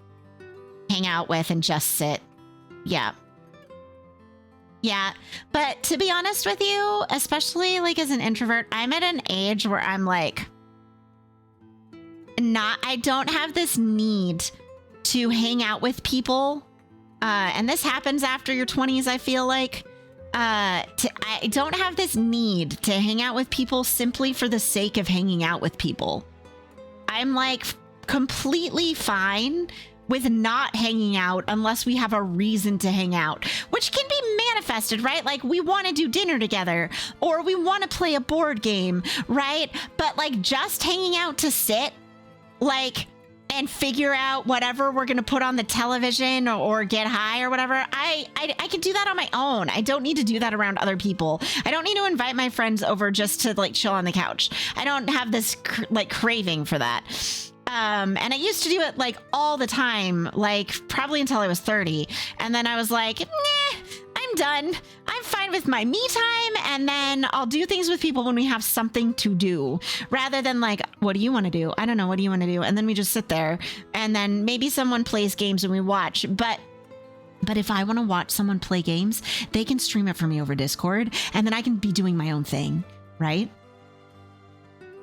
hang out with and just sit. Yeah. Yeah. But to be honest with you, especially like as an introvert, I'm at an age where I'm like, I don't have this need to hang out with people. And this happens after your 20s, I feel like. I don't have this need to hang out with people simply for the sake of hanging out with people. I'm like completely fine with not hanging out unless we have a reason to hang out, which can be manifested, right? Like we want to do dinner together or we want to play a board game, right? But like just hanging out to sit, like, and figure out whatever we're going to put on the television or get high or whatever. I can do that on my own. I don't need to do that around other people. I don't need to invite my friends over just to like chill on the couch. I don't have this like craving for that. And I used to do it like all the time, like probably until I was 30. And then I was like, nah, I'm done. I'm fine with my me time. And then I'll do things with people when we have something to do rather than like, what do you want to do? I don't know. What do you want to do? And then we just sit there and then maybe someone plays games and we watch. But if I want to watch someone play games, they can stream it for me over Discord and then I can be doing my own thing. Right?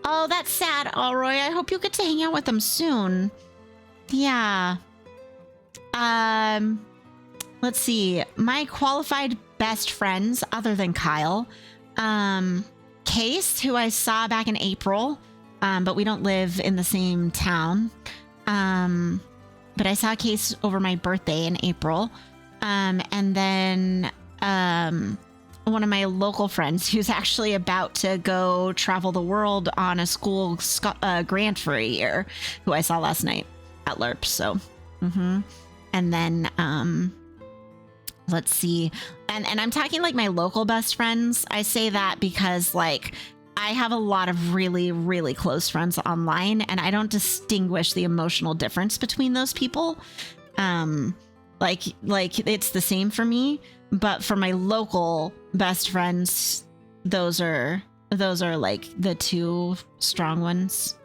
Oh, that's sad, Alroy. I hope you get to hang out with them soon. Yeah. Let's see. My qualified best friends, other than Kyle, Case, who I saw back in April, but we don't live in the same town. But I saw Case over my birthday in April. And then one of my local friends who's actually about to go travel the world on a school grant for a year, who I saw last night at LERP. So, and then, let's see. And I'm talking like my local best friends. I say that because like I have a lot of really, really close friends online, and I don't distinguish the emotional difference between those people. Like it's the same for me, but for my local best friends, those are like the two strong ones.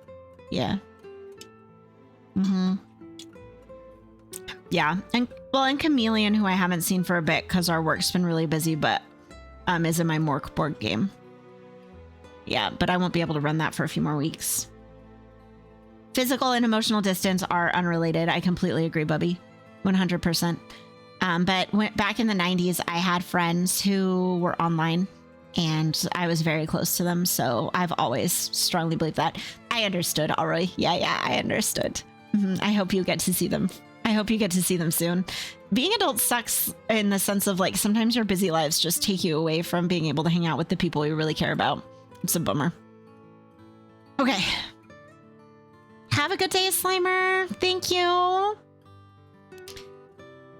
Yeah. Yeah. And Chameleon, who I haven't seen for a bit because our work's been really busy, but is in my Mork board game. Yeah, but I won't be able to run that for a few more weeks. Physical and emotional distance are unrelated. I completely agree, Bubby. 100%. But back in the 90s, I had friends who were online, and I was very close to them. So I've always strongly believed that. I understood, Alroy. Yeah, I understood. I hope you get to see them. I hope you get to see them soon. Being adult sucks in the sense of like sometimes your busy lives just take you away from being able to hang out with the people you really care about. It's a bummer. Okay. Have a good day, Slimer. Thank you.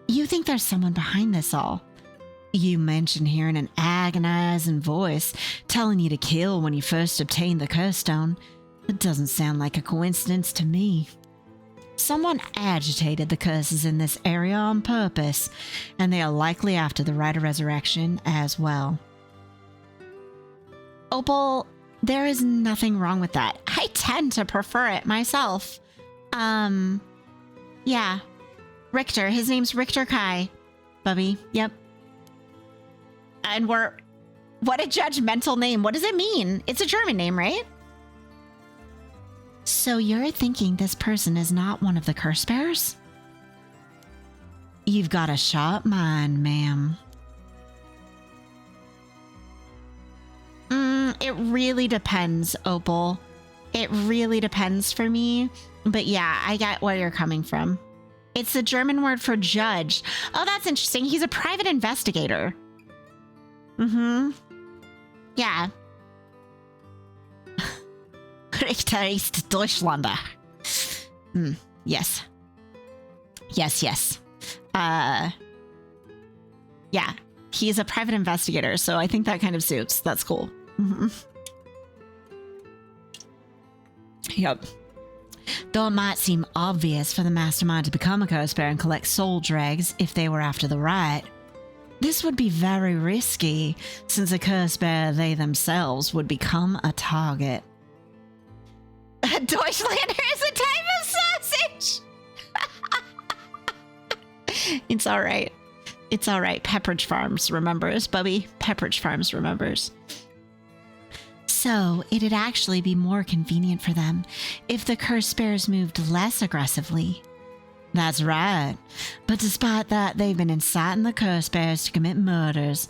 You think there's someone behind this all? You mentioned hearing an agonizing voice telling you to kill when you first obtained the curse stone. It doesn't sound like a coincidence to me. Someone agitated the curses in this area on purpose, and they are likely after the rite of resurrection as well. Opal, there is nothing wrong with that. I tend to prefer it myself. Yeah. Richter, his name's Richter Kai. Bubby, yep. And what a judgmental name. What does it mean? It's a German name, right? So you're thinking this person is not one of the curse bearers? You've got a sharp mind, ma'am. It really depends, Opal. It really depends for me. But yeah, I get where you're coming from. It's the German word for judge. Oh, that's interesting. He's a private investigator. Yeah. Richter ist Deutschlander. Yes. Yes. Yeah. He's a private investigator, so I think that kind of suits. That's cool. Yep. Though it might seem obvious for the mastermind to become a curse bearer and collect soul dregs if they were after the rite, this would be very risky, since a curse bearer they themselves would become a target. A Deutschlander is a type of sausage! It's alright. It's alright. Pepperidge Farms remembers, Bubby. Pepperidge Farms remembers. So, it'd actually be more convenient for them if the curse bearers moved less aggressively. That's right. But despite that, they've been inciting the curse bearers to commit murders.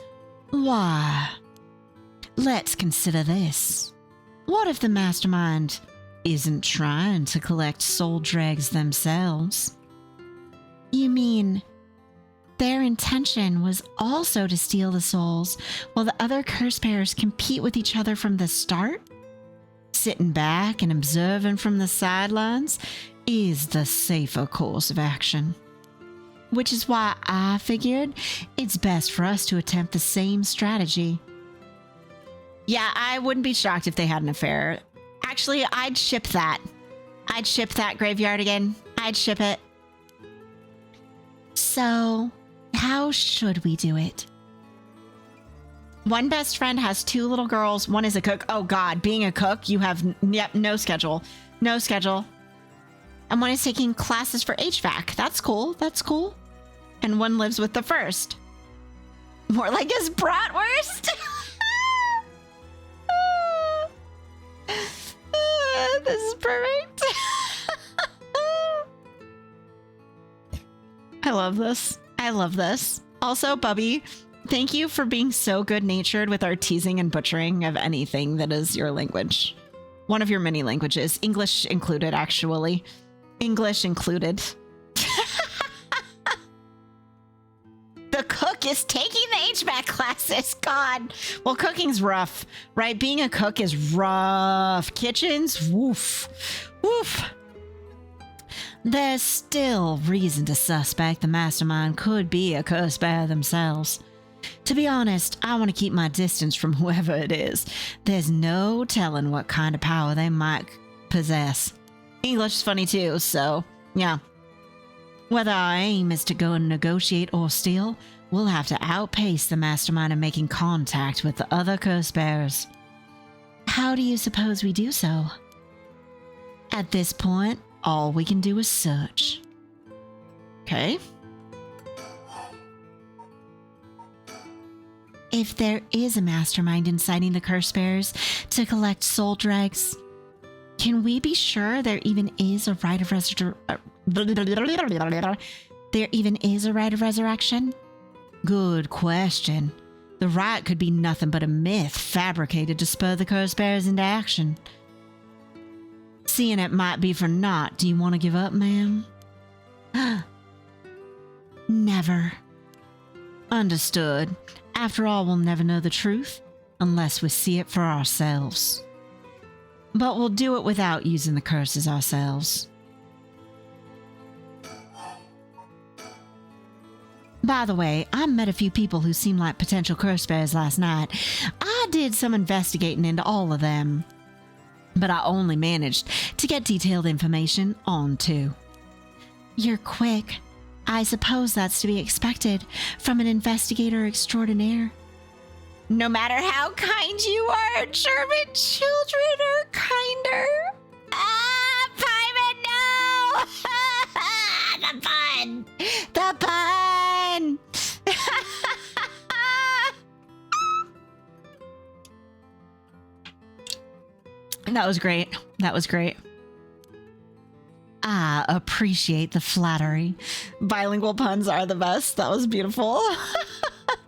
Why? Let's consider this. What if the mastermind isn't trying to collect soul dregs themselves? You mean their intention was also to steal the souls while the other curse bearers compete with each other from the start? Sitting back and observing from the sidelines is the safer course of action. Which is why I figured it's best for us to attempt the same strategy. Yeah, I wouldn't be shocked if they had an affair. Actually, I'd ship that. I'd ship that graveyard again. I'd ship it. So, how should we do it? One best friend has two little girls. One is a cook. Oh God, being a cook, you have no schedule. No schedule. And one is taking classes for HVAC. That's cool. That's cool. And one lives with the first. More like his bratwurst. perfect. I love this. I love this. Also, Bubby, thank you for being so good-natured with our teasing and butchering of anything that is your language. One of your many languages. English included, actually. English included. The cook is taking the HVAC classes. God. Well, cooking's rough, right? Being a cook is rough. Kitchens, woof. Woof. There's still reason to suspect the mastermind could be a curse bearer themselves. To be honest, I want to keep my distance from whoever it is. There's no telling what kind of power they might possess. English is funny too, so yeah. Whether our aim is to go and negotiate or steal, we'll have to outpace the mastermind in making contact with the other curse bearers. How do you suppose we do so? At this point, all we can do is search. Okay. If there is a mastermind inciting the curse bearers to collect soul dregs, can we be sure there even is a rite of resurrection? Good question. The rite could be nothing but a myth fabricated to spur the curse bearers into action. Seeing it might be for naught, do you want to give up, ma'am? Never. Understood. After all, we'll never know the truth unless we see it for ourselves. But we'll do it without using the curses ourselves. By the way, I met a few people who seemed like potential curse bearers last night. I did some investigating into all of them, but I only managed to get detailed information on 2. You're quick. I suppose that's to be expected from an investigator extraordinaire. No matter how kind you are, German children are kinder. Paimon, no! The pun! The pun! That was great. That was great. I appreciate the flattery. Bilingual puns are the best. That was beautiful.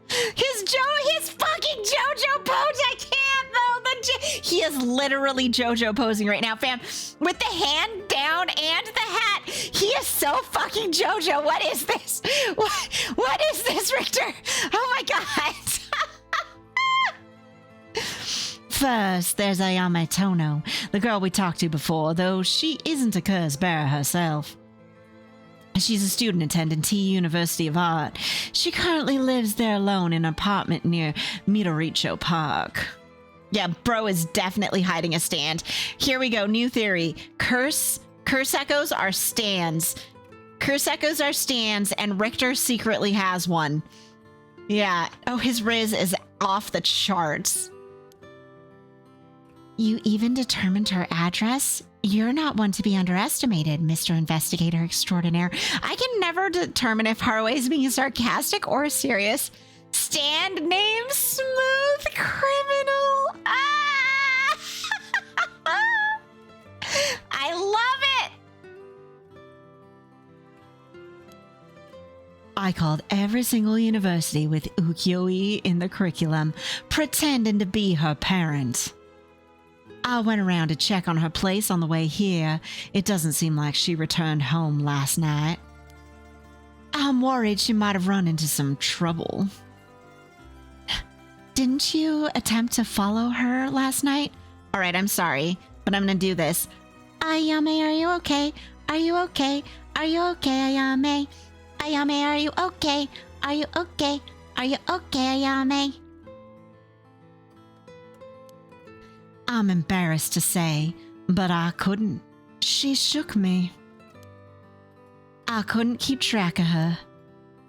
His fucking JoJo pose. I can't though. He is literally JoJo posing right now, fam. With the hand down and the hat. He is so fucking JoJo. What is this? What is this, Richter? Oh my god. First, there's Ayame Tono, the girl we talked to before, though she isn't a curse bearer herself. She's a student attending T University of Art. She currently lives there alone in an apartment near Midoricho Park. Yeah, bro is definitely hiding a stand. Here we go, new theory. Curse echoes are stands. Curse echoes are stands, and Richter secretly has one. Yeah, oh, his Riz is off the charts. You even determined her address? You're not one to be underestimated, Mr. Investigator Extraordinaire. I can never determine if Harue is being sarcastic or serious. Stand name Smooth Criminal. Ah! I love it. I called every single university with ukiyo-e in the curriculum, pretending to be her parent. I went around to check on her place on the way here. It doesn't seem like she returned home last night. I'm worried she might have run into some trouble. Didn't you attempt to follow her last night? All right, I'm sorry, but I'm gonna do this. Ayame, are you okay? Are you okay? Are you okay, Ayame? Ayame, are you okay? Are you okay? Are you okay, Ayame? I'm embarrassed to say, but I couldn't. She shook me. I couldn't keep track of her.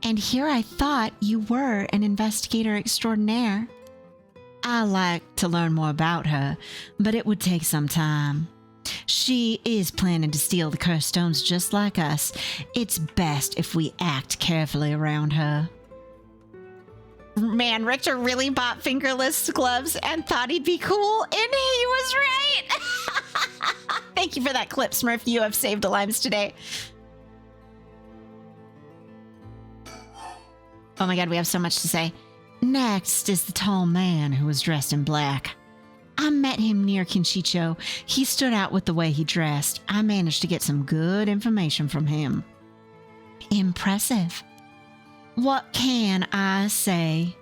And here I thought you were an investigator extraordinaire. I like to learn more about her, but it would take some time. She is planning to steal the cursed stones just like us. It's best if we act carefully around her. Man, Richter really bought fingerless gloves and thought he'd be cool, and he was right. Thank you for that clip, Smurf. You have saved lives today. Oh my god, we have so much to say. Next is the tall man who was dressed in black. I met him near Michiyo. He stood out with the way he dressed. I managed to get some good information from him. Impressive. What can I say?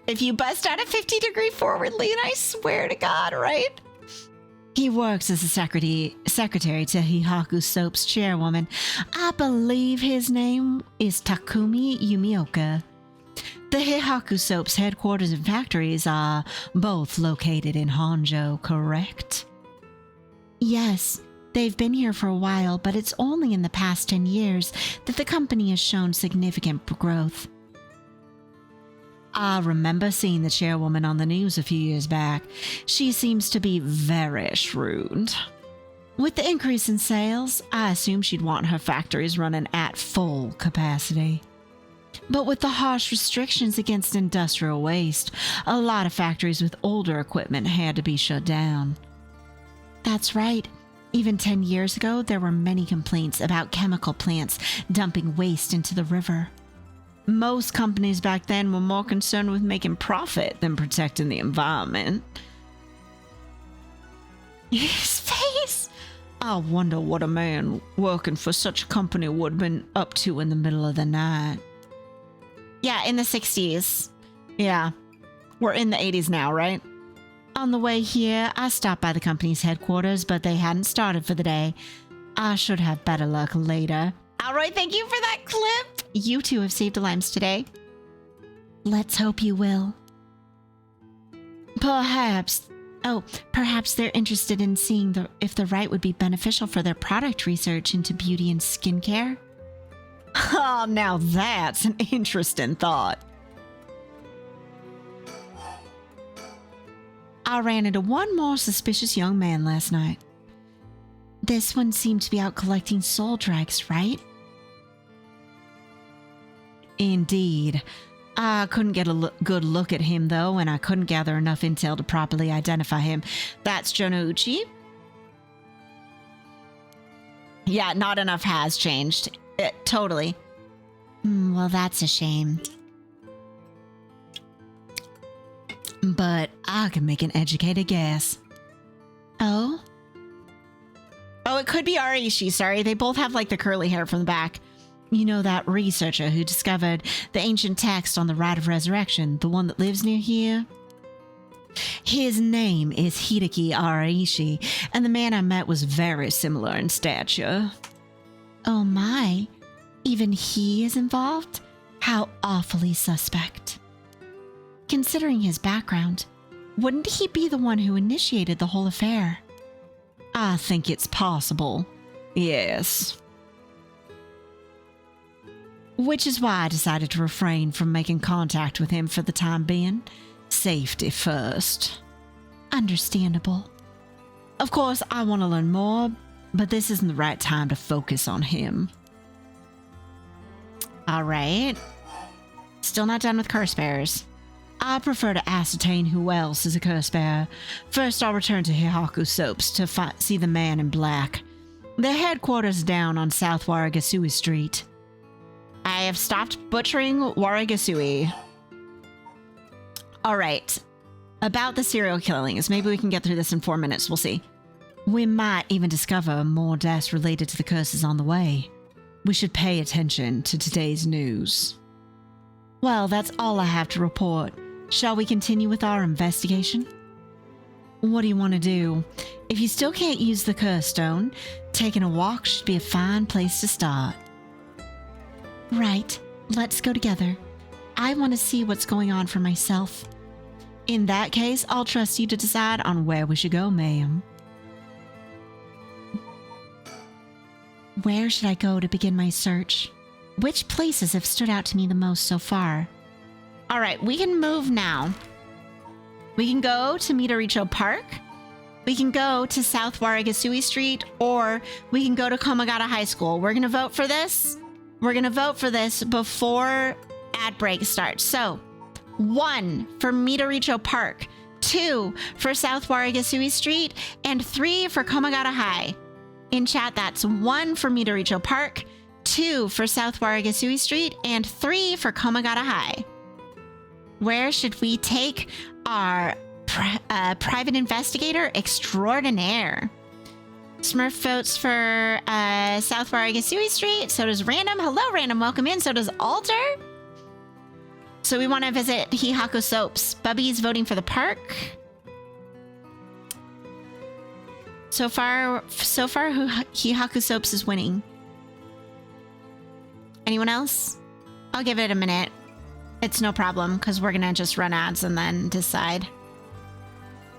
If you bust out a 50-degree forward lean, I swear to God, right? He works as a secretary to Hihaku Soap's chairwoman. I believe his name is Takumi Yumioka. The Hihaku Soap's headquarters and factories are both located in Honjo, correct? Yes, they've been here for a while, but it's only in the past 10 years that the company has shown significant growth. I remember seeing the chairwoman on the news a few years back. She seems to be very shrewd. With the increase in sales, I assume she'd want her factories running at full capacity. But with the harsh restrictions against industrial waste, a lot of factories with older equipment had to be shut down. That's right. Even 10 years ago, there were many complaints about chemical plants dumping waste into the river. Most companies back then were more concerned with making profit than protecting the environment. His face! I wonder what a man working for such a company would have been up to in the middle of the night. Yeah, in the 60s. Yeah. We're in the 80s now, right? On the way here, I stopped by the company's headquarters, but they hadn't started for the day. I should have better luck later. Alright, thank you for that clip. You two have saved lives today. Let's hope you will. Perhaps they're interested in seeing if the right would be beneficial for their product research into beauty and skincare. Oh, now that's an interesting thought. I ran into one more suspicious young man last night. This one seemed to be out collecting soul drags, right? Indeed. I couldn't get a good look at him, though, and I couldn't gather enough intel to properly identify him. That's Jonouchi? Yeah, not enough has changed. Totally. Well, that's a shame. But I can make an educated guess. Oh? Oh, it could be Arishi, sorry. They both have, like, the curly hair from the back. You know that researcher who discovered the ancient text on the Rite of Resurrection, the one that lives near here? His name is Hideki Arishi, and the man I met was very similar in stature. Oh my, even he is involved? How awfully suspect. Considering his background, wouldn't he be the one who initiated the whole affair? I think it's possible. Yes. Which is why I decided to refrain from making contact with him for the time being. Safety first. Understandable. Of course, I want to learn more, but this isn't the right time to focus on him. Alright. Still not done with curse bearers. I prefer to ascertain who else is a curse bearer. First, I'll return to Hihaku Soaps to see the man in black. Their headquarters down on South Waragasui Street. I have stopped butchering Waragasui. Alright. About the serial killings. Maybe we can get through this in 4 minutes. We'll see. We might even discover more deaths related to the curses on the way. We should pay attention to today's news. Well, that's all I have to report. Shall we continue with our investigation? What do you want to do? If you still can't use the curse stone, taking a walk should be a fine place to start. Right. Let's go together. I want to see what's going on for myself. In that case, I'll trust you to decide on where we should go, ma'am. Where should I go to begin my search? Which places have stood out to me the most so far? All right, we can move now. We can go to Midoricho Park. We can go to South Waragasui Street, or we can go to Komagata High School. We're going to vote for this. We're going to vote for this before ad break starts. So, 1 for Midoricho Park, 2 for South Warigasui Street, and 3 for Komagata High. In chat, that's 1 for Midoricho Park, 2 for South Warigasui Street, and 3 for Komagata High. Where should we take our private investigator extraordinaire? Smurf votes for South Warigasui Street. So does Random. Hello, Random. Welcome in. So does Alter. So we want to visit Hihaku Soaps. Bubby's voting for the park. So far, Hihaku Soaps is winning. Anyone else? I'll give it a minute. It's no problem, because we're going to just run ads and then decide.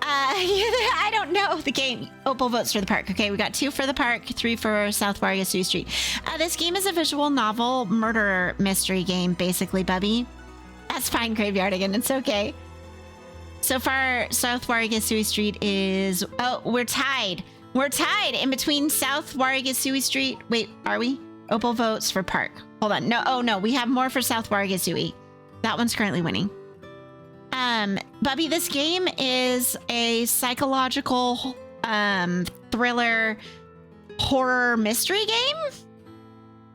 I don't know the game. Opal votes for the park. Okay, we got 2 for the park, 3 for South Warigasui Street. This game is a visual novel murder mystery game, basically, Bubby. That's fine, Graveyardigan. It's okay. So far, South Warigasui Street is... Oh, we're tied. We're tied in between South Warigasui Street. Wait, are we? Opal votes for park. Hold on. No, oh no, we have more for South Warigasui. That one's currently winning. Bubby, this game is a psychological thriller horror mystery game.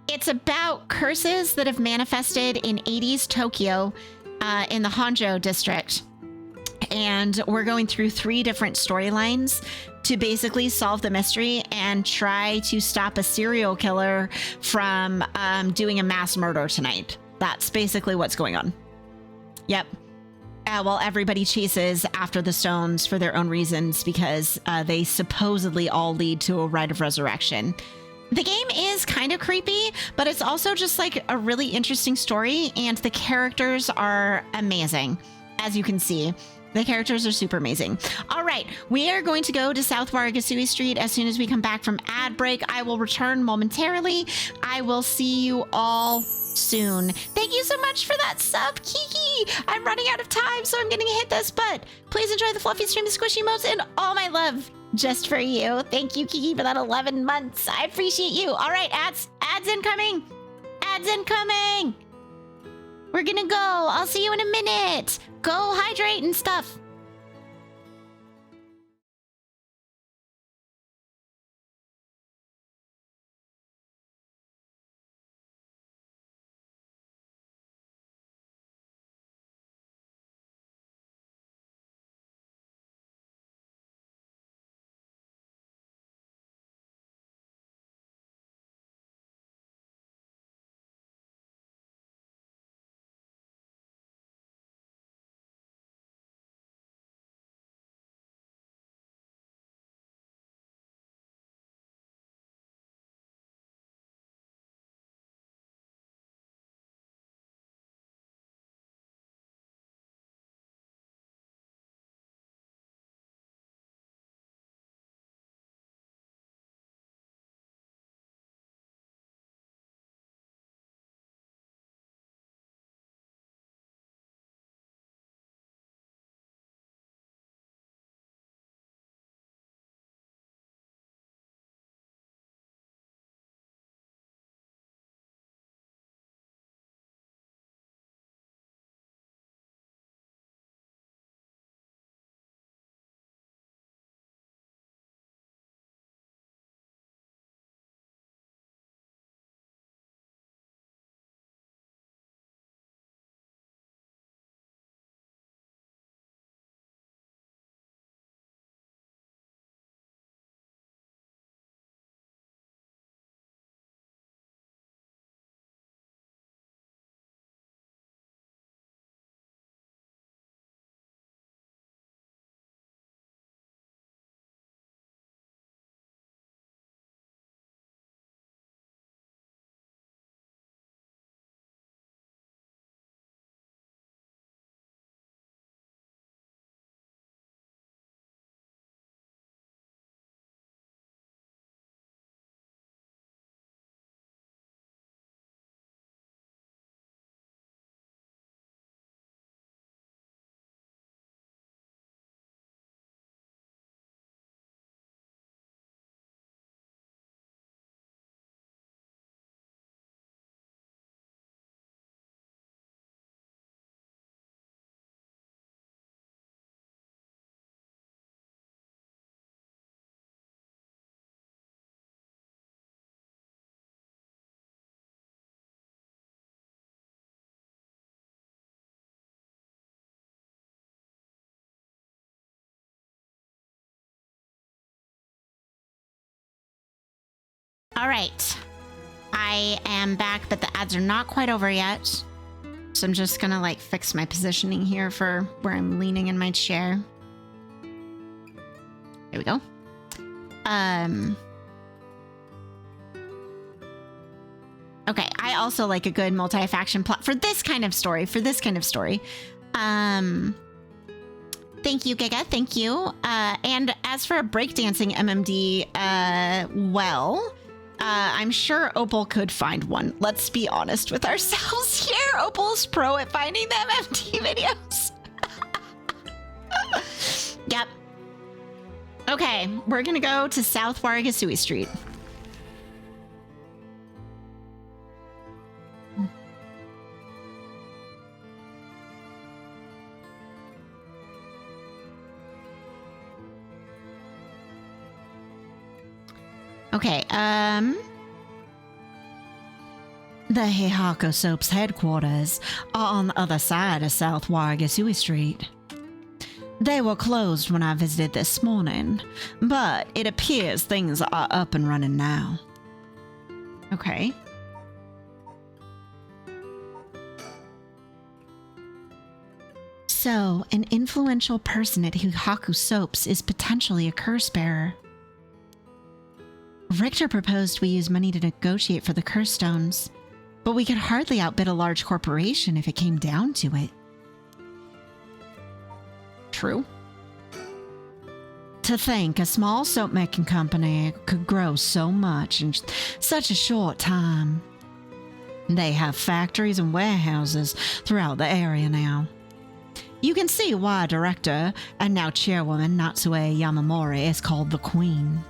It's about curses that have manifested in 80s Tokyo in the Honjo district. And we're going through 3 different storylines to basically solve the mystery and try to stop a serial killer from doing a mass murder tonight. That's basically what's going on. Yep. While everybody chases after the stones for their own reasons because they supposedly all lead to a rite of resurrection. The game is kind of creepy, but it's also just like a really interesting story, and the characters are amazing, as you can see. The characters are super amazing. All right, we are going to go to South Warigasui Street as soon as we come back from ad break. I will return momentarily. I will see you all soon. Thank you so much for that sub, Kiki. I'm running out of time, so I'm going to hit this, but please enjoy the fluffy stream, the squishy emotes, and all my love just for you. Thank you, Kiki, for that 11 months. I appreciate you. All right, ads incoming. Ads incoming. We're gonna go. I'll see you in a minute. Go hydrate and stuff. All right. I am back, but the ads are not quite over yet. So I'm just gonna like fix my positioning here for where I'm leaning in my chair. There we go. Okay, I also like a good multi-faction plot for this kind of story. Thank you, Giga. Thank you. And as for a breakdancing MMD, I'm sure Opal could find one. Let's be honest with ourselves here. Opal's pro at finding the MMD videos. Yep. Okay, we're gonna go to South Warigasui Street. Okay, the Heihaku Soap's headquarters are on the other side of South Warigasui Street. They were closed when I visited this morning, but it appears things are up and running now. Okay. So, an influential person at Heihaku Soaps is potentially a curse bearer. Richter proposed we use money to negotiate for the curse stones, but we could hardly outbid a large corporation if it came down to it. True. To think a small soap making company could grow so much in such a short time. They have factories and warehouses throughout the area now. You can see why director and now chairwoman Natsume Yamamori is called the Queen.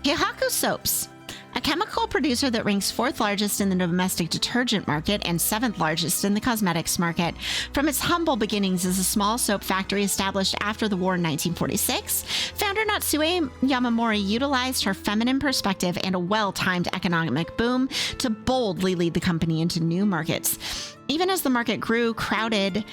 Heihaku Soaps, a chemical producer that ranks 4th largest in the domestic detergent market and 7th largest in the cosmetics market. From its humble beginnings as a small soap factory established after the war in 1946, founder Natsume Yamamori utilized her feminine perspective and a well-timed economic boom to boldly lead the company into new markets. Even as the market grew crowded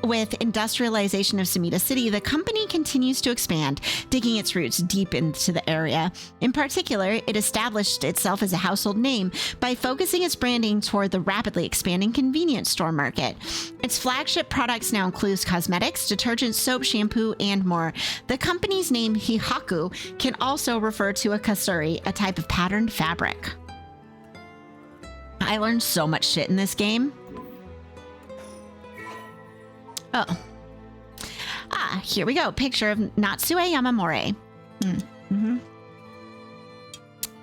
with industrialization of Sumida City, the company continues to expand, digging its roots deep into the area. In particular, it established itself as a household name by focusing its branding toward the rapidly expanding convenience store market. Its flagship products now include cosmetics, detergent, soap, shampoo, and more. The company's name, Heihaku, can also refer to a kasuri, a type of patterned fabric. I learned so much shit in this game. Oh. Here we go. Picture of Natsume Yamamori.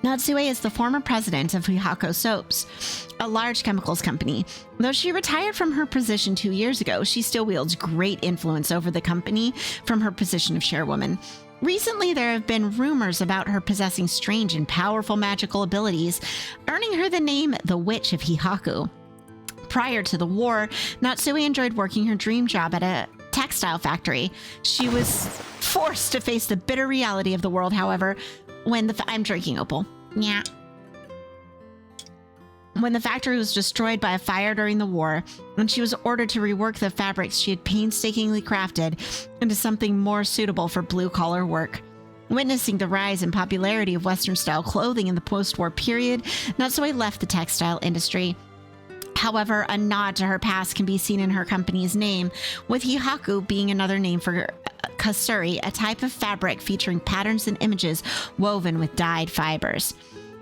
Natsume is the former president of Heihaku Soaps, a large chemicals company. Though she retired from her position 2 years ago, she still wields great influence over the company from her position of chairwoman. Recently, there have been rumors about her possessing strange and powerful magical abilities, earning her the name the Witch of Heihaku. Prior to the war, Natsume enjoyed working her dream job at a textile factory. She was forced to face the bitter reality of the world, however, when I'm drinking Opal. Yeah. When the factory was destroyed by a fire during the war, and she was ordered to rework the fabrics she had painstakingly crafted into something more suitable for blue-collar work. Witnessing the rise in popularity of Western-style clothing in the post-war period, Natsume left the textile industry. However, a nod to her past can be seen in her company's name, with Heihaku being another name for kasuri, a type of fabric featuring patterns and images woven with dyed fibers.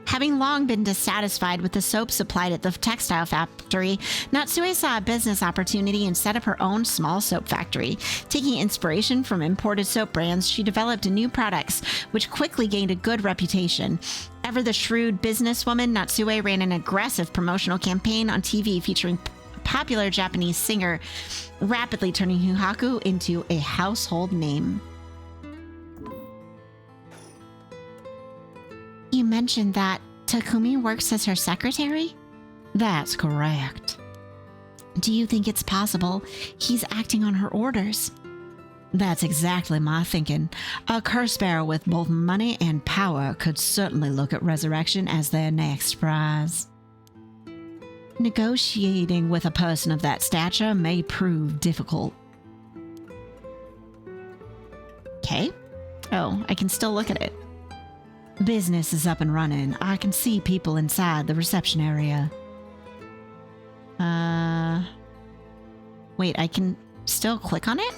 Having long been dissatisfied with the soap supplied at the textile factory, Natsume saw a business opportunity and set up her own small soap factory. Taking inspiration from imported soap brands, she developed new products, which quickly gained a good reputation. Ever the shrewd businesswoman, Natsume ran an aggressive promotional campaign on TV featuring popular Japanese singer, rapidly turning Heihaku into a household name. You mentioned that Takumi works as her secretary? That's correct. Do you think it's possible he's acting on her orders? That's exactly my thinking. A curse bearer with both money and power could certainly look at resurrection as their next prize. Negotiating with a person of that stature may prove difficult. Okay. Oh, I can still look at it. Business is up and running. I can see people inside the reception area. Wait, I can still click on it?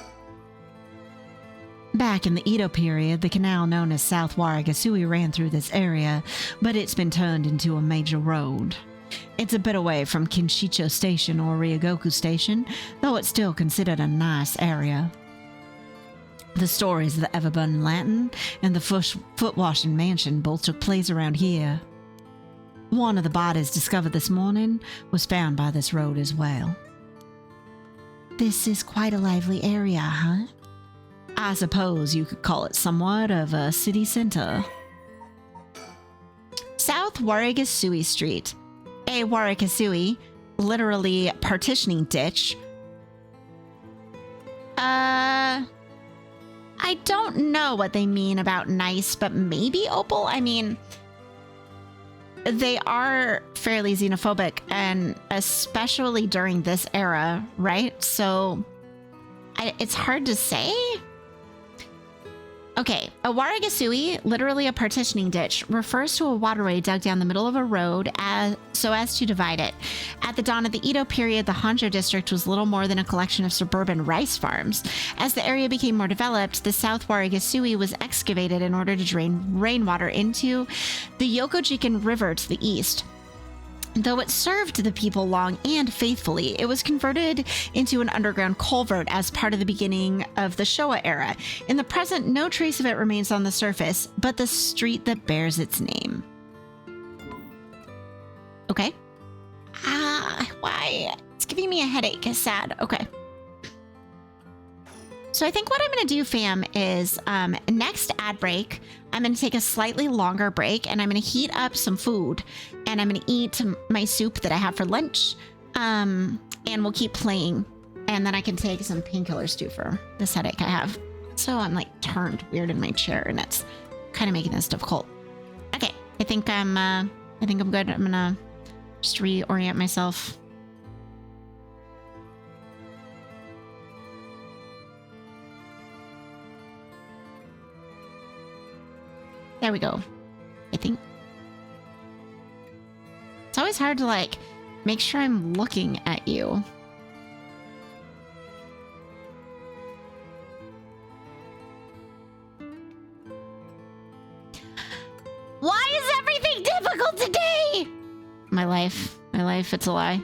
Back in the Edo period, the canal known as South Warigasui ran through this area, but it's been turned into a major road. It's a bit away from Kinshicho Station or Ryogoku Station, though it's still considered a nice area. The stories of the Everburning Lantern and the foot-washing mansion both took place around here. One of the bodies discovered this morning was found by this road as well. This is quite a lively area, huh? I suppose you could call it somewhat of a city center. South Warigasui Street. A Warigasui, literally partitioning ditch. I don't know what they mean about nice, but maybe Opal? I mean, they are fairly xenophobic, and especially during this era, right? So it's hard to say. Okay, a warigasui, literally a partitioning ditch, refers to a waterway dug down the middle of a road so as to divide it. At the dawn of the Edo period, the Honjo district was little more than a collection of suburban rice farms. As the area became more developed, the South Warigasui was excavated in order to drain rainwater into the Yokojikan River to the east. Though it served the people long and faithfully, it was converted into an underground culvert as part of the beginning of the Showa era. In the present, no trace of it remains on the surface, but the street that bears its name. Okay. Why? It's giving me a headache. It's sad. Okay. So I think what I'm going to do, fam, is next ad break, I'm going to take a slightly longer break and I'm going to heat up some food and I'm going to eat my soup that I have for lunch. And we'll keep playing. And then I can take some painkillers too for this headache I have. So I'm like turned weird in my chair and it's kind of making this difficult. Okay. I think I'm good. I'm going to just reorient myself. There we go. I think. It's always hard to like make sure I'm looking at you. Why is everything difficult today? My life, it's a lie.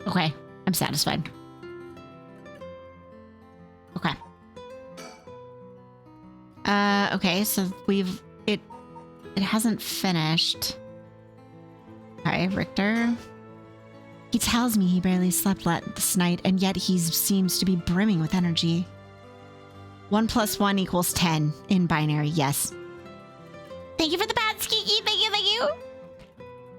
Okay, I'm satisfied. Okay. Okay, so it hasn't finished. Okay, Richter. He tells me he barely slept last night, and yet he seems to be brimming with energy. 1 + 1 = 10 in binary, yes. Thank you for the bad skeeky, thank you.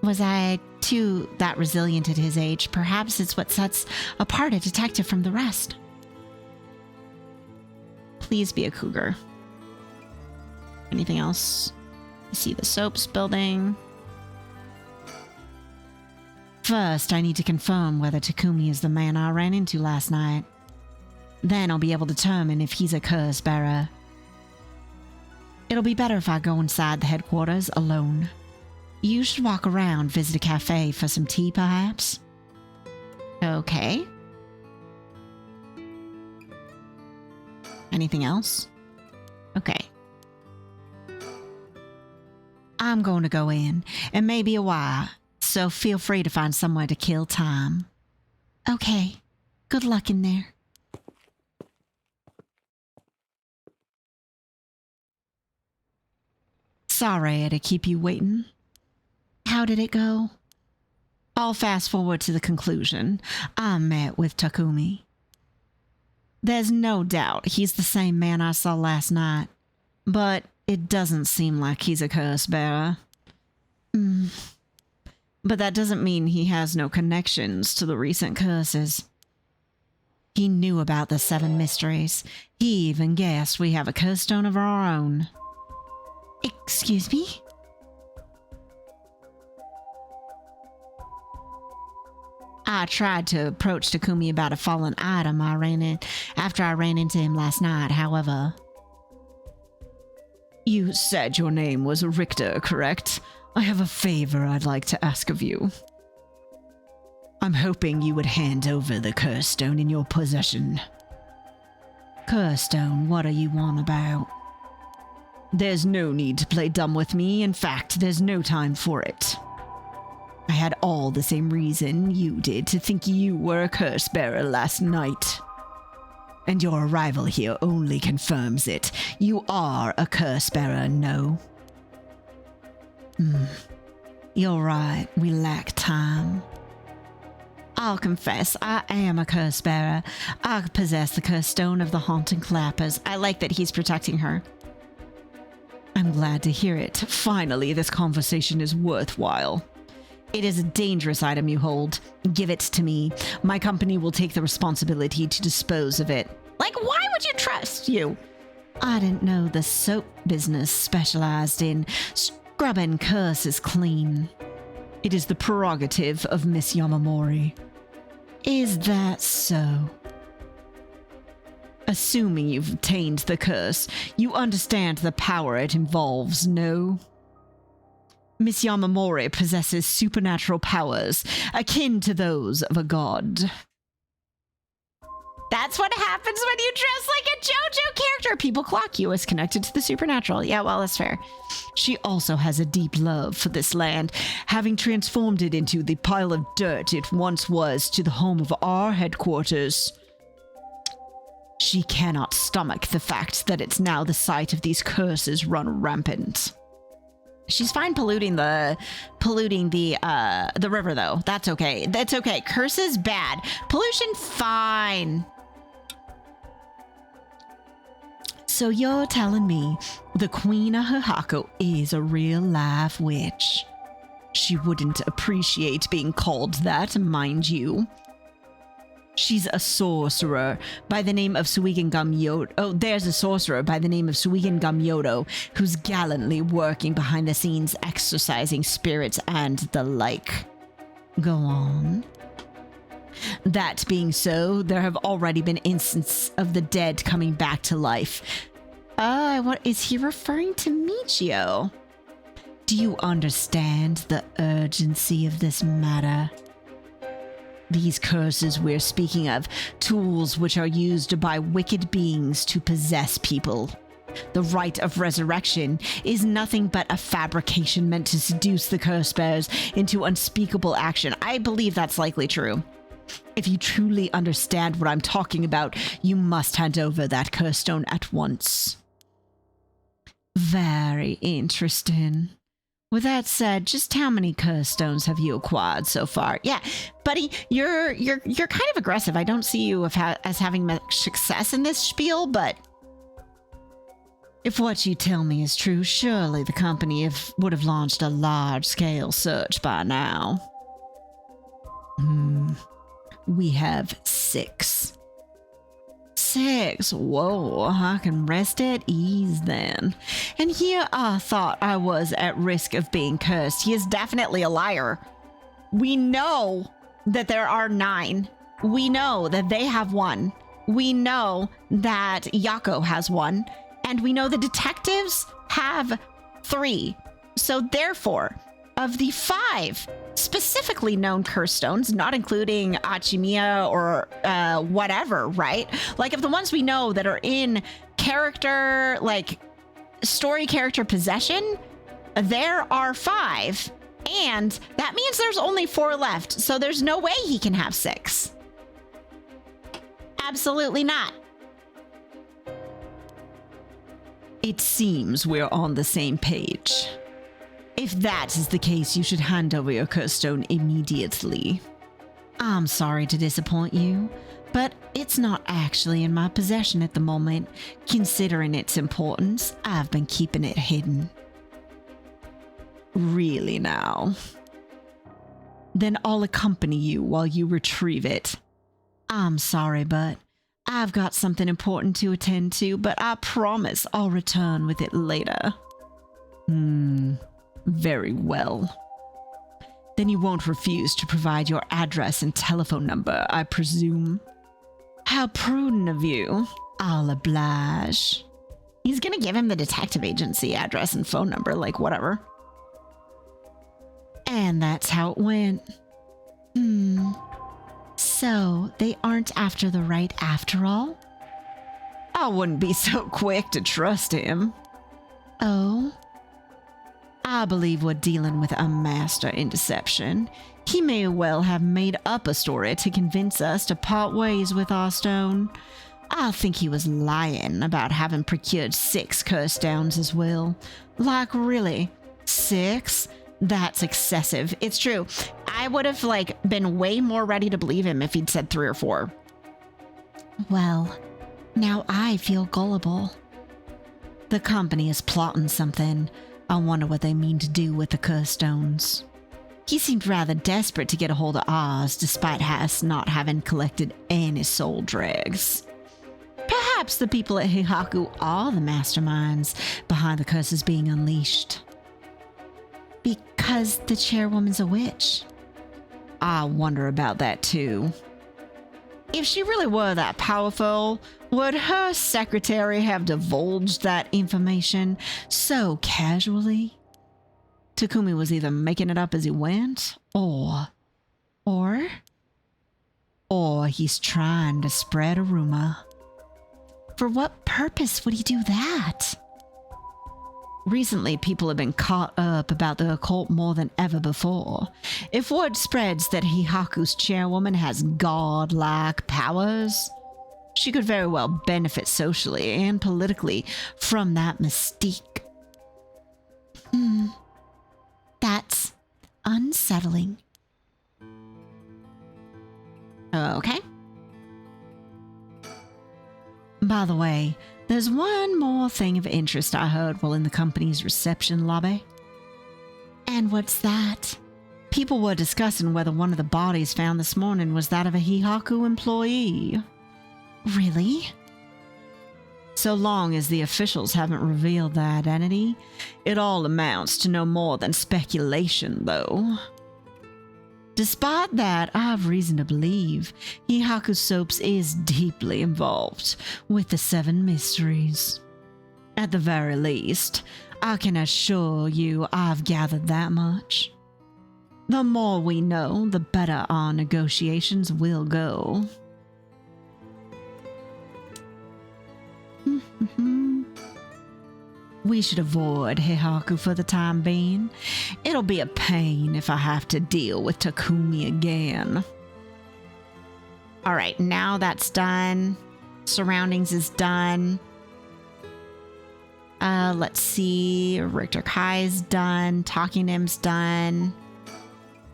Was I, too, that resilient at his age? Perhaps it's what sets apart a detective from the rest. Please be a cougar. Anything else? I see the soaps building. First, I need to confirm whether Takumi is the man I ran into last night. Then I'll be able to determine if he's a curse bearer. It'll be better if I go inside the headquarters alone. You should walk around, visit a cafe for some tea, perhaps? Okay. Anything else? Okay. I'm going to go in, and maybe a while, so feel free to find somewhere to kill time. Okay. Good luck in there. Sorry to keep you waiting. How did it go? I'll fast forward to the conclusion. I met with Takumi. There's no doubt he's the same man I saw last night, but it doesn't seem like he's a curse bearer. But that doesn't mean he has no connections to the recent curses. He knew about the 7 mysteries. He even guessed we have a curse stone of our own. Excuse me? I tried to approach Takumi about a fallen item after I ran into him last night, however. You said your name was Richter, correct? I have a favor I'd like to ask of you. I'm hoping you would hand over the curse stone in your possession. Curse stone, what are you on about? There's no need to play dumb with me. In fact, there's no time for it. I had all the same reason you did to think you were a curse bearer last night. And your arrival here only confirms it. You are a curse bearer, no? You're right, we lack time. I'll confess, I am a curse bearer. I possess the curse stone of the haunting clappers. I like that he's protecting her. I'm glad to hear it. Finally, this conversation is worthwhile. It is a dangerous item you hold. Give it to me. My company will take the responsibility to dispose of it. Like, why would you trust you? I didn't know the soap business specialized in scrubbing curses clean. It is the prerogative of Miss Yamamori. Is that so? Assuming you've obtained the curse, you understand the power it involves, no? Miss Yamamori possesses supernatural powers, akin to those of a god. That's what happens when you dress like a JoJo character. People clock you as connected to the supernatural. Yeah, well, that's fair. She also has a deep love for this land, having transformed it into the pile of dirt it once was to the home of our headquarters. She cannot stomach the fact that it's now the site of these curses run rampant. She's fine polluting the river, though. That's okay. That's okay. Curses, bad. Pollution, fine. So you're telling me the Queen of Hahako is a real-life witch? She wouldn't appreciate being called that, mind you. She's a sorcerer by the name of Suigen Gamyodo. Oh, there's a sorcerer by the name of Suigen Gamyodo who's gallantly working behind the scenes, exorcising spirits and the like. Go on. That being so, there have already been instances of the dead coming back to life. What is he referring to Michiyo? Do you understand the urgency of this matter? These curses we're speaking of, tools which are used by wicked beings to possess people. The rite of resurrection is nothing but a fabrication meant to seduce the curse bearers into unspeakable action. I believe that's likely true. If you truly understand what I'm talking about, you must hand over that curse stone at once. Very interesting. With that said, just how many curse stones have you acquired so far? Yeah, buddy, you're kind of aggressive. I don't see you as having much success in this spiel, but if what you tell me is true, surely the company would have launched a large-scale search by now. We have 6. 6. Whoa, I can rest at ease then. And here I thought I was at risk of being cursed. He is definitely a liar. We know that there are 9. We know that they have 1. We know that Yako has 1. And we know the detectives have 3. So therefore, of the 5 specifically known curse stones, not including Achimiya or whatever, right? Like, of the ones we know that are in character, like story character possession, there are 5. And that means there's only 4 left. So there's no way he can have 6. Absolutely not. It seems we're on the same page. If that is the case, you should hand over your curse stone immediately. I'm sorry to disappoint you, but it's not actually in my possession at the moment. Considering its importance, I've been keeping it hidden. Really now? Then I'll accompany you while you retrieve it. I'm sorry, but I've got something important to attend to, but I promise I'll return with it later. Very well. Then you won't refuse to provide your address and telephone number, I presume. How prudent of you. I'll oblige. He's gonna give him the detective agency address and phone number, like whatever. And that's how it went. So, they aren't after the right after all? I wouldn't be so quick to trust him. Oh? I believe we're dealing with a master in deception. He may well have made up a story to convince us to part ways with our stone. I think he was lying about having procured 6 curse downs as well. Like, really? 6? That's excessive. It's true. I would have, been way more ready to believe him if he'd said 3 or 4. Well, now I feel gullible. The company is plotting something. I wonder what they mean to do with the curse stones. He seemed rather desperate to get a hold of ours, despite Haas not having collected any soul dregs. Perhaps the people at Heihaku are the masterminds behind the curses being unleashed. Because the chairwoman's a witch. I wonder about that too. If she really were that powerful, would her secretary have divulged that information so casually? Takumi was either making it up as he went, or he's trying to spread a rumor. For what purpose would he do that? Recently, people have been caught up about the occult more than ever before. If word spreads that Heihaku's chairwoman has godlike powers, she could very well benefit socially and politically from that mystique. That's unsettling. Okay. By the way, there's one more thing of interest I heard while in the company's reception lobby. And what's that? People were discussing whether one of the bodies found this morning was that of a Heihaku employee. Really? So long as the officials haven't revealed the identity, it all amounts to no more than speculation, though. Despite that, I have reason to believe Heihaku Soaps is deeply involved with the 7 mysteries. At the very least, I can assure you I've gathered that much. The more we know, the better our negotiations will go. We should avoid Heihaku for the time being. It'll be a pain if I have to deal with Takumi again. All right, now that's done. Surroundings is done. Let's see. Richter Kai's done. Talking to him's done.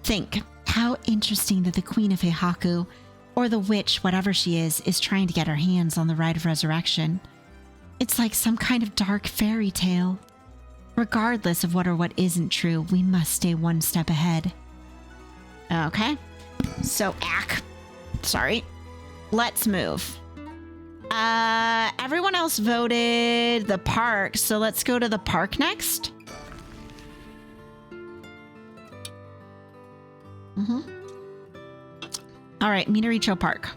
Think, how interesting that the Queen of Heihaku, or the witch, whatever she is trying to get her hands on the rite of resurrection. It's like some kind of dark fairy tale. Regardless of what or what isn't true, we must stay one step ahead. Okay. So, sorry. Let's move. Everyone else voted the park, so let's go to the park next. All right, Midoricho Park.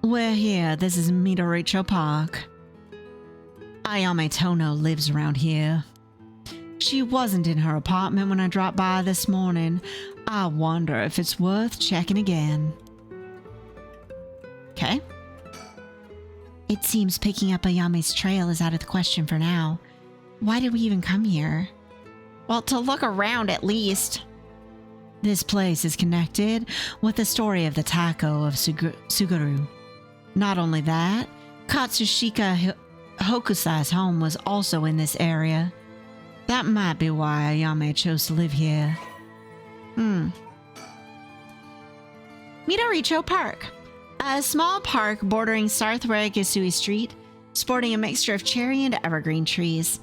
We're here. This is Midoricho Park. Ayame Tono lives around here. She wasn't in her apartment when I dropped by this morning. I wonder if it's worth checking again. Okay. It seems picking up Ayame's trail is out of the question for now. Why did we even come here? Well, to look around at least. This place is connected with the story of the taco of Suguru. Not only that, Katsushika Hokusai's home was also in this area. That might be why Ayame chose to live here. Midoricho Park. A small park bordering Southway Gisui Street, sporting a mixture of cherry and evergreen trees.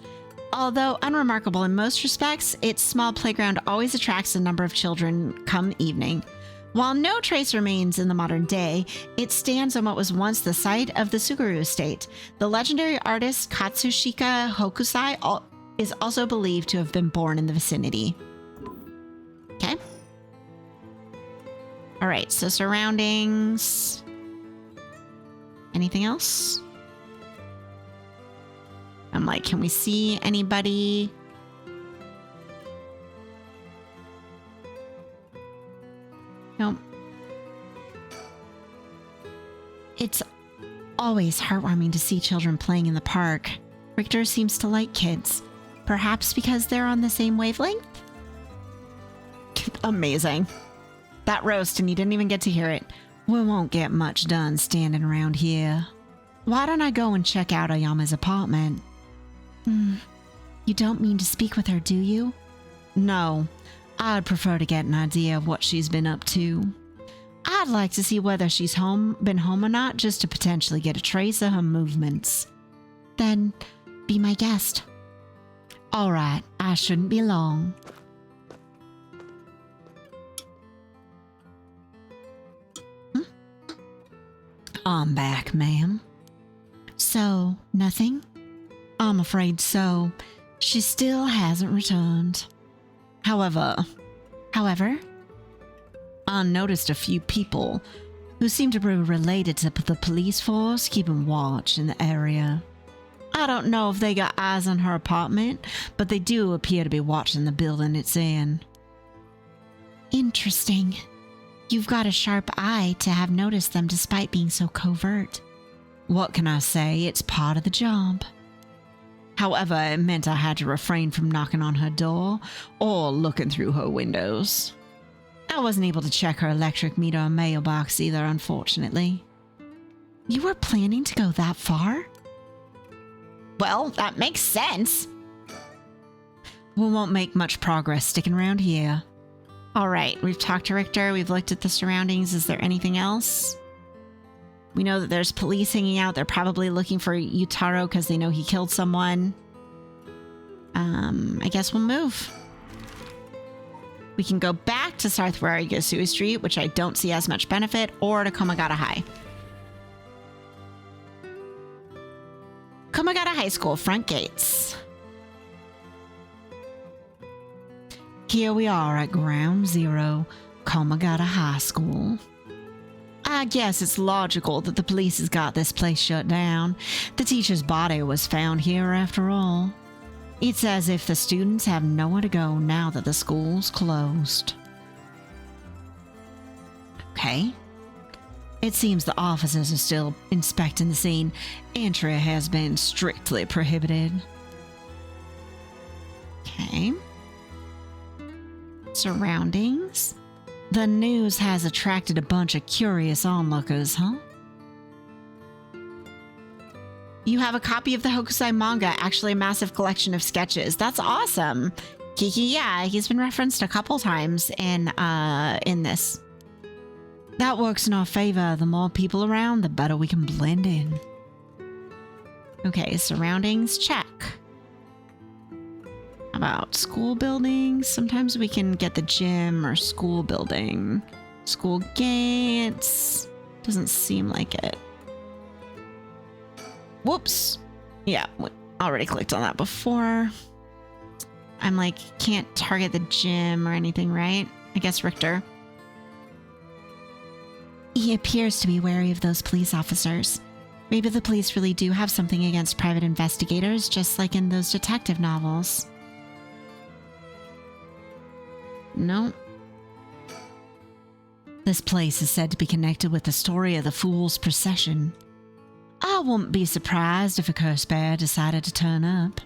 Although unremarkable in most respects, its small playground always attracts a number of children come evening. While no trace remains in the modern day, it stands on what was once the site of the Suguru estate. The legendary artist Katsushika Hokusai is also believed to have been born in the vicinity. All right, so surroundings. Anything else? I'm like, can we see anybody? Nope. It's always heartwarming to see children playing in the park. Richter seems to like kids. Perhaps because they're on the same wavelength? Amazing. That roast, and you didn't even get to hear it. We won't get much done standing around here. Why don't I go and check out Ayama's apartment? You don't mean to speak with her, do you? No. I'd prefer to get an idea of what she's been up to. I'd like to see whether she's been home or not, just to potentially get a trace of her movements. Then, be my guest. All right, I shouldn't be long. I'm back, ma'am. So, nothing? I'm afraid so. She still hasn't returned. However, I noticed a few people who seem to be related to the police force keeping watch in the area. I don't know if they got eyes on her apartment, but they do appear to be watching the building it's in. Interesting. You've got a sharp eye to have noticed them despite being so covert. What can I say? It's part of the job. However, it meant I had to refrain from knocking on her door or looking through her windows. I wasn't able to check her electric meter or mailbox either, unfortunately. You were planning to go that far? Well, that makes sense. We won't make much progress sticking around here. All right, we've talked to Richter. We've looked at the surroundings. Is there anything else? We know that there's police hanging out. They're probably looking for Yutaro because they know he killed someone. I guess we'll move. We can go back to South Warigasui Street, which I don't see as much benefit, or to Komagata High. Komagata High School, front gates. Here we are at Ground Zero, Komagata High School. I guess it's logical that the police has got this place shut down. The teacher's body was found here after all. It's as if the students have nowhere to go now that the school's closed. Okay. It seems the officers are still inspecting the scene. Entry has been strictly prohibited. Okay. Surroundings. The news has attracted a bunch of curious onlookers, huh? You have a copy of the Hokusai manga, actually a massive collection of sketches. That's awesome. Kiki, yeah, he's been referenced a couple times in this. That works in our favor. The more people around, the better we can blend in. Okay, surroundings, check. How about school buildings? Sometimes we can get the gym or school building. School gates. Doesn't seem like it. Whoops. Yeah, already clicked on that before. I'm like, can't target the gym or anything, right? I guess Richter. He appears to be wary of those police officers. Maybe the police really do have something against private investigators, just like in those detective novels. No. This place is said to be connected with the story of the Fool's Procession. I wouldn't be surprised if a curse bearer decided to turn up.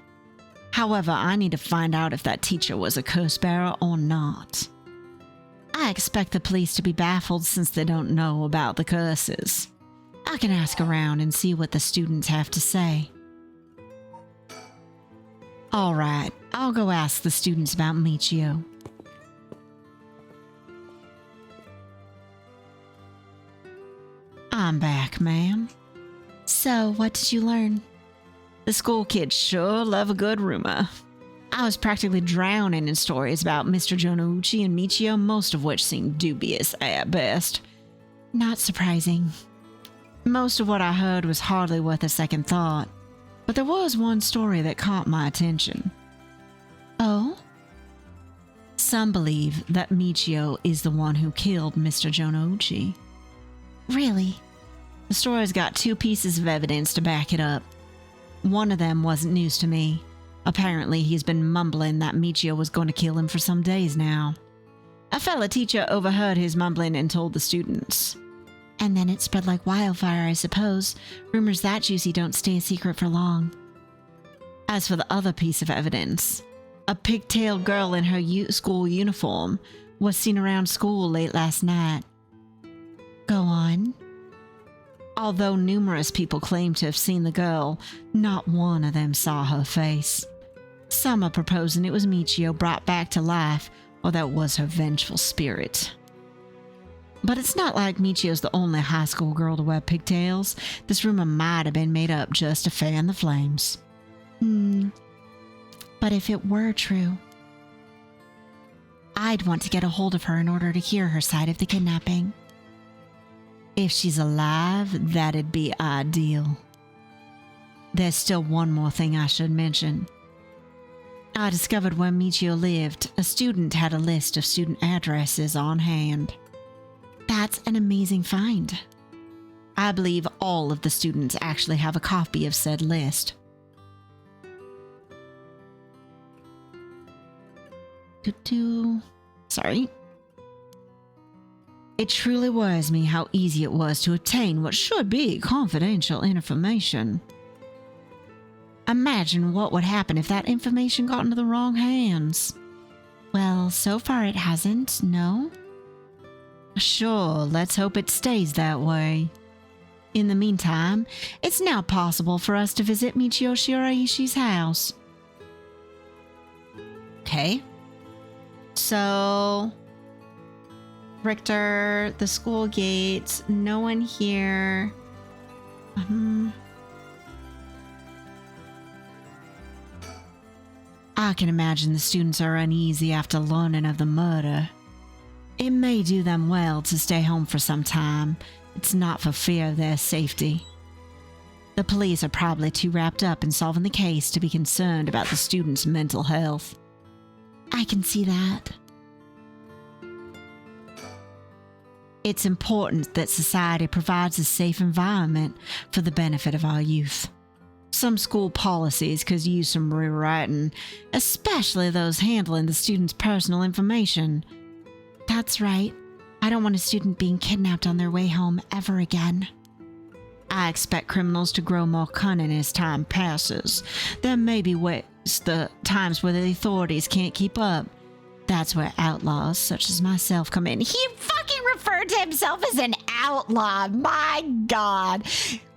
However, I need to find out if that teacher was a curse bearer or not. I expect the police to be baffled since they don't know about the curses. I can ask around and see what the students have to say. All right, I'll go ask the students about Michiyo. I'm back, ma'am. So, what did you learn? The school kids sure love a good rumor. I was practically drowning in stories about Mr. Jonouchi and Michiyo, most of which seemed dubious at best. Not surprising. Most of what I heard was hardly worth a second thought, but there was one story that caught my attention. Oh? Some believe that Michiyo is the one who killed Mr. Jonouchi. Really? The story's got 2 pieces of evidence to back it up. One of them wasn't news to me. Apparently, he's been mumbling that Michiyo was going to kill him for some days now. A fellow teacher overheard his mumbling and told the students. And then it spread like wildfire, I suppose. Rumors that juicy don't stay a secret for long. As for the other piece of evidence, a pigtailed girl in her school uniform was seen around school late last night. Go on. Although numerous people claim to have seen the girl, not one of them saw her face. Some are proposing it was Michiyo brought back to life, or that was her vengeful spirit. But it's not like Michio's the only high school girl to wear pigtails. This rumor might have been made up just to fan the flames. But if it were true, I'd want to get a hold of her in order to hear her side of the kidnapping. If she's alive, that'd be ideal. There's still one more thing I should mention. I discovered where Michiyo lived. A student had a list of student addresses on hand. That's an amazing find. I believe all of the students actually have a copy of said list. Sorry. It truly worries me how easy it was to obtain what should be confidential information. Imagine what would happen if that information got into the wrong hands. Well, so far it hasn't, no? Sure, let's hope it stays that way. In the meantime, it's now possible for us to visit Michiyo Shiraishi's house. Okay. So, Richter, the school gates, no one here. I can imagine the students are uneasy after learning of the murder. It may do them well to stay home for some time. It's not for fear of their safety. The police are probably too wrapped up in solving the case to be concerned about the students' mental health. I can see that. It's important that society provides a safe environment for the benefit of our youth. Some school policies could use some rewriting, especially those handling the students' personal information. That's right. I don't want a student being kidnapped on their way home ever again. I expect criminals to grow more cunning as time passes. There may be the times where the authorities can't keep up. That's where outlaws such as myself come in. He fucking referred to himself as an outlaw. My God.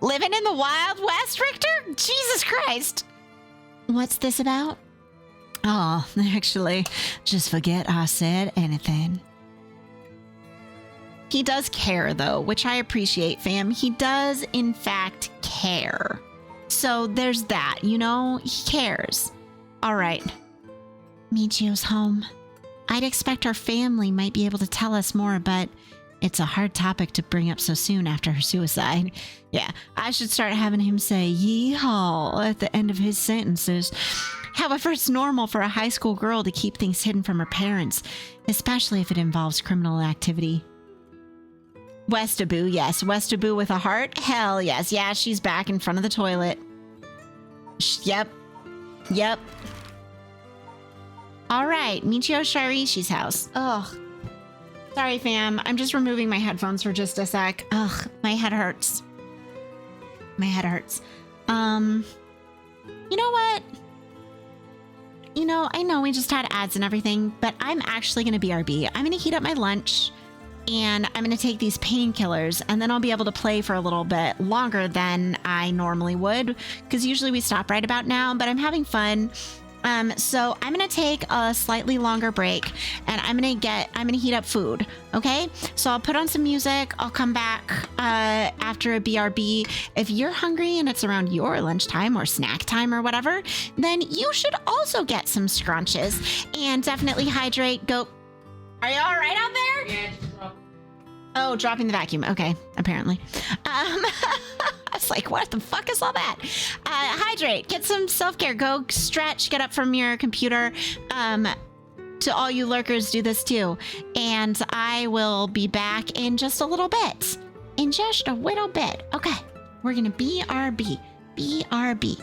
Living in the Wild West, Richter? Jesus Christ. What's this about? Oh, actually, just forget I said anything. He does care, though, which I appreciate, fam. He does, in fact, care. So there's that, you know? He cares. All right. Michiyo's home. I'd expect our family might be able to tell us more, but it's a hard topic to bring up so soon after her suicide. Yeah, I should start having him say yeehaw at the end of his sentences. However, it's normal for a high school girl to keep things hidden from her parents, especially if it involves criminal activity. Westaboo, yes. Westaboo with a heart? Hell yes. Yeah, she's back in front of the toilet. Yep. All right, Michiyo Shiraishi's house. Ugh. Sorry, fam. I'm just removing my headphones for just a sec. Ugh, my head hurts. You know what? I know we just had ads and everything, but I'm actually going to BRB. I'm going to heat up my lunch, and I'm going to take these painkillers, and then I'll be able to play for a little bit longer than I normally would, because usually we stop right about now, but I'm having fun. So I'm going to take a slightly longer break, and I'm going to heat up food. Okay. So I'll put on some music. I'll come back, after a BRB. If you're hungry and it's around your lunchtime or snack time or whatever, then you should also get some scrunches and definitely hydrate. Go. Are you all right out there? Yeah. Oh, dropping the vacuum. Okay. Apparently. I was like, what the fuck is all that? Hydrate, get some self-care, go stretch, get up from your computer. to all you lurkers do this too. And I will be back in just a little bit. In just a little bit. Okay. We're gonna BRB. BRB.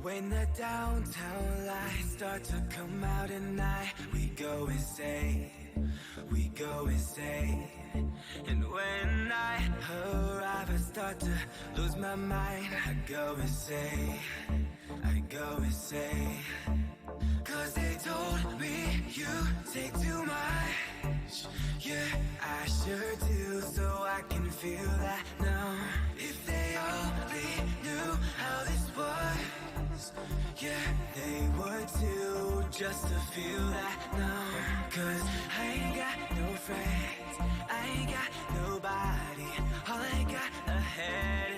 When the downtown lights start to come out at night, we go insane, we go insane. And when I arrive, I start to lose my mind. I go insane, I go insane. Cause they told me you take too much. Yeah, I sure do, so I can feel that now. If they only knew how this was, yeah, they would too, just to feel that now. Cause I ain't got no friends, I ain't got nobody. All I got ahead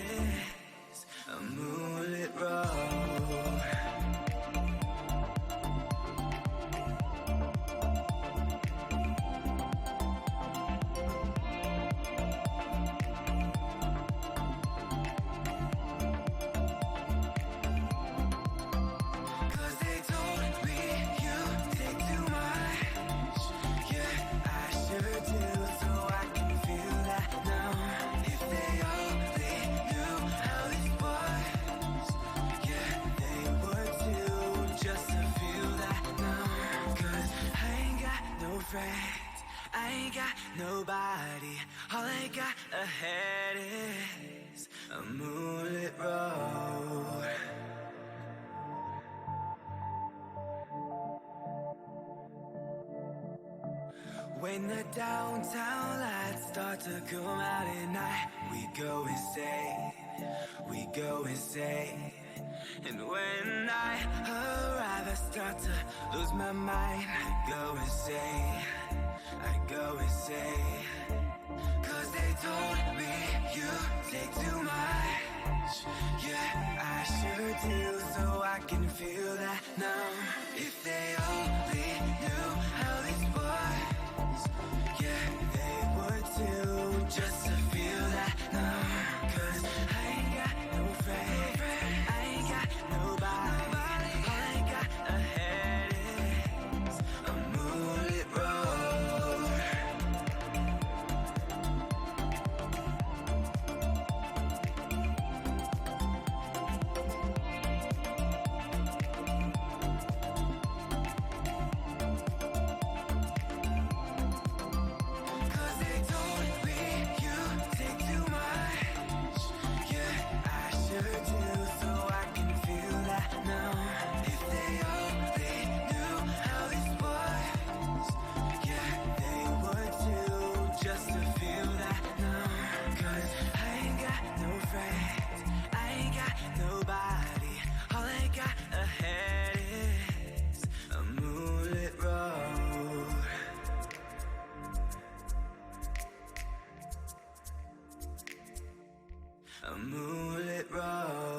is a moonlit road. I ain't got nobody. All I got ahead is a moonlit road. When the downtown lights start to come out at night, we go insane, we go insane. And when I arrive, I start to lose my mind. I go insane, I go insane. Cause they told me you take too much. Yeah, I sure do, so I can feel that now. If they only knew how this was, yeah, they would too, just to feel that now. Cause I ain't got no friends, I ain't got nobody. All I got ahead is a moonlit road. Cause they told me you take too much. Yeah, I sure do, so I can feel that now. If they only knew how this was, yeah, they would too, just to feel that now. Cause I ain't got no friends, I ain't got nobody. All I got ahead is a moonlit road. a moonlit road.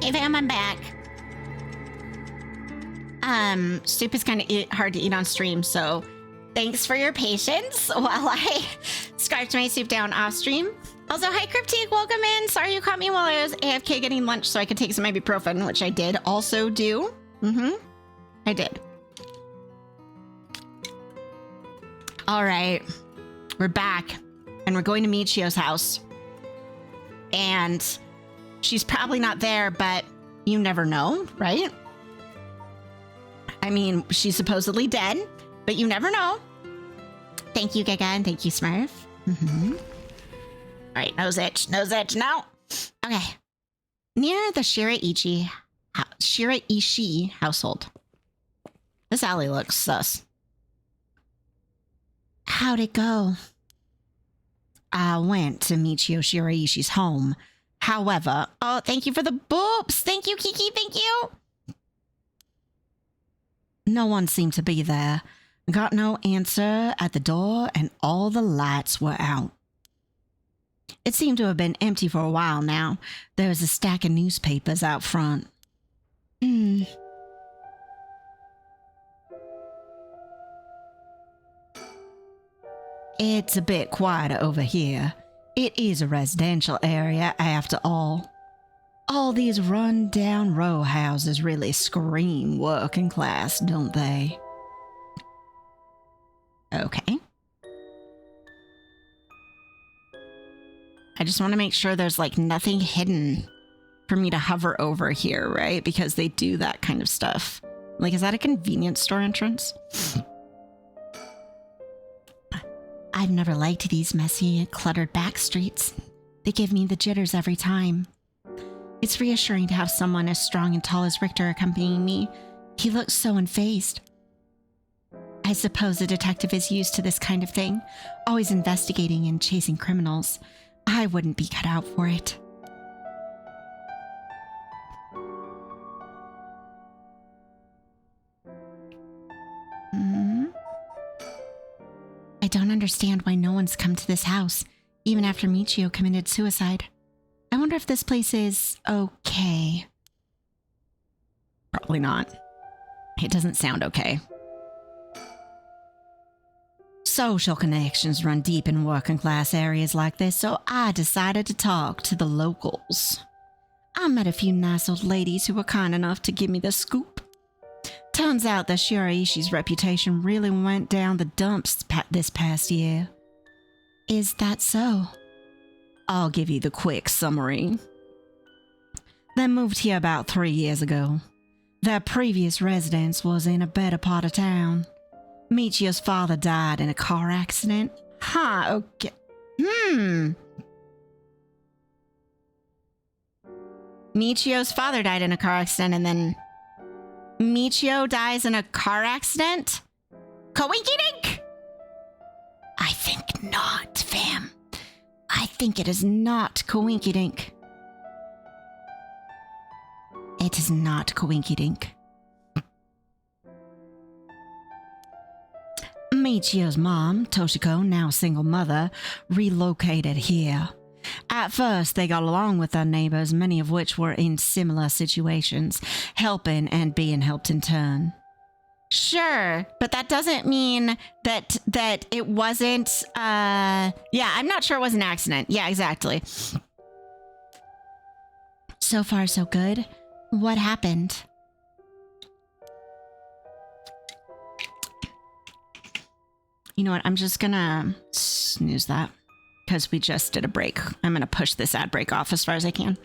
Hey fam, I'm back. Soup is kind of hard to eat on stream, so thanks for your patience while I scarfed my soup down off stream. Also, hi Cryptique, welcome in. Sorry you caught me while I was AFK getting lunch so I could take some ibuprofen, which I did also do. I did. All right, we're back and we're going to Michiyo's house. And she's probably not there, but you never know, right? I mean, she's supposedly dead, but you never know. Thank you, Giga, and thank you, Smurf. All right, nose itch, no. Okay. Near the Shiraishi household. This alley looks sus. How'd it go? I went to Michiyo Shiraishi's home. However, oh, thank you for the boops. Thank you, Kiki. Thank you. No one seemed to be there. Got no answer at the door, and all the lights were out. It seemed to have been empty for a while now. There was a stack of newspapers out front. It's a bit quieter over here. It is a residential area after all. All these run-down row houses really scream working class, don't they? Okay. I just want to make sure there's like nothing hidden for me to hover over here, right? Because they do that kind of stuff. Like, is that a convenience store entrance? I've never liked these messy, cluttered back streets. They give me the jitters every time. It's reassuring to have someone as strong and tall as Richter accompanying me. He looks so unfazed. I suppose a detective is used to this kind of thing, always investigating and chasing criminals. I wouldn't be cut out for it. I don't understand why no one's come to this house, even after Michiyo committed suicide. I wonder if this place is okay. Probably not. It doesn't sound okay. Social connections run deep in working class areas like this, so I decided to talk to the locals. I met a few nice old ladies who were kind enough to give me the scoop. Turns out that Shiraishi's reputation really went down the dumps this past year. Is that so? I'll give you the quick summary. They moved here about 3 years ago. Their previous residence was in a better part of town. Michiyo's father died in a car accident. Okay. Michiyo's father died in a car accident and then Michiyo dies in a car accident? Coinky-dink? I think not, fam. I think it is not coinky-dink. It is not coinky-dink. Michiyo's mom, Toshiko, now single mother, relocated here. At first, they got along with their neighbors, many of which were in similar situations, helping and being helped in turn. Sure, but that doesn't mean that it wasn't, yeah, I'm not sure it was an accident. Yeah, exactly. So far, so good. What happened? You know what? I'm just gonna snooze that because we just did a break. I'm gonna push this ad break off as far as I can.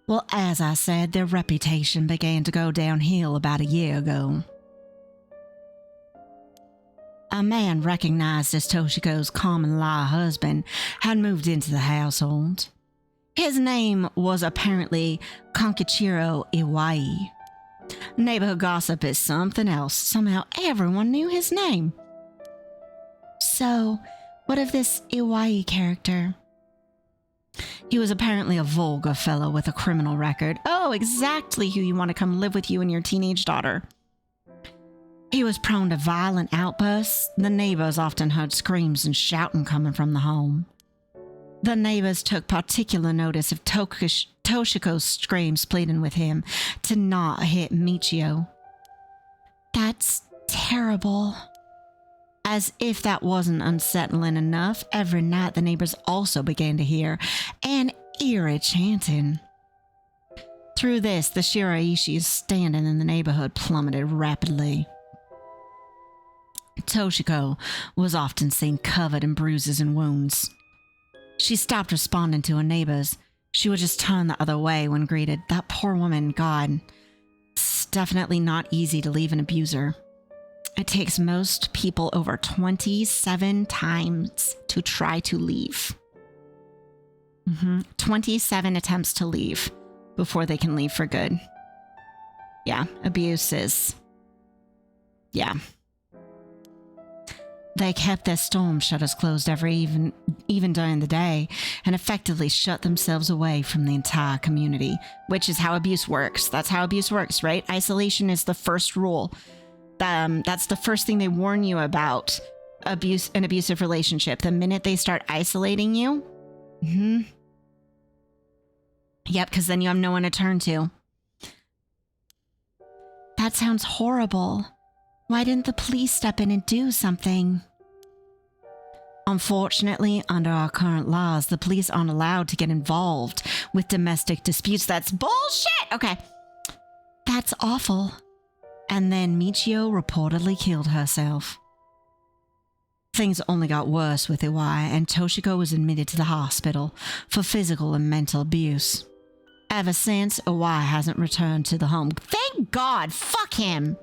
Well, as I said, their reputation began to go downhill about a year ago. A man recognized as Toshiko's common-law husband had moved into the household. His name was apparently Konkichiro Iwai. Neighborhood gossip is something else. Somehow everyone knew his name. So, what of this Iwai character? He was apparently a vulgar fellow with a criminal record. Oh, exactly who you want to come live with you and your teenage daughter. He was prone to violent outbursts. The neighbors often heard screams and shouting coming from the home. The neighbors took particular notice of Toshiko's screams pleading with him to not hit Michiyo. That's terrible. As if that wasn't unsettling enough, every night the neighbors also began to hear an eerie chanting. Through this, the Shiraishi's standing in the neighborhood plummeted rapidly. Toshiko was often seen covered in bruises and wounds. She stopped responding to her neighbors. She would just turn the other way when greeted. That poor woman, God. It's definitely not easy to leave an abuser. It takes most people over 27 times to try to leave. 27 attempts to leave before they can leave for good. Yeah, abuse is... Yeah. They kept their storm shutters closed even during the day and effectively shut themselves away from the entire community, which is how abuse works. That's how abuse works, right? Isolation is the first rule. That's the first thing they warn you about an abusive relationship. The minute they start isolating you, yep, because then you have no one to turn to. That sounds horrible. Why didn't the police step in and do something? Unfortunately, under our current laws, the police aren't allowed to get involved with domestic disputes. That's bullshit! Okay. That's awful. And then Michiyo reportedly killed herself. Things only got worse with Iwai, and Toshiko was admitted to the hospital for physical and mental abuse. Ever since, Iwai hasn't returned to the home. Thank God! Fuck him!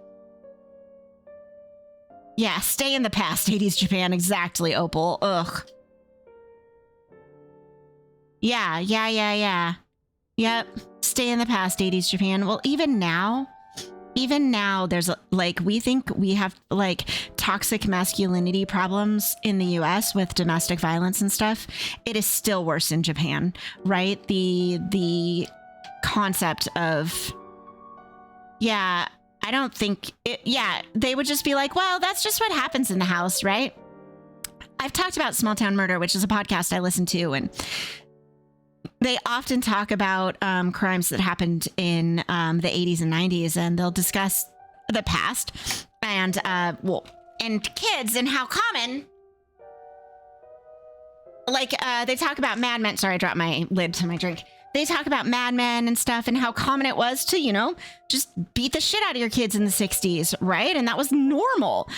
Yeah, stay in the past, 80s Japan. Exactly, Opal. Ugh. Yeah. Yep, stay in the past, 80s Japan. Well, even now, there's we think we have toxic masculinity problems in the US with domestic violence and stuff. It is still worse in Japan, right? The concept of, yeah, I don't think it, yeah, they would just be like, well, that's just what happens in the house, right? I've talked about Small Town Murder, which is a podcast I listen to, and they often talk about crimes that happened in the 80s and 90s, and they'll discuss the past and and kids and how common. They talk about Mad Men. Sorry, I dropped my lid to my drink. They talk about Mad Men and stuff and how common it was to, just beat the shit out of your kids in the 60s, right? And that was normal.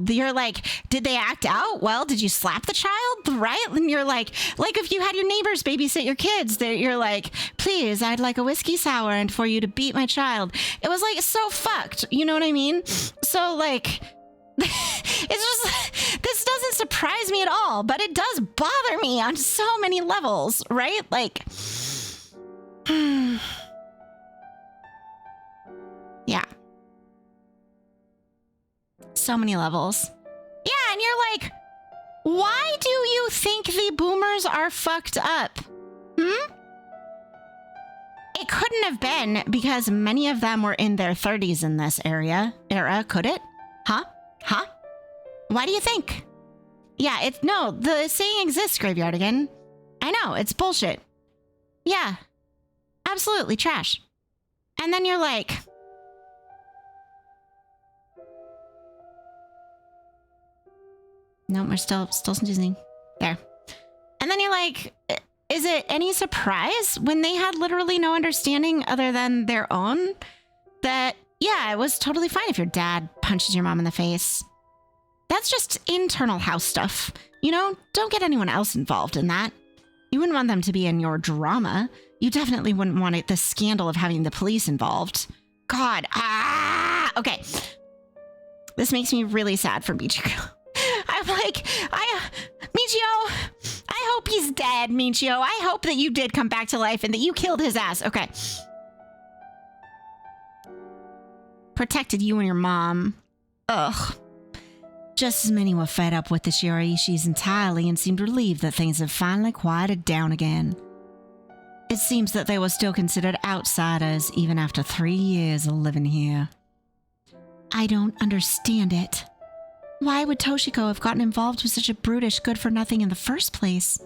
You're like, did they act out? Well, did you slap the child, right? And you're like if you had your neighbors babysit your kids, you're like, please, I'd like a whiskey sour and for you to beat my child. It was so fucked. You know what I mean? So it's just, this doesn't surprise me at all, but it does bother me on so many levels, right? Yeah. So many levels. Yeah, and you're like, why do you think the boomers are fucked up? It couldn't have been because many of them were in their 30s in this era, could it? Huh? Why do you think? Yeah, the saying exists, Graveyardigan. I know, it's bullshit. Yeah, absolutely trash. And then you're like, no, we're still snoozing. There. And then you're like, is it any surprise when they had literally no understanding other than their own that, yeah, it was totally fine if your dad punches your mom in the face. That's just internal house stuff. Don't get anyone else involved in that. You wouldn't want them to be in your drama. You definitely wouldn't want the scandal of having the police involved. God. Okay. This makes me really sad for Michiyo. I'm like, Michiyo, I hope he's dead, Michiyo. I hope that you did come back to life and that you killed his ass. Okay. Protected you and your mom. Ugh. Just as many were fed up with the Shiraishis entirely and seemed relieved that things had finally quieted down again. It seems that they were still considered outsiders even after 3 years of living here. I don't understand it. Why would Toshiko have gotten involved with such a brutish good-for-nothing in the first place?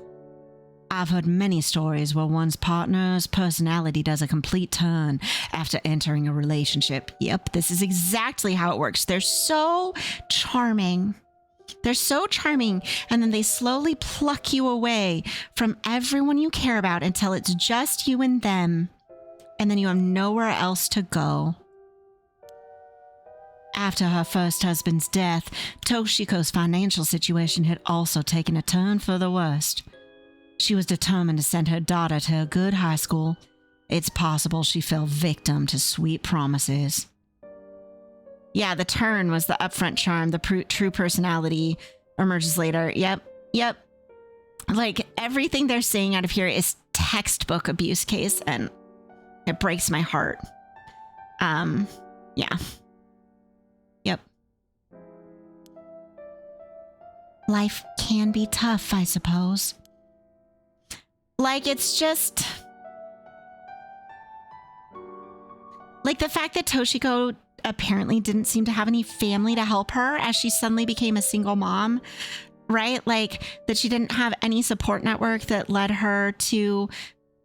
I've heard many stories where one's partner's personality does a complete turn after entering a relationship. Yep, this is exactly how it works. They're so charming. They're so charming, and then they slowly pluck you away from everyone you care about until it's just you and them, and then you have nowhere else to go. After her first husband's death, Toshiko's financial situation had also taken a turn for the worst. She was determined to send her daughter to a good high school. It's possible she fell victim to sweet promises. Yeah, the turn was the upfront charm. The true personality emerges later. Yep. Like, everything they're saying out of here is textbook abuse case, and it breaks my heart. Yeah. Yep. Life can be tough, I suppose. Like, it's just... like, the fact that Toshiko apparently didn't seem to have any family to help her as she suddenly became a single mom, right? Like, that she didn't have any support network that led her to,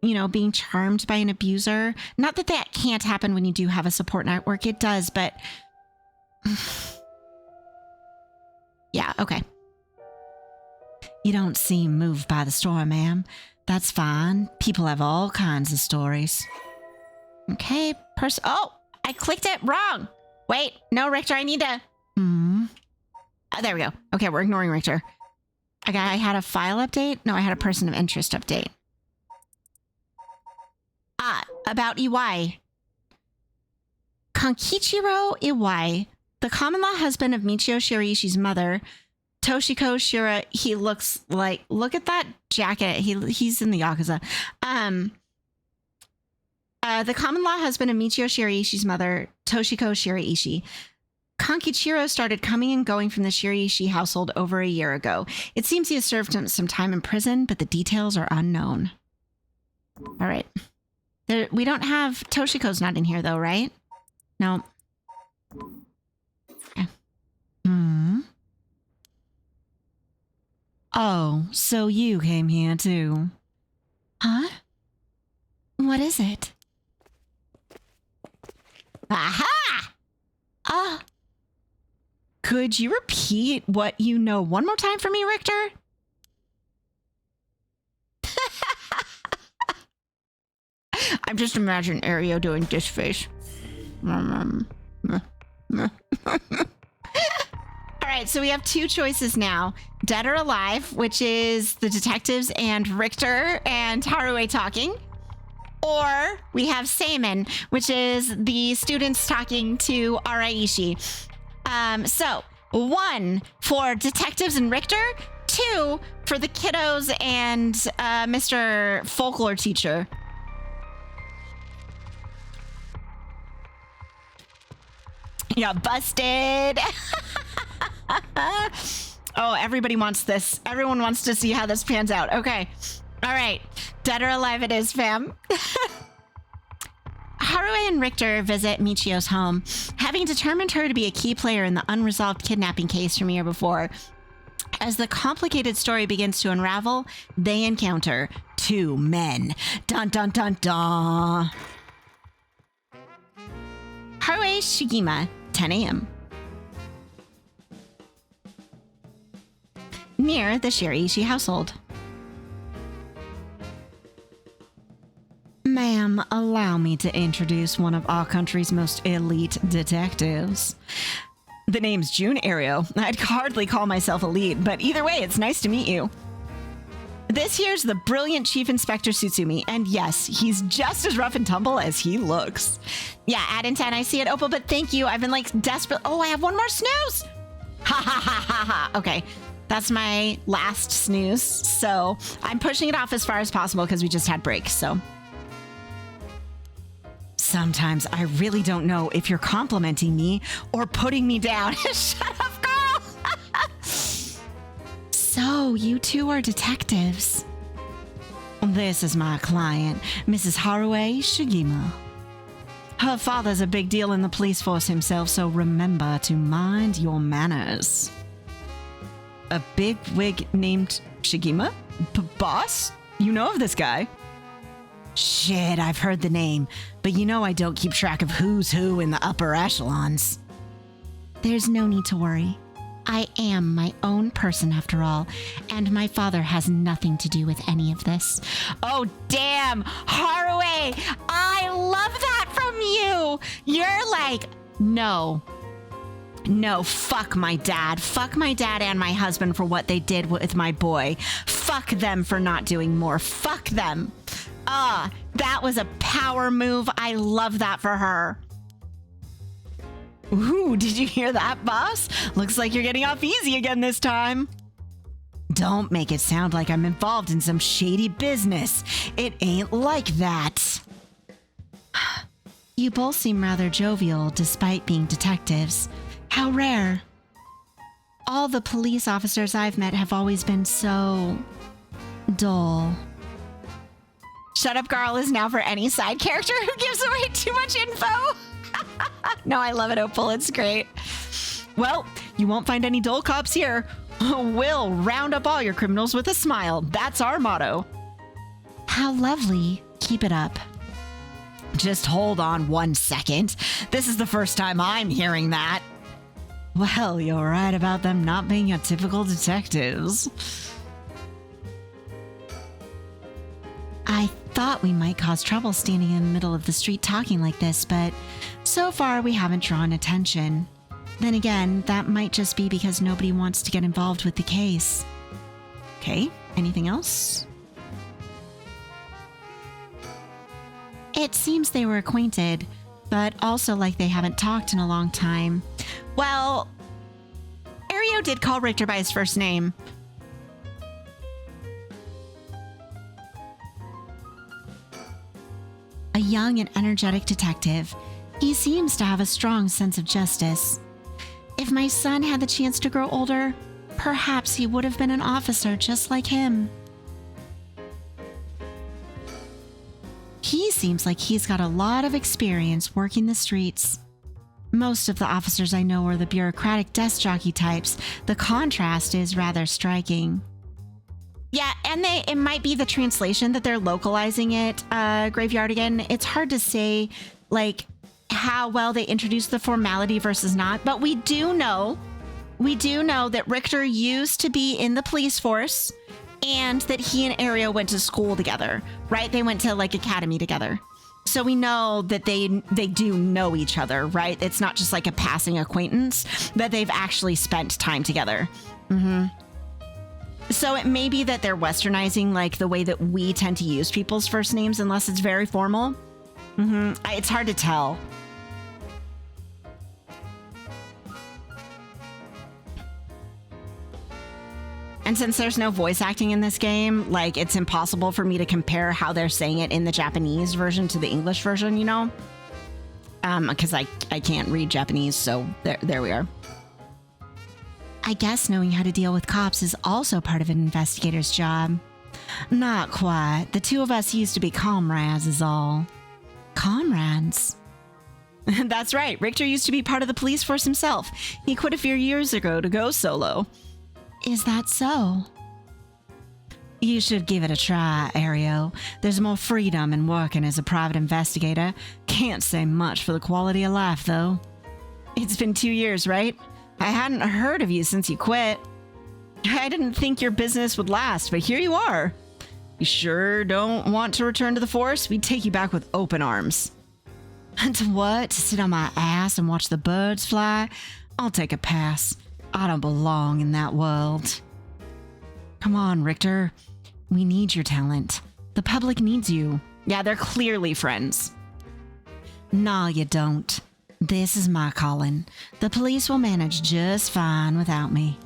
you know, being charmed by an abuser. Not that that can't happen when you do have a support network. It does, but... yeah, okay. You don't seem moved by the story, ma'am. That's fine. People have all kinds of stories. Okay, oh, I clicked it wrong. Wait, no, Richter, I need to... Oh, there we go. Okay, we're ignoring Richter. I had a file update? No, I had a person of interest update. About Iwai. Kankichiro Iwai, the common-law husband of Michiyo Shiraishi's mother, Toshiko Shira, he looks like... look at that jacket. He's in the Yakuza. The common-law husband of Michiyo Shiraishi's mother, Toshiko Shiraishi. Kankichiro started coming and going from the Shiraishi household over a year ago. It seems he has served some time in prison, but the details are unknown. All right. We don't have... Toshiko's not in here, though, right? No. Okay. Oh, so you came here, too. Huh? What is it? Aha! Could you repeat what you know one more time for me, Richter? I'm just imagining Ario doing this face. All right, so we have two choices now. Dead or Alive, which is the detectives and Richter and Harue talking. Or we have Seimen, which is the students talking to Araishi. So 1 for detectives and Richter, 2 for the kiddos and Mr. Folklore teacher. Yeah, busted. Oh, everybody wants this. Everyone wants to see how this pans out. Okay. All right. Dead or Alive it is, fam. Harue and Richter visit Michiyo's home, having determined her to be a key player in the unresolved kidnapping case from a year before. As the complicated story begins to unravel, they encounter 2 men. Dun dun dun dun. Harue Shigima, 10 a.m. Near the Shiraishi household. Ma'am, allow me to introduce one of our country's most elite detectives. The name's June Ario. I'd hardly call myself elite, but either way, it's nice to meet you. This here's the brilliant Chief Inspector Tsutsumi, and yes, he's just as rough and tumble as he looks. Yeah, add in 10, I see it, Opal, but thank you. I've been like desperate. Oh, I have one more snooze. Ha ha ha ha ha. Okay, that's my last snooze, so I'm pushing it off as far as possible because we just had break, so. Sometimes I really don't know if you're complimenting me or putting me down. Shut up, girl! So, you two are detectives. This is my client, Mrs. Harue Shigima. Her father's a big deal in the police force himself, so remember to mind your manners. A big wig named Shigima? Boss? You know of this guy? Shit, I've heard the name, but you know I don't keep track of who's who in the upper echelons. There's no need to worry. I am my own person after all, and my father has nothing to do with any of this. Oh, damn! Harue! I love that from you! You're like, no, fuck my dad. Fuck my dad and my husband for what they did with my boy. Fuck them for not doing more. Fuck them. That was a power move. I love that for her. Ooh, did you hear that, boss? Looks like you're getting off easy again this time. Don't make it sound like I'm involved in some shady business. It ain't like that. You both seem rather jovial despite being detectives. How rare. All the police officers I've met have always been so dull. Shut Up Carl is now for any side character who gives away too much info. No, I love it, Opal. It's great. Well, you won't find any dull cops here. We'll round up all your criminals with a smile. That's our motto. How lovely. Keep it up. Just hold on 1 second. This is the first time I'm hearing that. Well, you're right about them not being your typical detectives. I thought we might cause trouble standing in the middle of the street talking like this, but so far we haven't drawn attention. Then again, that might just be because nobody wants to get involved with the case. Okay, anything else? It seems they were acquainted, but also like they haven't talked in a long time. Well, Ario did call Richter by his first name. A young and energetic detective. He seems to have a strong sense of justice. If my son had the chance to grow older, perhaps he would have been an officer just like him. He seems like he's got a lot of experience working the streets. Most of the officers I know are the bureaucratic desk jockey types. The contrast is rather striking. Yeah, and it might be the translation that they're localizing it, Graveyard again. It's hard to say, like, how well they introduce the formality versus not, but we do know that Richter used to be in the police force and that he and Ario went to school together, right? They went to, like, academy together. So we know that they do know each other, right? It's not just like a passing acquaintance, that they've actually spent time together. Mm-hmm. So it may be that they're westernizing like the way that we tend to use people's first names unless it's very formal. It's hard to tell. And since there's no voice acting in this game, like it's impossible for me to compare how they're saying it in the Japanese version to the English version, you know? Because I can't read Japanese, so there we are. I guess knowing how to deal with cops is also part of an investigator's job. Not quite. The two of us used to be comrades is all. Comrades? That's right. Richter used to be part of the police force himself. He quit a few years ago to go solo. Is that so? You should give it a try, Ario. There's more freedom in working as a private investigator. Can't say much for the quality of life, though. It's been 2 years, right? I hadn't heard of you since you quit. I didn't think your business would last, but here you are. You sure don't want to return to the force? We'd take you back with open arms. To what? To sit on my ass and watch the birds fly? I'll take a pass. I don't belong in that world. Come on, Richter. We need your talent. The public needs you. Yeah, they're clearly friends. Nah, you don't. This is my calling. The police will manage just fine without me.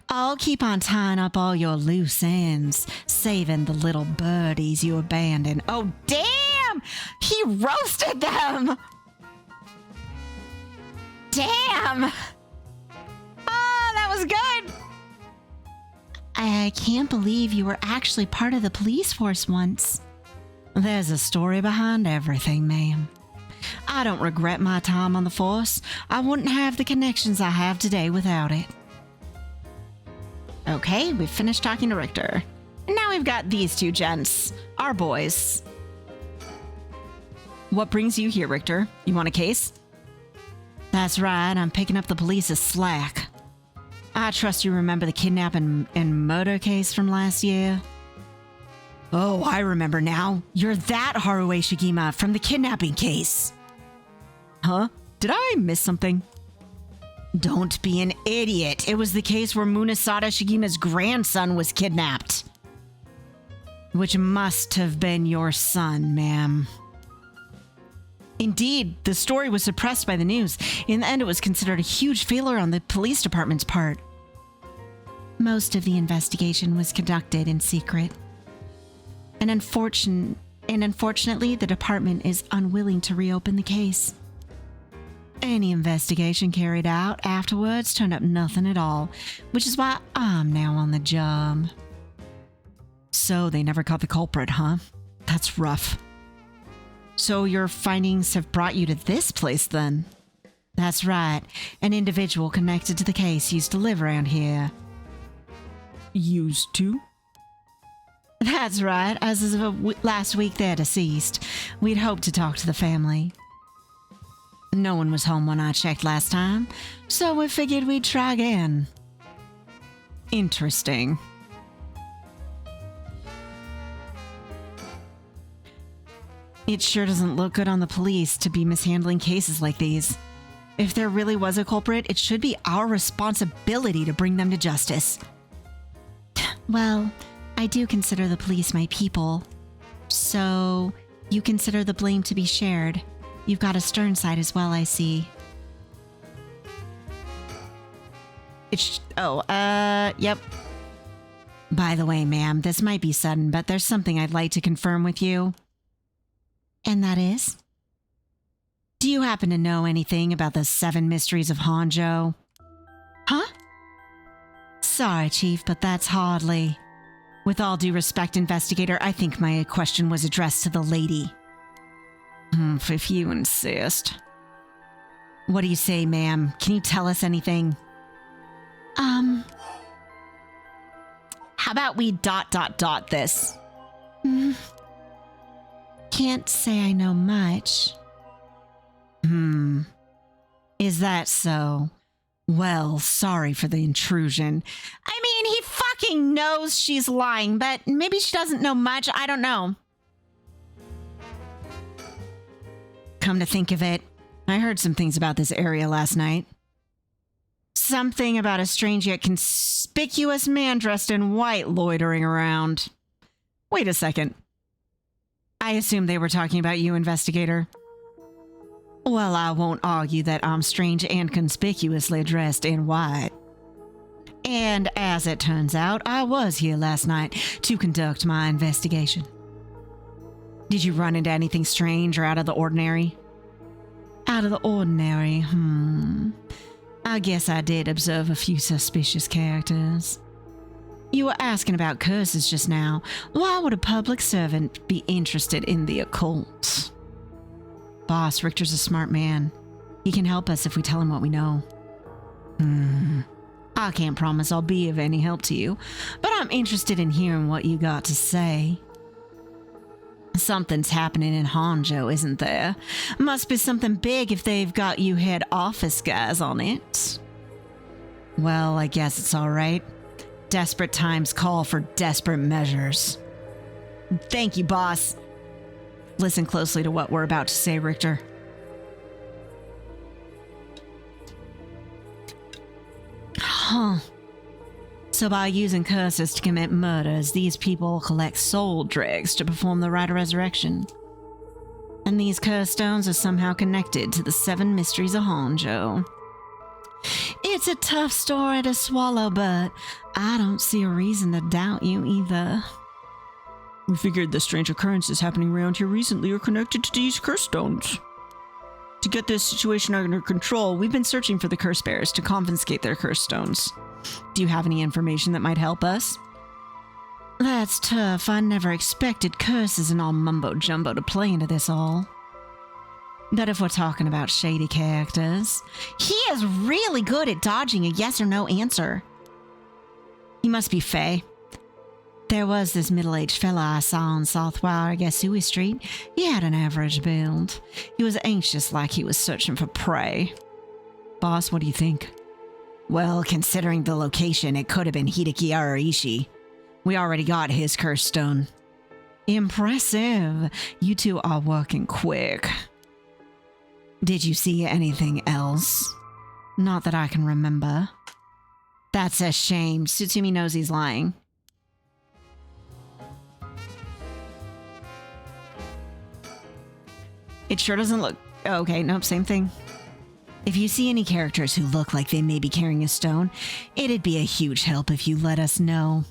I'll keep on tying up all your loose ends, saving the little birdies you abandoned. Oh, damn! He roasted them! Damn! Oh, that was good! I can't believe you were actually part of the police force once. There's a story behind everything, ma'am. I don't regret my time on the force. I wouldn't have the connections I have today without it. Okay, we've finished talking to Richter. And now we we've got these two gents, our boys. What brings you here, Richter? You want a case? That's right, I'm picking up the police's slack. I trust you remember the kidnapping and murder case from last year? Oh, I remember now. You're that Harue Shigima from the kidnapping case. Huh? Did I miss something? Don't be an idiot. It was the case where Munasada Shigima's grandson was kidnapped. Which must have been your son, ma'am. Indeed, the story was suppressed by the news. In the end, it was considered a huge failure on the police department's part. Most of the investigation was conducted in secret. And unfortunately, the department is unwilling to reopen the case. Any investigation carried out afterwards turned up nothing at all, which is why I'm now on the job. So they never caught the culprit, huh? That's rough. So your findings have brought you to this place, then? That's right. An individual connected to the case used to live around here. Used to? That's right. As of last week, they're deceased. We'd hoped to talk to the family. No one was home when I checked last time, so we figured we'd try again. Interesting. It sure doesn't look good on the police to be mishandling cases like these. If there really was a culprit, it should be our responsibility to bring them to justice. Well, I do consider the police my people. So, you consider the blame to be shared. You've got a stern side as well, I see. Yep. By the way, ma'am, this might be sudden, but there's something I'd like to confirm with you. And that is? Do you happen to know anything about the 7 mysteries of Honjo? Huh? Sorry, Chief, but that's hardly. With all due respect, investigator, I think my question was addressed to the lady. If you insist. What do you say, ma'am? Can you tell us anything? How about we ... this? Can't say I know much. Is that so? Well, sorry for the intrusion. I mean, he fucking knows she's lying, but maybe she doesn't know much. I don't know. Come to think of it, I heard some things about this area last night. Something about a strange yet conspicuous man dressed in white loitering around. Wait a second. I assume they were talking about you, investigator. Well, I won't argue that I'm strange and conspicuously dressed in white. And as it turns out, I was here last night to conduct my investigation. Did you run into anything strange or out of the ordinary? Out of the ordinary, I guess I did observe a few suspicious characters. You were asking about curses just now. Why would a public servant be interested in the occult? Boss, Richter's a smart man. He can help us if we tell him what we know. I can't promise I'll be of any help to you, but I'm interested in hearing what you got to say. Something's happening in Honjo, isn't there? Must be something big if they've got you head office guys on it. Well, I guess it's all right. Desperate times call for desperate measures. Thank you, boss. Listen closely to what we're about to say, Richter. Huh. So by using curses to commit murders, these people collect soul dregs to perform the rite of resurrection. And these curse stones are somehow connected to the 7 mysteries of Honjo. It's a tough story to swallow, but I don't see a reason to doubt you either. We figured the strange occurrences happening around here recently are connected to these curse stones. To get this situation under control, we've been searching for the curse bearers to confiscate their curse stones. Do you have any information that might help us? That's tough. I never expected curses and all mumbo-jumbo to play into this all. But if we're talking about shady characters, he is really good at dodging a yes or no answer. He must be Fae. There was this middle-aged fella I saw on South Waragasui Street. He had an average build. He was anxious like he was searching for prey. Boss, what do you think? Well, considering the location, it could have been Hideki Araishi. We already got his curse stone. Impressive. You two are working quick. Did you see anything else? Not that I can remember. That's a shame. Tsutsumi knows he's lying. It sure doesn't look... Oh, okay, nope, same thing. If you see any characters who look like they may be carrying a stone, it'd be a huge help if you let us know.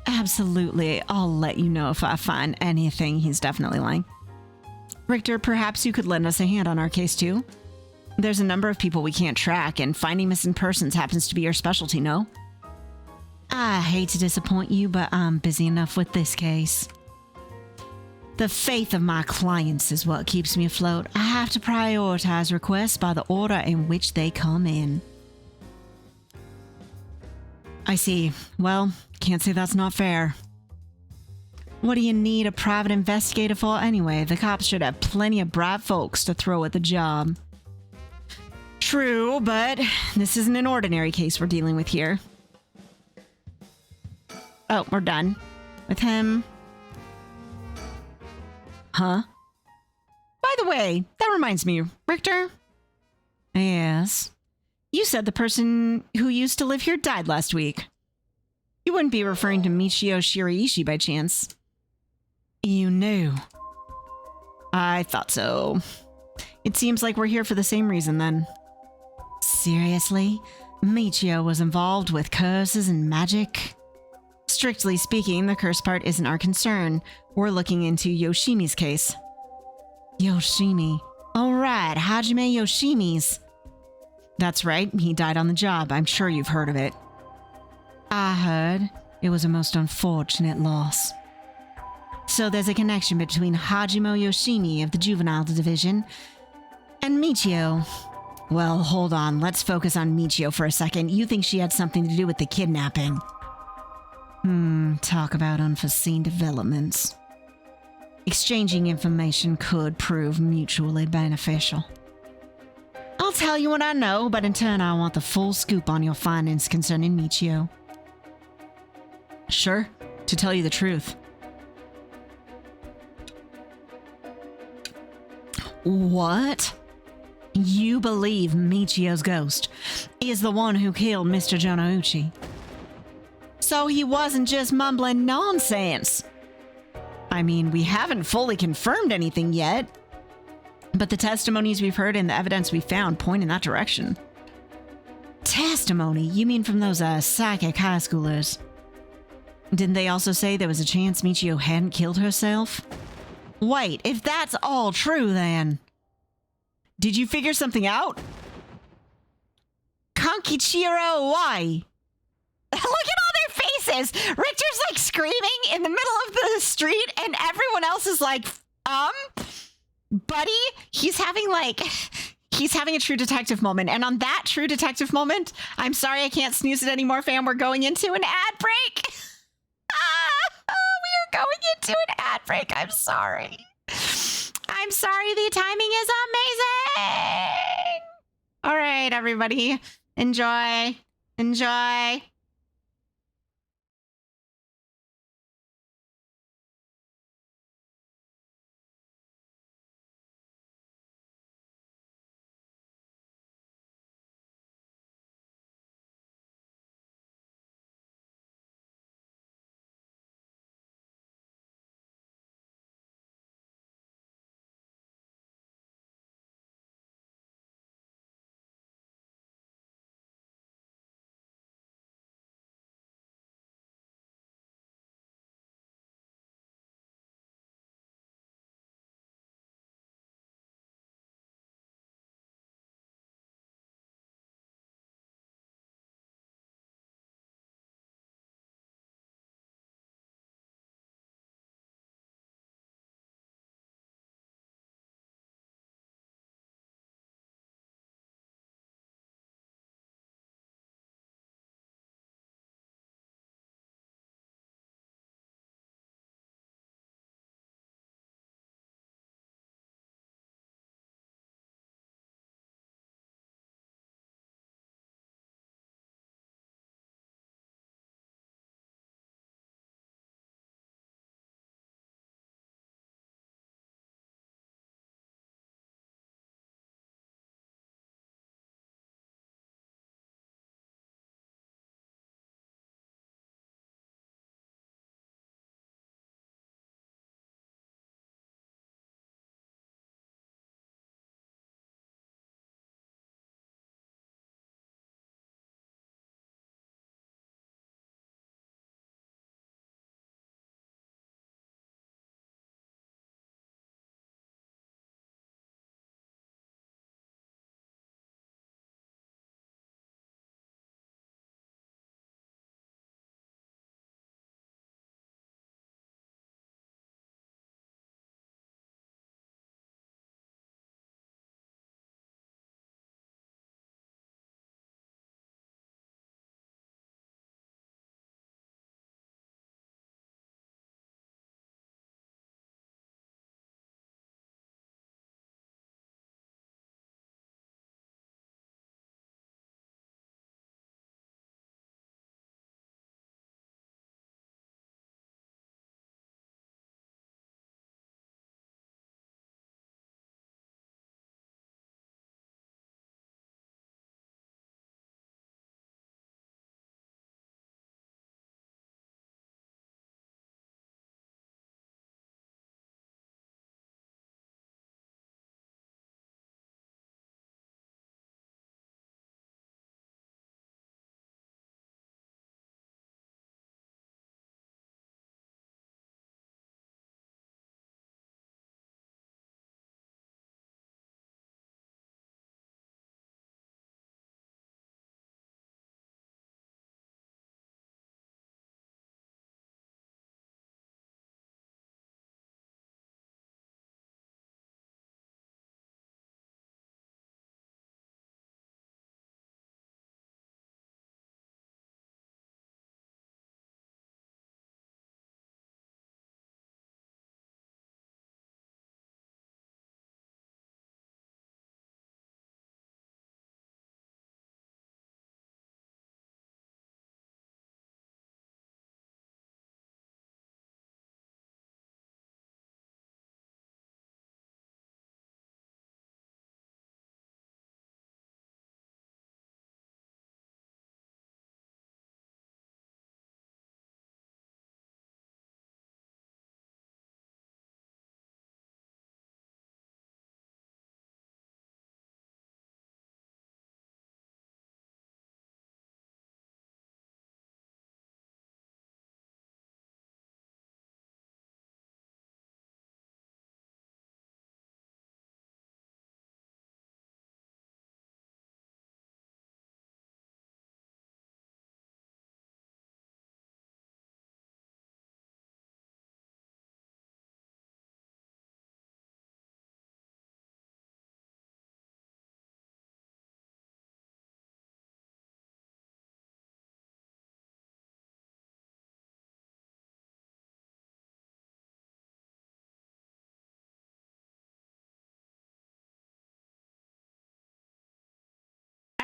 Absolutely, I'll let you know if I find anything. He's definitely lying. Richter, perhaps you could lend us a hand on our case too? There's a number of people we can't track, and finding missing persons happens to be your specialty, no? I hate to disappoint you, but I'm busy enough with this case. The faith of my clients is what keeps me afloat. I have to prioritize requests by the order in which they come in. I see. Well, can't say that's not fair. What do you need a private investigator for anyway? The cops should have plenty of bright folks to throw at the job. True, but this isn't an ordinary case we're dealing with here. Oh, we're done with him. Huh? By the way, that reminds me, Richter? Yes? You said the person who used to live here died last week. You wouldn't be referring to Michiyo Shiraishi by chance. You knew. I thought so. It seems like we're here for the same reason then. Seriously? Michiyo was involved with curses and magic? Strictly speaking, the curse part isn't our concern. We're looking into Yoshimi's case. Yoshimi. Oh, right, Hajime Yoshimi's. That's right, he died on the job. I'm sure you've heard of it. I heard. It was a most unfortunate loss. So there's a connection between Hajime Yoshimi of the Juvenile Division and Michiyo. Well, hold on. Let's focus on Michiyo for a second. You think she had something to do with the kidnapping? Talk about unforeseen developments. Exchanging information could prove mutually beneficial. I'll tell you what I know, but in turn I want the full scoop on your findings concerning Michiyo. Sure, to tell you the truth. What? You believe Michiyo's ghost is the one who killed Mr. Jonouchi? So he wasn't just mumbling nonsense. I mean, we haven't fully confirmed anything yet, but the testimonies we've heard and the evidence we found point in that direction. Testimony? You mean from those psychic high schoolers? Didn't they also say there was a chance Michiyo hadn't killed herself? Wait, if that's all true then... Did you figure something out? Kankichiro, why? Look at all their faces! Richter's like screaming in the middle of the street and everyone else is like, buddy? He's having a true detective moment. And on that true detective moment, I'm sorry I can't snooze it anymore, fam. We're going into an ad break. We are going into an ad break. I'm sorry. I'm sorry. The timing is amazing. All right, everybody. Enjoy. Enjoy.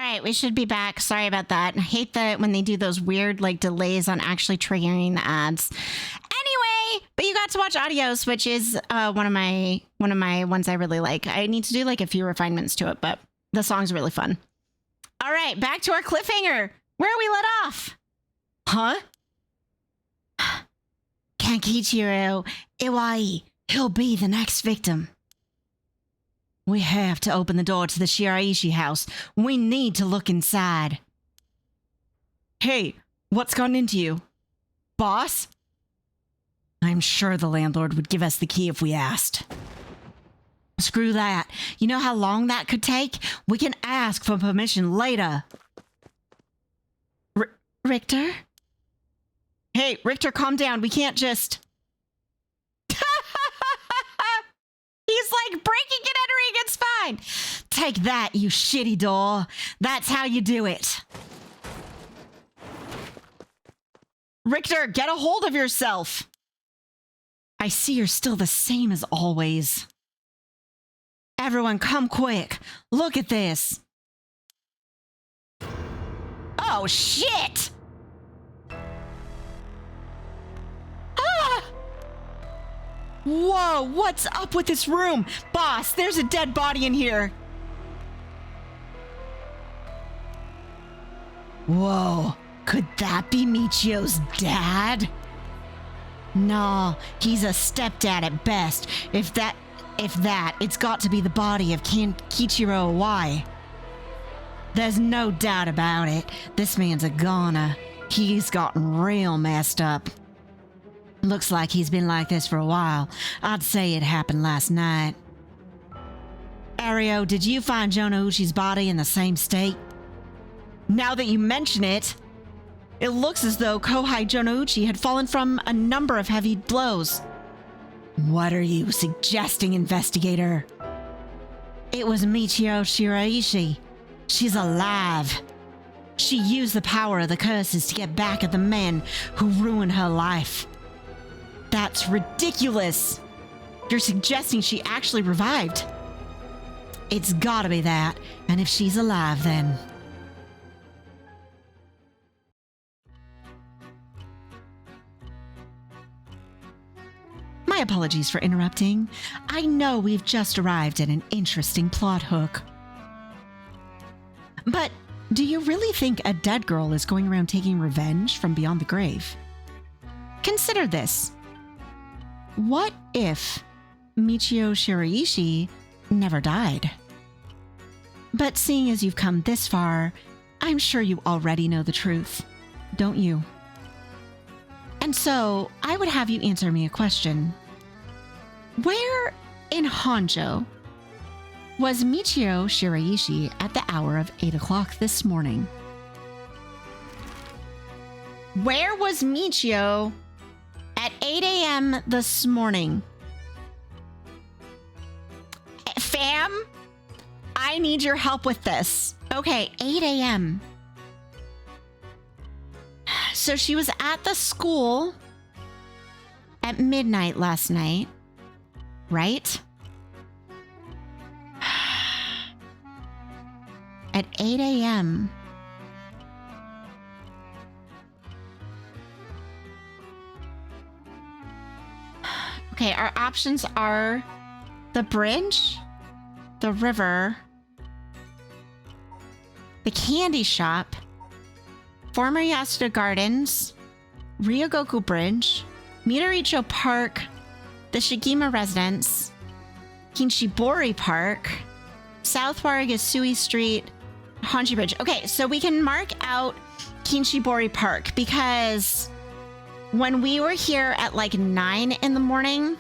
right, we should be back. Sorry about that. I hate that when they do those weird like delays on actually triggering the ads. Anyway, but you got to watch Audios, which is one of my ones I really like. I need to do like a few refinements to it, but the song's really fun. All right, back to our cliffhanger. Where we let off? Huh? Kankichiro Iwai. He'll be the next victim. We have to open the door to the Shiraishi house. We need to look inside. Hey, what's gone into you? Boss? I'm sure the landlord would give us the key if we asked. Screw that. You know how long that could take? We can ask for permission later. Richter? Hey, Richter, calm down. We can't just... He's like, breaking and entering, it's fine. Take that, you shitty door. That's how you do it. Richter, get a hold of yourself. I see you're still the same as always. Everyone, come quick. Look at this. Oh, shit! Ah! Whoa, what's up with this room? Boss, there's a dead body in here. Whoa, could that be Michiyo's dad? No, he's a stepdad at best. If that, it's got to be the body of Kichiro Iwai. There's no doubt about it. This man's a goner. He's gotten real messed up. Looks like he's been like this for a while. I'd say it happened last night. Ario, did you find Jonouchi's body in the same state? Now that you mention it, it looks as though Kohai Jonouchi had fallen from a number of heavy blows. What are you suggesting, investigator? It was Michiyo Shiraishi. She's alive. She used the power of the curses to get back at the men who ruined her life. That's ridiculous. You're suggesting she actually revived. It's gotta be that, and if she's alive, then... My apologies for interrupting. I know we've just arrived at an interesting plot hook. But do you really think a dead girl is going around taking revenge from beyond the grave? Consider this. What if Michiyo Shiraishi never died? But seeing as you've come this far, I'm sure you already know the truth, don't you? And so, I would have you answer me a question. Where in Honjo was Michiyo Shiraishi at the hour of 8 o'clock this morning? Where was Michiyo at 8 a.m. this morning? Fam, I need your help with this. Okay, 8 a.m. So she was at the school at midnight last night, right? At 8 a.m. Okay, our options are the bridge, the river, the candy shop, former Yasuda Gardens, Ryogoku Bridge, Midoricho Park, the Shigima Residence, Kinshibori Park, South Waragasui Street, Honji Bridge. Okay, so we can mark out Kinshibori Park because when we were here at like 9 in the morning,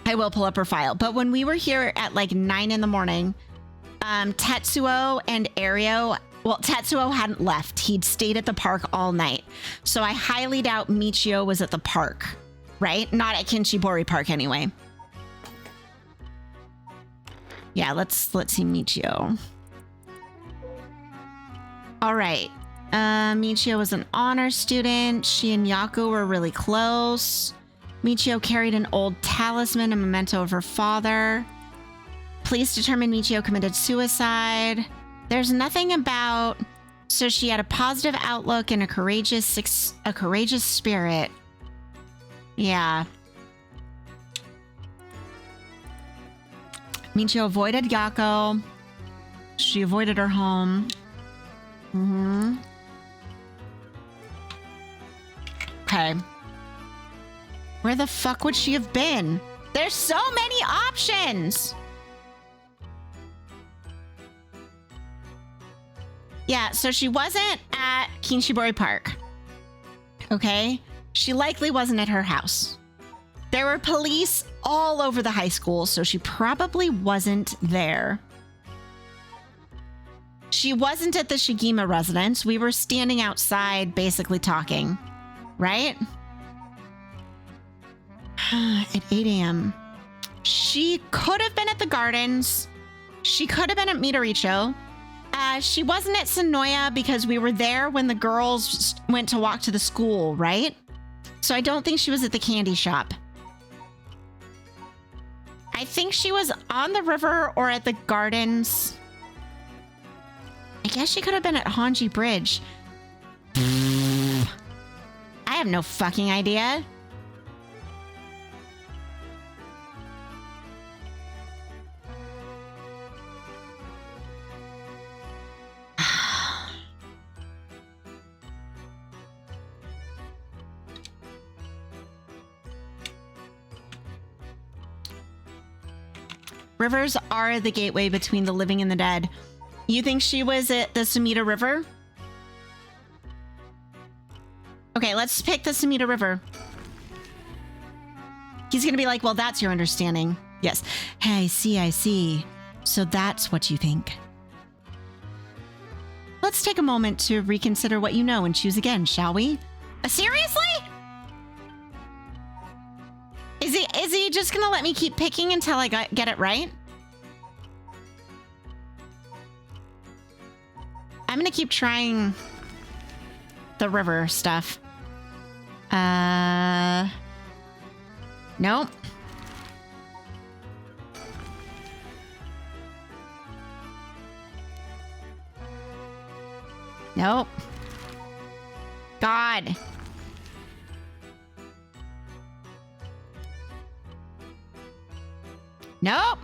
I will pull up her file, but when we were here at like 9 in the morning, Tetsuo and Ario, well, Tetsuo hadn't left. He'd stayed at the park all night. So I highly doubt Michiyo was at the park, right? Not at Kinshibori Park anyway. Yeah, let's see Michiyo. All right. Michiyo was an honor student. She and Yaku were really close. Michiyo carried an old talisman, a memento of her father. Police determined Michiyo committed suicide. There's nothing about... So she had a positive outlook and a courageous spirit. Yeah. Michiyo avoided Yako. She avoided her home. Mm-hmm. Okay. Where the fuck would she have been? There's so many options. Yeah, so she wasn't at Kinshibori Park. Okay? She likely wasn't at her house. There were police all over the high school, so she probably wasn't there. She wasn't at the Shigima residence. We were standing outside basically talking, right? At 8 a.m. She could have been at the gardens. She could have been at Midoricho. She wasn't at Sonoya because we were there when the girls went to walk to the school, right? So I don't think she was at the candy shop. I think she was on the river or at the gardens. I guess she could have been at Hanji Bridge. I have no fucking idea. Rivers are the gateway between the living and the dead. You think she was at the Sumida River? Okay, let's pick the Sumida River. He's gonna be like, well, that's your understanding. Yes. Hey, I see. So that's what you think. Let's take a moment to reconsider what you know and choose again, shall we? Seriously? Is he just gonna let me keep picking until I get it right? I'm gonna keep trying the river stuff. Nope. Nope. God. Nope.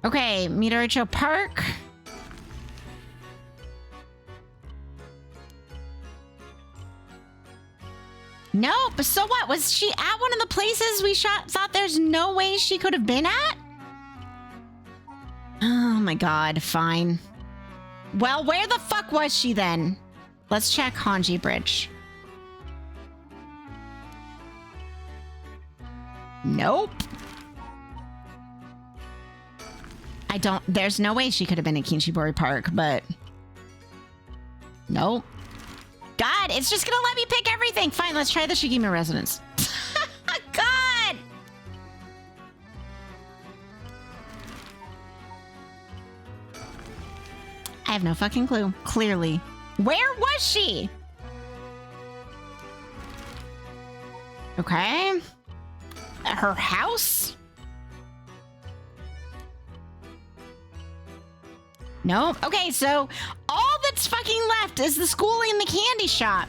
Okay, Midoricho Park. Nope. So what? Was she at one of the places we thought there's no way she could have been at? Oh my god, fine. Well, where the fuck was she then? Let's check Hanji Bridge. Nope. There's no way she could have been at Kinshibori Park, but... Nope. God, it's just gonna let me pick everything. Fine, let's try the Shigima residence. God! I have no fucking clue. Clearly. Where was she? Okay. At her house? Nope. Okay, so all that's fucking left is the school and the candy shop.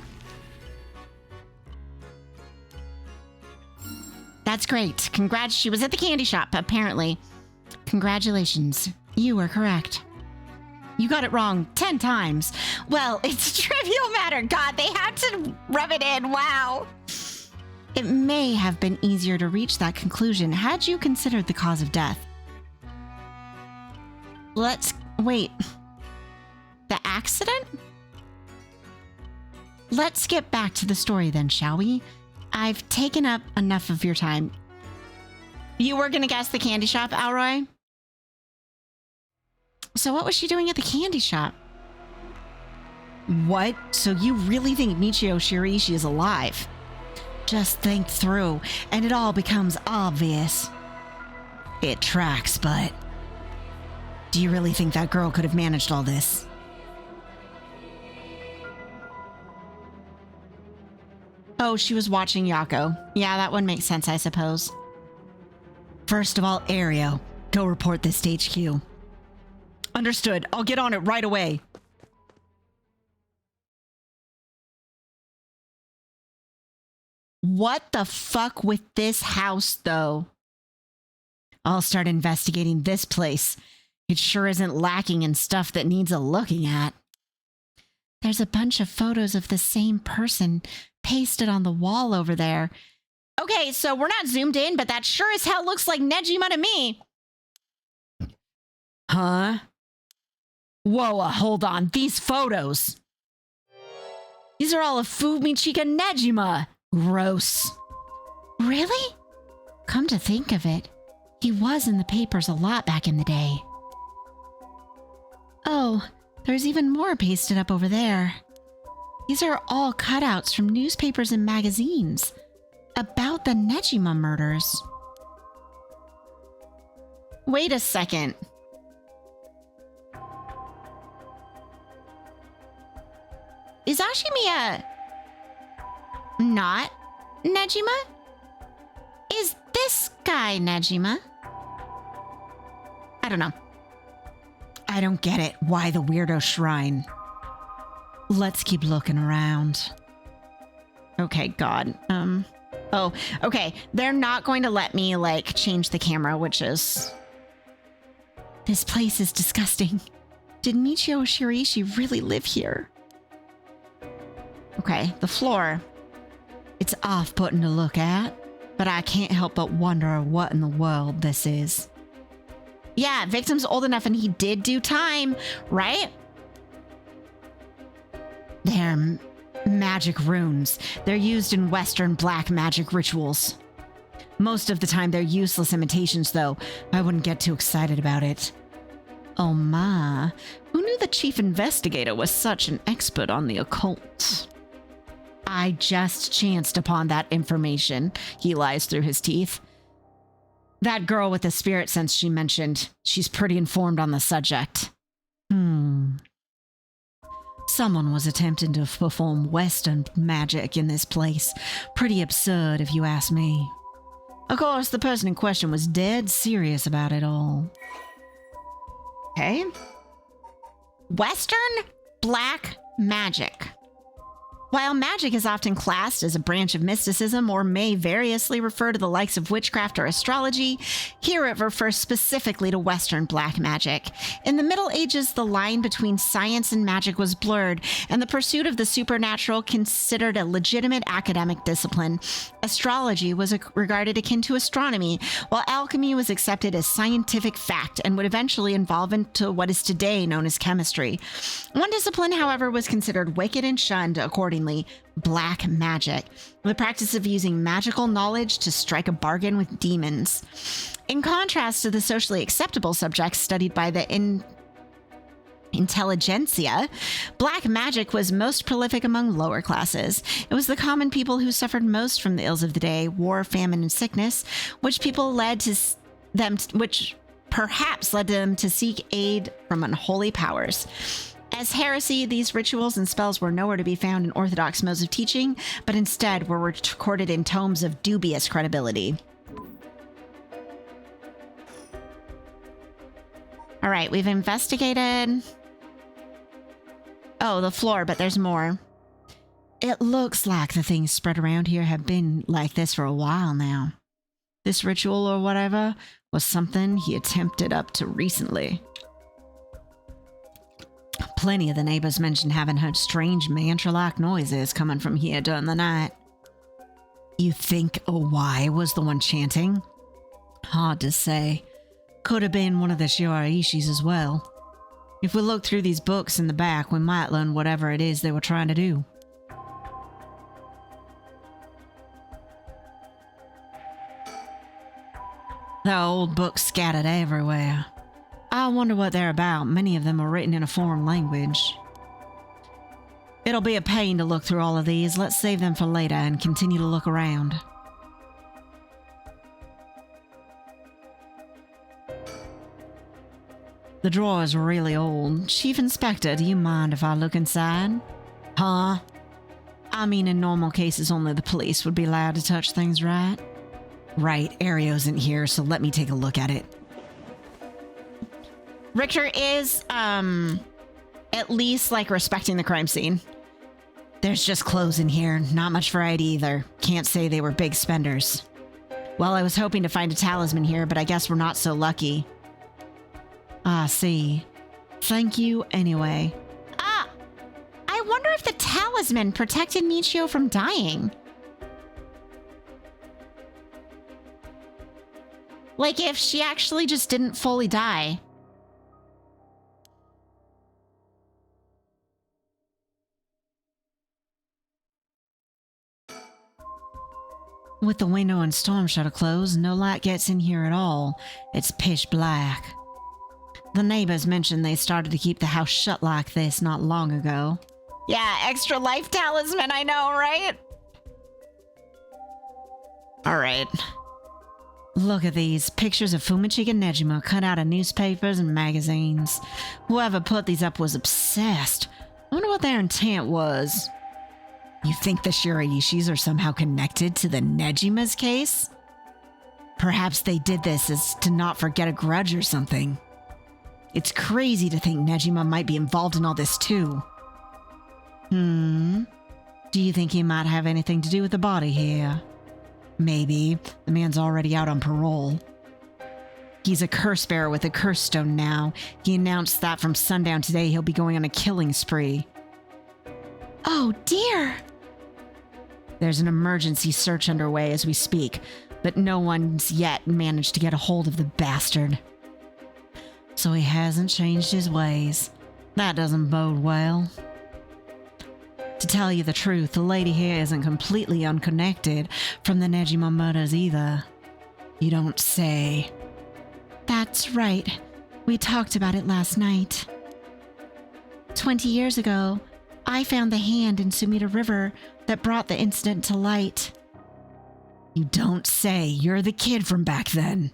That's great. Congrats. She was at the candy shop, apparently. Congratulations. You were correct. You got it wrong 10 times. Well, it's a trivial matter. God, they had to rub it in. Wow. It may have been easier to reach that conclusion had you considered the cause of death. Wait. The accident? Let's get back to the story then, shall we? I've taken up enough of your time. You were gonna guess the candy shop, Alroy? So what was she doing at the candy shop? What? So you really think Michiyo Shiraishi is alive? Just think through, and it all becomes obvious. It tracks, but... Do you really think that girl could have managed all this? Oh, she was watching Yako. Yeah, that one makes sense, I suppose. First of all, Aereo, go report this to HQ. Understood. I'll get on it right away. What the fuck with this house, though? I'll start investigating this place. It sure isn't lacking in stuff that needs a looking at. There's a bunch of photos of the same person pasted on the wall over there. Okay, so we're not zoomed in, but that sure as hell looks like Nejima to me. Huh? Whoa, hold on. These photos. These are all of Fumichika Nejima. Gross. Really? Come to think of it, he was in the papers a lot back in the day. Oh, there's even more pasted up over there. These are all cutouts from newspapers and magazines about the Nejima murders. Wait a second. Is Ashimiya not Nejima? Is this guy Nejima? I don't know. I don't get it. Why the weirdo shrine? Let's keep looking around. Okay, God. Oh, okay. They're not going to let me, like, change the camera, which is... This place is disgusting. Did Michiyo Shiraishi really live here? Okay, the floor. It's off-putting to look at, but I can't help but wonder what in the world this is. Yeah, victim's old enough and he did do time, right? They're magic runes. They're used in Western black magic rituals. Most of the time they're useless imitations, though. I wouldn't get too excited about it. Oh my, who knew the chief investigator was such an expert on the occult? I just chanced upon that information, he lies through his teeth. That girl with the spirit sense she mentioned, she's pretty informed on the subject. Someone was attempting to perform Western magic in this place. Pretty absurd, if you ask me. Of course, the person in question was dead serious about it all. Okay. Western black magic. While magic is often classed as a branch of mysticism or may variously refer to the likes of witchcraft or astrology, here it refers specifically to Western black magic. In the Middle Ages, the line between science and magic was blurred, and the pursuit of the supernatural considered a legitimate academic discipline. Astrology was regarded akin to astronomy, while alchemy was accepted as scientific fact and would eventually evolve into what is today known as chemistry. One discipline, however, was considered wicked and shunned accordingly: black magic, the practice of using magical knowledge to strike a bargain with demons. In contrast to the socially acceptable subjects studied by the intelligentsia, black magic was most prolific among lower classes. It was the common people who suffered most from the ills of the day, war, famine, and sickness, which perhaps led them to seek aid from unholy powers. As heresy, these rituals and spells were nowhere to be found in orthodox modes of teaching, but instead were recorded in tomes of dubious credibility. All right, we've investigated... Oh, the floor, but there's more. It looks like the things spread around here have been like this for a while now. This ritual or whatever was something he attempted up to recently. Plenty of the neighbors mentioned having heard strange mantra-like noises coming from here during the night. You think Owai was the one chanting? Hard to say. Could have been one of the Shiraishis as well. If we look through these books in the back, we might learn whatever it is they were trying to do. There are old books scattered everywhere. I wonder what they're about. Many of them are written in a foreign language. It'll be a pain to look through all of these. Let's save them for later and continue to look around. The drawer is really old. Chief Inspector, do you mind if I look inside? Huh? I mean, in normal cases, only the police would be allowed to touch things, right? Right, Ario's in here, so let me take a look at it. Richter is, at least, like, respecting the crime scene. There's just clothes in here. Not much variety either. Can't say they were big spenders. Well, I was hoping to find a talisman here, but I guess we're not so lucky. Ah, see. Thank you anyway. Ah! I wonder if the talisman protected Michiyo from dying. Like, if she actually just didn't fully die. With the window and storm shutter closed, no light gets in here at all. It's pitch black. The neighbors mentioned they started to keep the house shut like this not long ago. Yeah, extra life talisman, I know, right? Alright. Look at these pictures of Fumichika Nejima cut out of newspapers and magazines. Whoever put these up was obsessed. I wonder what their intent was. You think the Shiraishis are somehow connected to the Nejima's case? Perhaps they did this as to not forget a grudge or something. It's crazy to think Nejima might be involved in all this too. Do you think he might have anything to do with the body here? Maybe. The man's already out on parole. He's a curse bearer with a curse stone now. He announced that from sundown today he'll be going on a killing spree. Oh dear! There's an emergency search underway as we speak, but no one's yet managed to get a hold of the bastard. So he hasn't changed his ways. That doesn't bode well. To tell you the truth, the lady here isn't completely unconnected from the Nejima murders either. You don't say. That's right. We talked about it last night. 20 years ago, I found the hand in Sumida River that brought the incident to light. You don't say. You're the kid from back then.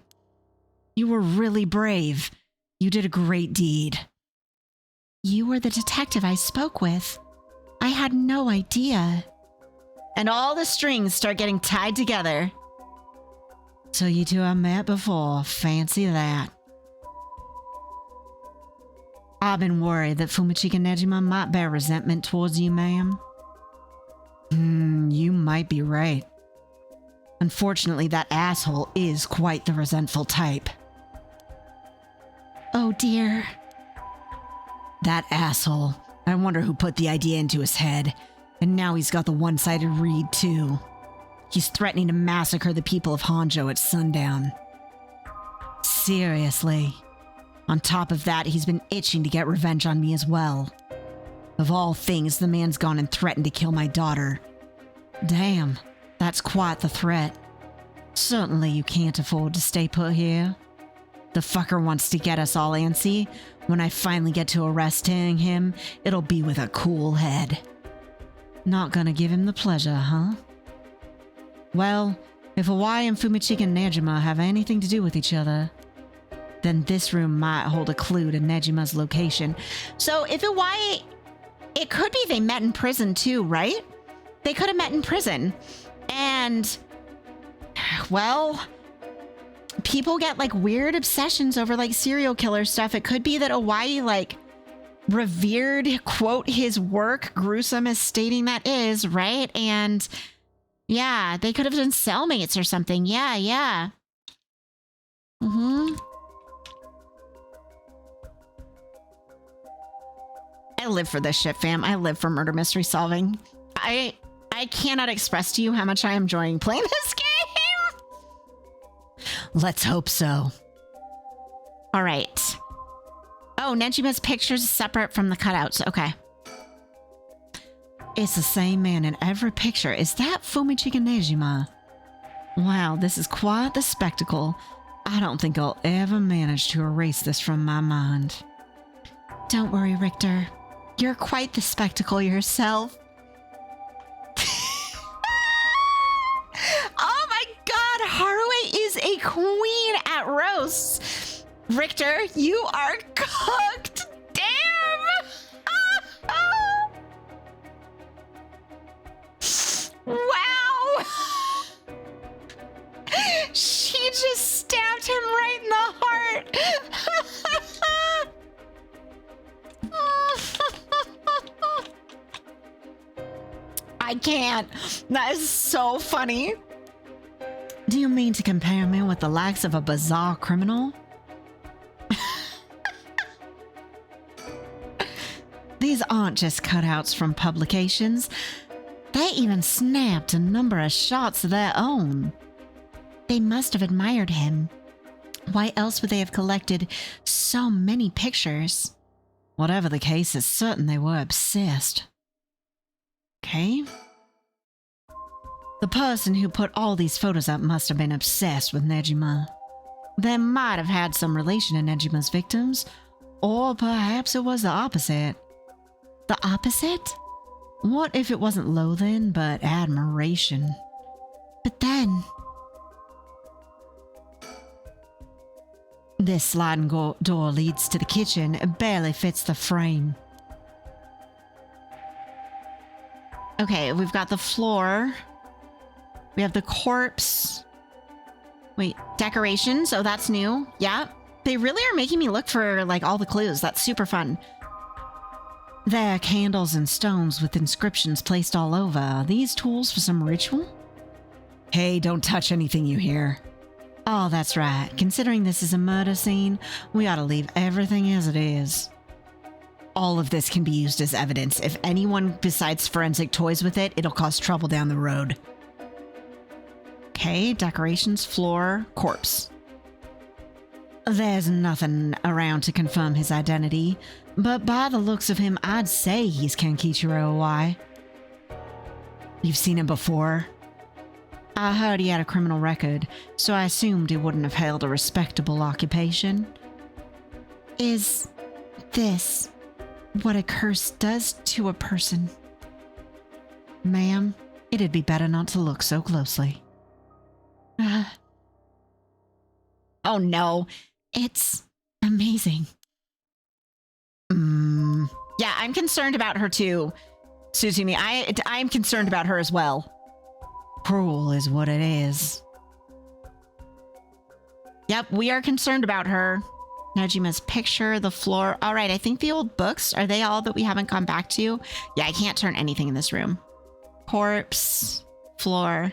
You were really brave. You did a great deed. You were the detective I spoke with. I had no idea. And all the strings start getting tied together. So you two have met before. Fancy that. I've been worried that Fumichika Nejima might bear resentment towards you, ma'am. You might be right. Unfortunately, that asshole is quite the resentful type. Oh dear. That asshole. I wonder who put the idea into his head. And now he's got the one-sided read, too. He's threatening to massacre the people of Honjo at sundown. Seriously. On top of that, he's been itching to get revenge on me as well. Of all things, the man's gone and threatened to kill my daughter. Damn, that's quite the threat. Certainly you can't afford to stay put here. The fucker wants to get us all antsy. When I finally get to arresting him, it'll be with a cool head. Not gonna give him the pleasure, huh? Well, if Hawaii and Fumichika Nejima have anything to do with each other, then this room might hold a clue to Nejima's location. So if Hawaii, it could be they met in prison too, right? They could have met in prison. And, well, people get like weird obsessions over like serial killer stuff. It could be that Hawaii like revered, quote, his work, gruesome as stating that is, right? And yeah, they could have been cellmates or something. Yeah. I live for this shit, fam. I live for murder mystery solving. I cannot express to you how much I am enjoying playing this game. Let's hope so. All right. Oh, Nejima's pictures separate from the cutouts. Okay. It's the same man in every picture. Is that Fumichika Nejima? Wow, this is quite the spectacle. I don't think I'll ever manage to erase this from my mind. Don't worry, Richter. You're quite the spectacle yourself. Oh my god, Harue is a queen at roasts. Richter, you are cooked. Damn! Wow! She just stabbed him right in the heart. I can't. That is so funny. Do you mean to compare me with the likes of a bizarre criminal? These aren't just cutouts from publications. They even snapped a number of shots of their own. They must have admired him. Why else would they have collected so many pictures? Whatever the case, it's certain they were obsessed. Okay. The person who put all these photos up must have been obsessed with Nejima. They might have had some relation to Nejima's victims, or perhaps it was the opposite. The opposite? What if it wasn't loathing, but admiration? But then... This sliding door leads to the kitchen. It barely fits the frame. Okay, we've got the floor. We have the corpse. Wait, decorations. Oh, that's new. Yeah. They really are making me look for, like, all the clues. That's super fun. There are candles and stones with inscriptions placed all over. Are these tools for some ritual? Hey, don't touch anything you hear. Oh, that's right. Considering this is a murder scene, we ought to leave everything as it is. All of this can be used as evidence. If anyone besides forensic toys with it, it'll cause trouble down the road. Okay, decorations, floor, corpse. There's nothing around to confirm his identity, but by the looks of him, I'd say he's Kenkichiro Owai. You've seen him before? I heard he had a criminal record, so I assumed he wouldn't have held a respectable occupation. Is this what a curse does to a person? Ma'am, it'd be better not to look so closely. Oh no, it's amazing. Yeah, I'm concerned about her too. Suzume, I'm concerned about her as well. Cruel is what it is. Yep, we are concerned about her. Nejima's picture, the floor. All right, I think the old books, are they all that we haven't gone back to? Yeah, I can't turn anything in this room. Corpse, floor,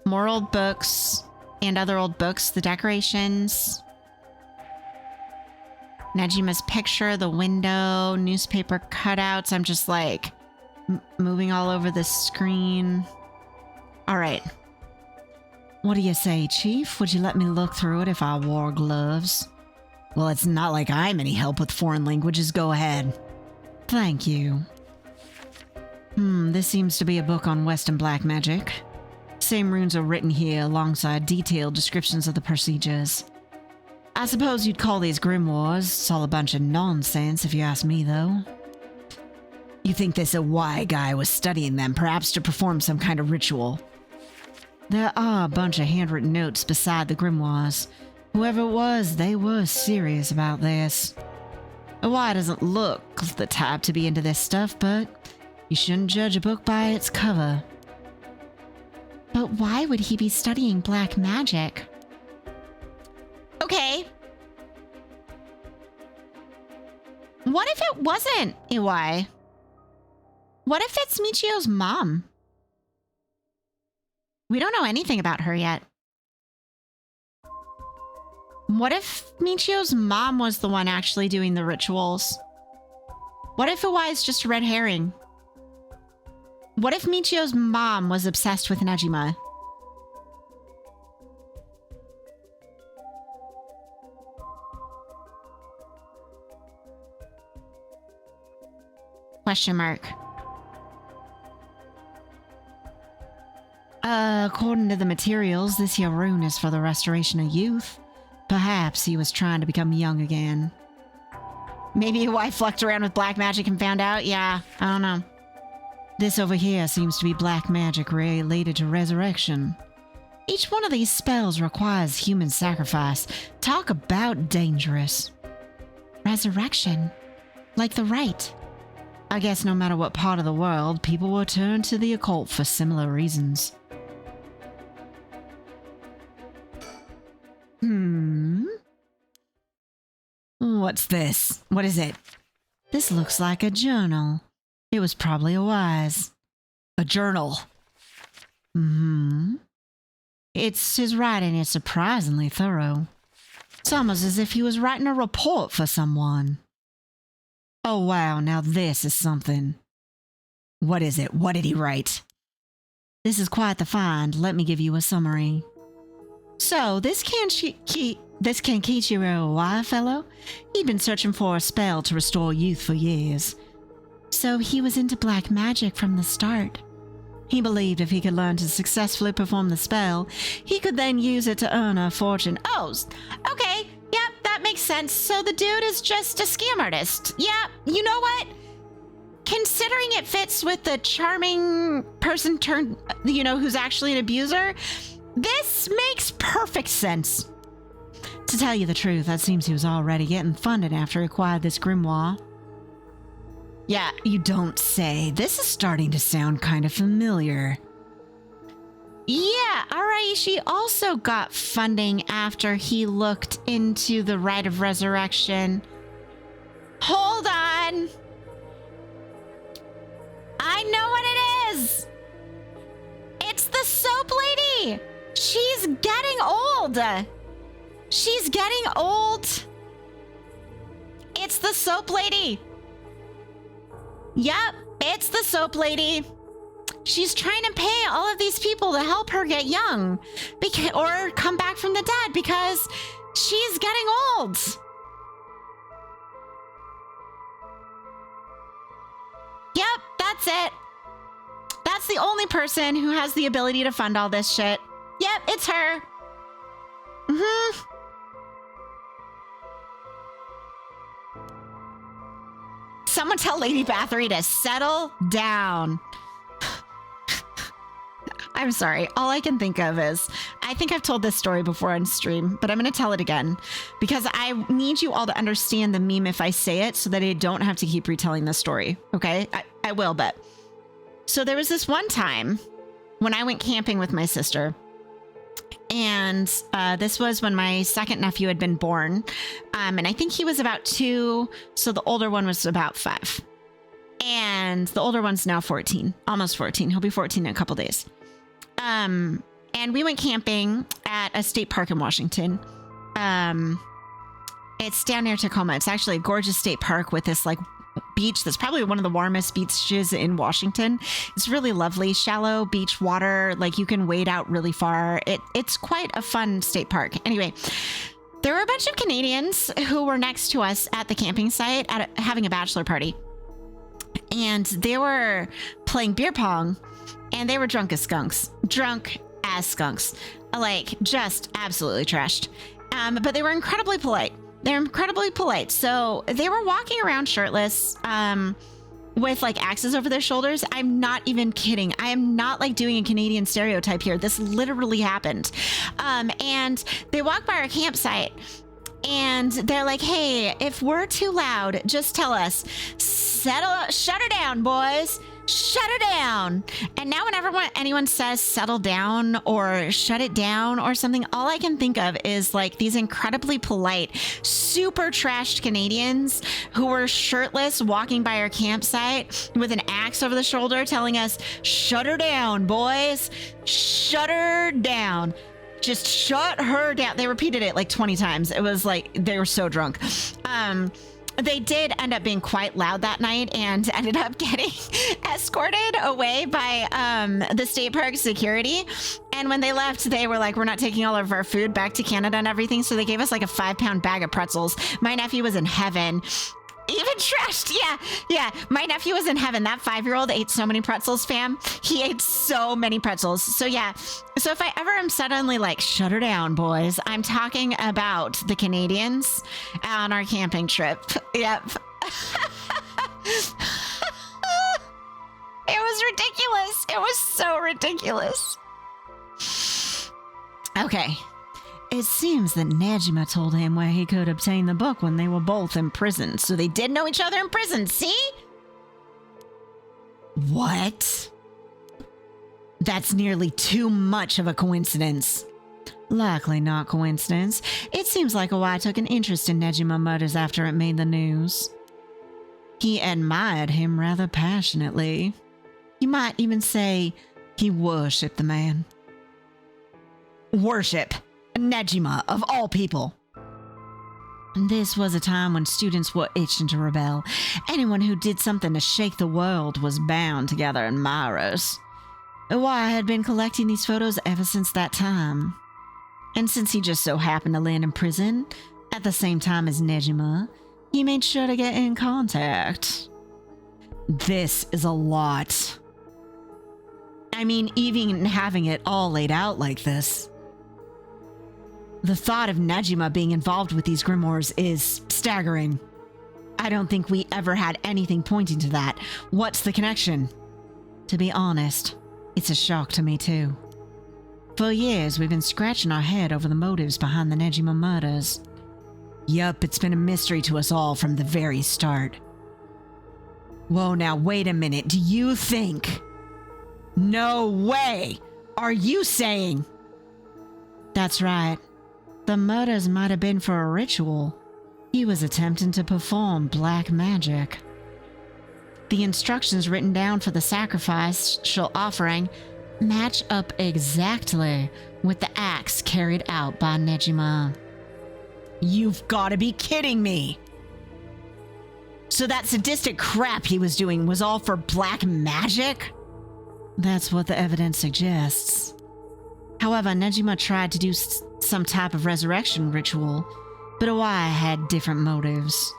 more old books and other old books, the decorations. Nejima's picture, the window, newspaper cutouts. I'm just like moving all over the screen. All right. What do you say, Chief? Would you let me look through it if I wore gloves? Well, it's not like I'm any help with foreign languages. Go ahead. Thank you. This seems to be a book on Western black magic. Same runes are written here alongside detailed descriptions of the procedures. I suppose you'd call these grimoires. It's all a bunch of nonsense if you ask me, though. You think this Owai guy was studying them, perhaps to perform some kind of ritual? There are a bunch of handwritten notes beside the grimoires. Whoever it was, they were serious about this. Owai doesn't look the type to be into this stuff, but you shouldn't judge a book by its cover. But why would he be studying black magic? Okay. What if it wasn't Owai? What if it's Michiyo's mom? We don't know anything about her yet. What if Michiyo's mom was the one actually doing the rituals? What if Owai is just a red herring? What if Michiyo's mom was obsessed with Nejima? Question mark. According to the materials, this here rune is for the restoration of youth. Perhaps he was trying to become young again. Maybe Owai flucked around with black magic and found out? Yeah, I don't know. This over here seems to be black magic related to resurrection. Each one of these spells requires human sacrifice. Talk about dangerous. Resurrection? Like the rite. I guess no matter what part of the world, people will turn to the occult for similar reasons. What's this? What is it? This looks like a journal. It was probably Owai's. A journal. His writing is surprisingly thorough. It's almost as if he was writing a report for someone. Oh wow, now this is something. What is it? What did he write? This is quite the find. Let me give you a summary. So, this Kenkichiro, why, fellow? He'd been searching for a spell to restore youth for years. So he was into black magic from the start. He believed if he could learn to successfully perform the spell, he could then use it to earn a fortune. Oh, okay. Yep, that makes sense. So the dude is just a scam artist. Yeah, you know what? Considering it fits with the charming person turned, who's actually an abuser, this makes perfect sense. To tell you the truth, that seems he was already getting funded after he acquired this grimoire. Yeah, you don't say. This is starting to sound kind of familiar. Yeah, Shiraishi also got funding after he looked into the Rite of Resurrection. Hold on. I know what it is. It's the soap lady. She's getting old. She's getting old. It's the soap lady. Yep, it's the soap lady. She's trying to pay all of these people to help her get young or come back from the dead because she's getting old. Yep, that's it. That's the only person who has the ability to fund all this shit. Yep, it's her. Someone tell Lady Bathory to settle down. I'm sorry. All I can think of is, I think I've told this story before on stream, but I'm going to tell it again because I need you all to understand the meme if I say it so that I don't have to keep retelling this story. Okay? I will, but. So there was this one time when I went camping with my sister. And this was when my second nephew had been born. And I think he was about 2. So the older one was about 5. And the older one's now 14, almost 14. He'll be 14 in a couple days. And we went camping at a state park in Washington. It's down near Tacoma. It's actually a gorgeous state park with this like beach that's probably one of the warmest beaches in Washington. It's really lovely, shallow beach water. Like you can wade out really far. It's quite a fun state park. Anyway, there were a bunch of Canadians who were next to us at the camping site having a bachelor party. And they were playing beer pong and they were drunk as skunks. Like just absolutely trashed. But they were incredibly polite. They're incredibly polite. So they were walking around shirtless with like axes over their shoulders. I'm not even kidding. I am not like doing a Canadian stereotype here. This literally happened. And they walk by our campsite and they're like, hey, if we're too loud, just tell us, shut her down, boys. Shut her down. And now whenever anyone says settle down or shut it down or something, all I can think of is like these incredibly polite, super trashed Canadians who were shirtless walking by our campsite with an axe over the shoulder telling us, shut her down, boys. Shut her down. Just shut her down. They repeated it like 20 times. It was like they were so drunk. They did end up being quite loud that night and ended up getting escorted away by the state park security. And when they left, they were like, we're not taking all of our food back to Canada and everything. So they gave us like a 5-pound bag of pretzels. My nephew was in heaven. Even trashed. Yeah. My nephew was in heaven. That 5-year-old ate so many pretzels, fam. He ate so many pretzels. So yeah. So if I ever am suddenly like, shut her down, boys, I'm talking about the Canadians on our camping trip. Yep. It was ridiculous. It was so ridiculous. Okay. It seems that Najima told him where he could obtain the book when they were both in prison. So they did know each other in prison, see? What? That's nearly too much of a coincidence. Likely not coincidence. It seems like Owai took an interest in Nejima murders after it made the news. He admired him rather passionately. You might even say he worshipped the man. Worship Nejima, of all people. This was a time when students were itching to rebel. Anyone who did something to shake the world was bound together in mirrors. Why, I had been collecting these photos ever since that time. And since he just so happened to land in prison at the same time as Nejima, he made sure to get in contact. This is a lot. I mean, even having it all laid out like this. The thought of Nejima being involved with these grimoires is staggering. I don't think we ever had anything pointing to that. What's the connection? To be honest, it's a shock to me too. For years, we've been scratching our head over the motives behind the Nejima murders. Yup, it's been a mystery to us all from the very start. Whoa, now wait a minute. Do you think? No way! Are you saying? That's right. The murders might have been for a ritual. He was attempting to perform black magic. The instructions written down for the sacrificial offering match up exactly with the acts carried out by Nejima. You've got to be kidding me! So that sadistic crap he was doing was all for black magic? That's what the evidence suggests. However, Nejima tried to do some type of resurrection ritual, but Awai had different motives.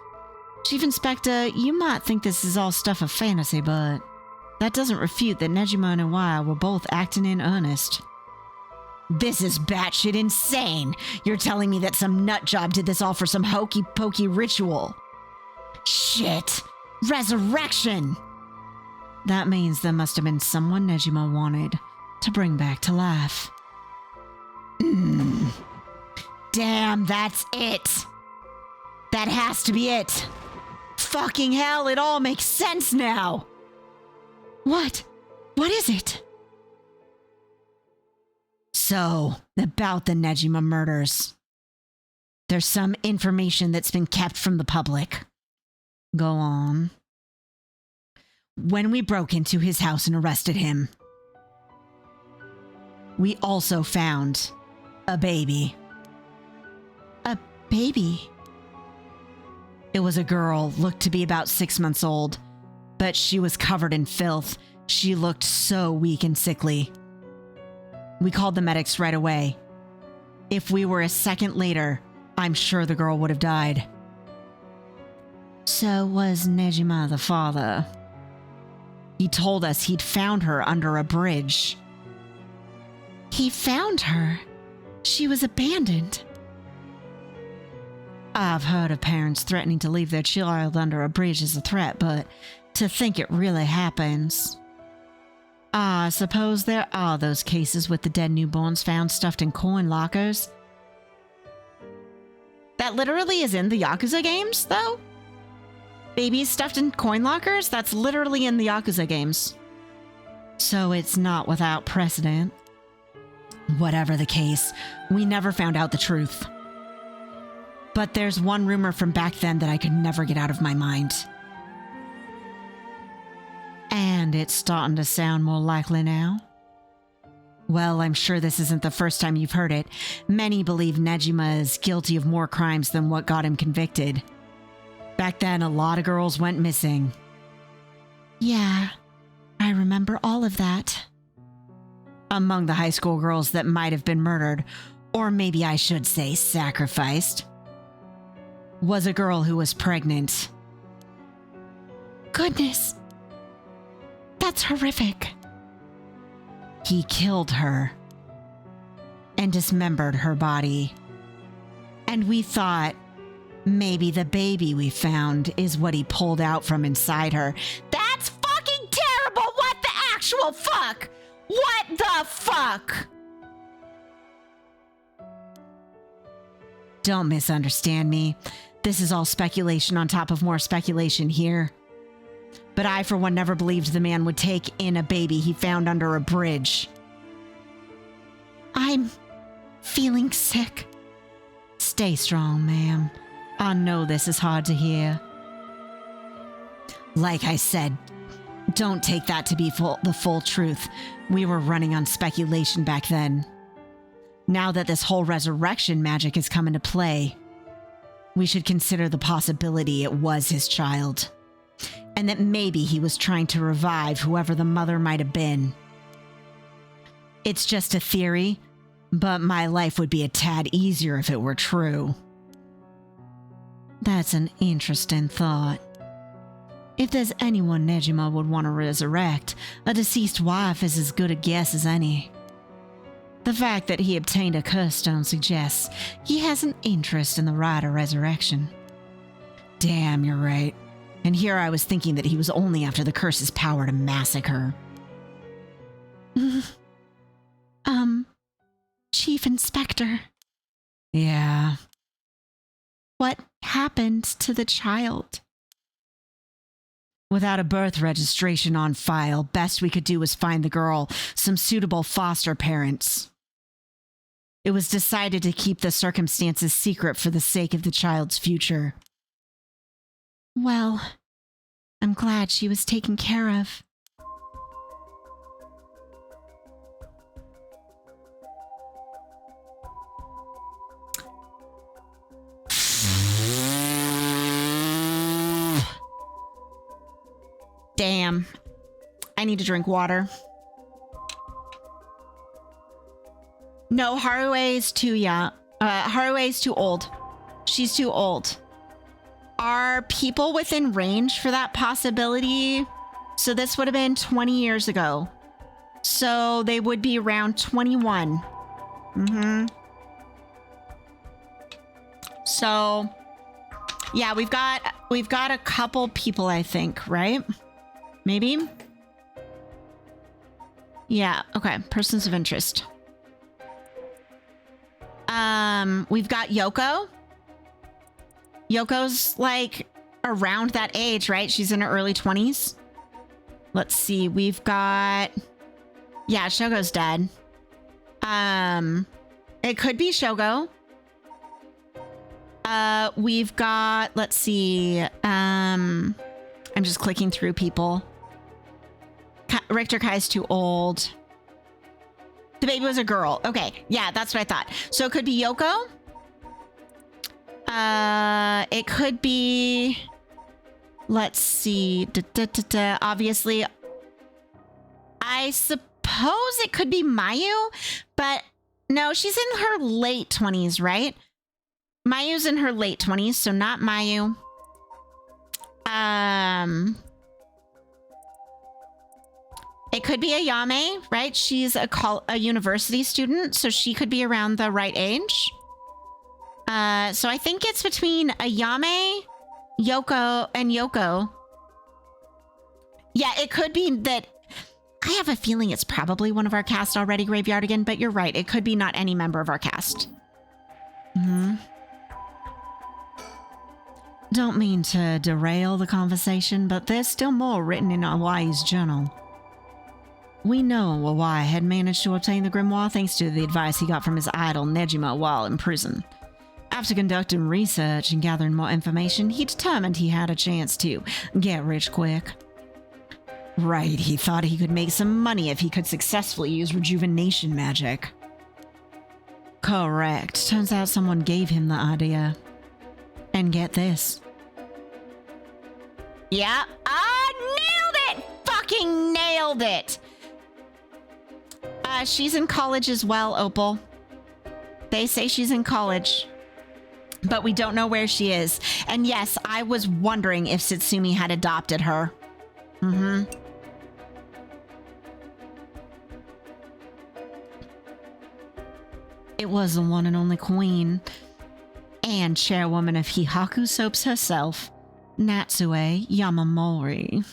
Chief Inspector, you might think this is all stuff of fantasy, but that doesn't refute that Nejima and Awai were both acting in earnest. This is batshit insane! You're telling me that some nutjob did this all for some hokey-pokey ritual. Shit! Resurrection! That means there must have been someone Nejima wanted to bring back to life. Damn, that's it! That has to be it! Fucking hell, it all makes sense now! What? What is it? So, about the Nejima murders. There's some information that's been kept from the public. Go on. When we broke into his house and arrested him, we also found a baby. A baby? It was a girl, looked to be about 6 months old, but she was covered in filth. She looked so weak and sickly. We called the medics right away. If we were a second later, I'm sure the girl would have died. So was Nejima the father. He told us he'd found her under a bridge. He found her? She was abandoned. I've heard of parents threatening to leave their child under a bridge as a threat, but to think it really happens. I suppose there are those cases with the dead newborns found stuffed in coin lockers. That literally is in the Yakuza games, though? Babies stuffed in coin lockers? That's literally in the Yakuza games. So it's not without precedent. Whatever the case, we never found out the truth. But there's one rumor from back then that I could never get out of my mind. And it's starting to sound more likely now. Well, I'm sure this isn't the first time you've heard it. Many believe Nejima is guilty of more crimes than what got him convicted. Back then, a lot of girls went missing. Yeah, I remember all of that. Among the high school girls that might have been murdered, or maybe I should say sacrificed, was a girl who was pregnant. Goodness. That's horrific. He killed her and dismembered her body. And we thought maybe the baby we found is what he pulled out from inside her. That's fucking terrible! What the actual fuck? What the fuck? Don't misunderstand me. This is all speculation on top of more speculation here. But I, for one, never believed the man would take in a baby he found under a bridge. I'm feeling sick. Stay strong, ma'am. I know this is hard to hear. Like I said, Don't take that to be the full truth. We were running on speculation back then. Now that this whole resurrection magic has come into play, we should consider the possibility it was his child, and that maybe he was trying to revive whoever the mother might have been. It's just a theory, but my life would be a tad easier if it were true. That's an interesting thought. If there's anyone Nejima would want to resurrect, a deceased wife is as good a guess as any. The fact that he obtained a curse stone suggests he has an interest in the rite of resurrection. Damn, you're right. And here I was thinking that he was only after the curse's power to massacre. Chief Inspector. Yeah. What happened to the child? Without a birth registration on file, best we could do was find the girl some suitable foster parents. It was decided to keep the circumstances secret for the sake of the child's future. Well, I'm glad she was taken care of. Damn. I need to drink water. No, Harue is too young. Harue is too old. She's too old. Are people within range for that possibility? So this would have been 20 years ago. So they would be around 21. So, yeah, we've got a couple people, I think, right? Maybe? Yeah, okay. Persons of interest. We've got Yoko. Yoko's like around that age, right? She's in her early 20s. Let's see. We've got... Yeah, Shogo's dead. It could be Shogo. We've got... Let's see. I'm just clicking through people. Richter Kai's too old. The baby was a girl. Okay. Yeah, that's what I thought. So it could be Yoko. It could be... Let's see. Obviously, I suppose it could be Mayu, but no, she's in her late 20s, right? Mayu's in her late 20s, so not Mayu. It could be Ayame, right? She's a university student, so she could be around the right age. So I think it's between Ayame, Yoko, and Yoko. Yeah, it could be that... I have a feeling it's probably one of our cast already, Graveyardigan, but you're right. It could be not any member of our cast. Don't mean to derail the conversation, but there's still more written in Awai's journal. We know Awai had managed to obtain the grimoire thanks to the advice he got from his idol Nejima while in prison. After conducting research and gathering more information, he determined he had a chance to get rich quick. Right, he thought he could make some money if he could successfully use rejuvenation magic. Correct. Turns out someone gave him the idea. And get this. Yeah, I nailed it! Fucking nailed it! She's in college as well, Opal. They say she's in college. But we don't know where she is. And yes, I was wondering if Satsumi had adopted her. It was the one and only queen. And chairwoman of Hihaku Soaps herself, Natsue Yamamori.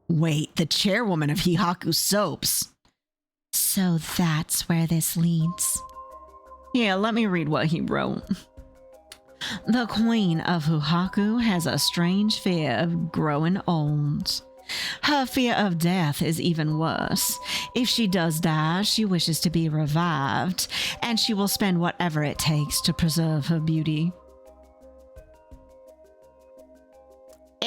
Wait, the chairwoman of Hihaku Soaps. So that's where this leads. Yeah, let me read what he wrote. The queen of Hihaku has a strange fear of growing old. Her fear of death is even worse. If she does die, she wishes to be revived, and she will spend whatever it takes to preserve her beauty.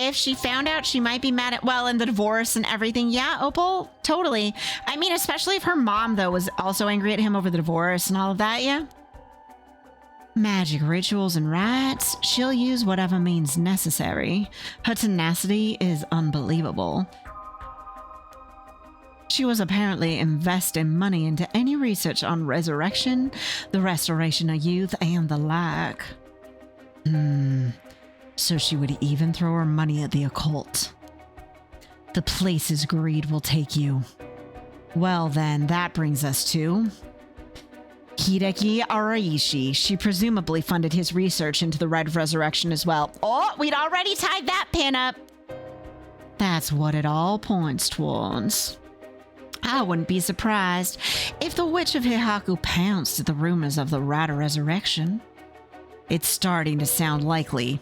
if she found out, she might be mad at, well, and the divorce and everything. Yeah, Opal, totally. I mean, especially if her mom, though, was also angry at him over the divorce and all of that, yeah? Magic rituals and rites, she'll use whatever means necessary. Her tenacity is unbelievable. She was apparently investing money into any research on resurrection, the restoration of youth, and the like. So she would even throw her money at the occult. The places greed will take you. Well then, that brings us to Hideki Araishi. She presumably funded his research into the Red Resurrection as well. Oh, we'd already tied that pin up. That's what it all points towards. I wouldn't be surprised if the Witch of Hihaku pounced at the rumors of the Red Resurrection. It's starting to sound likely.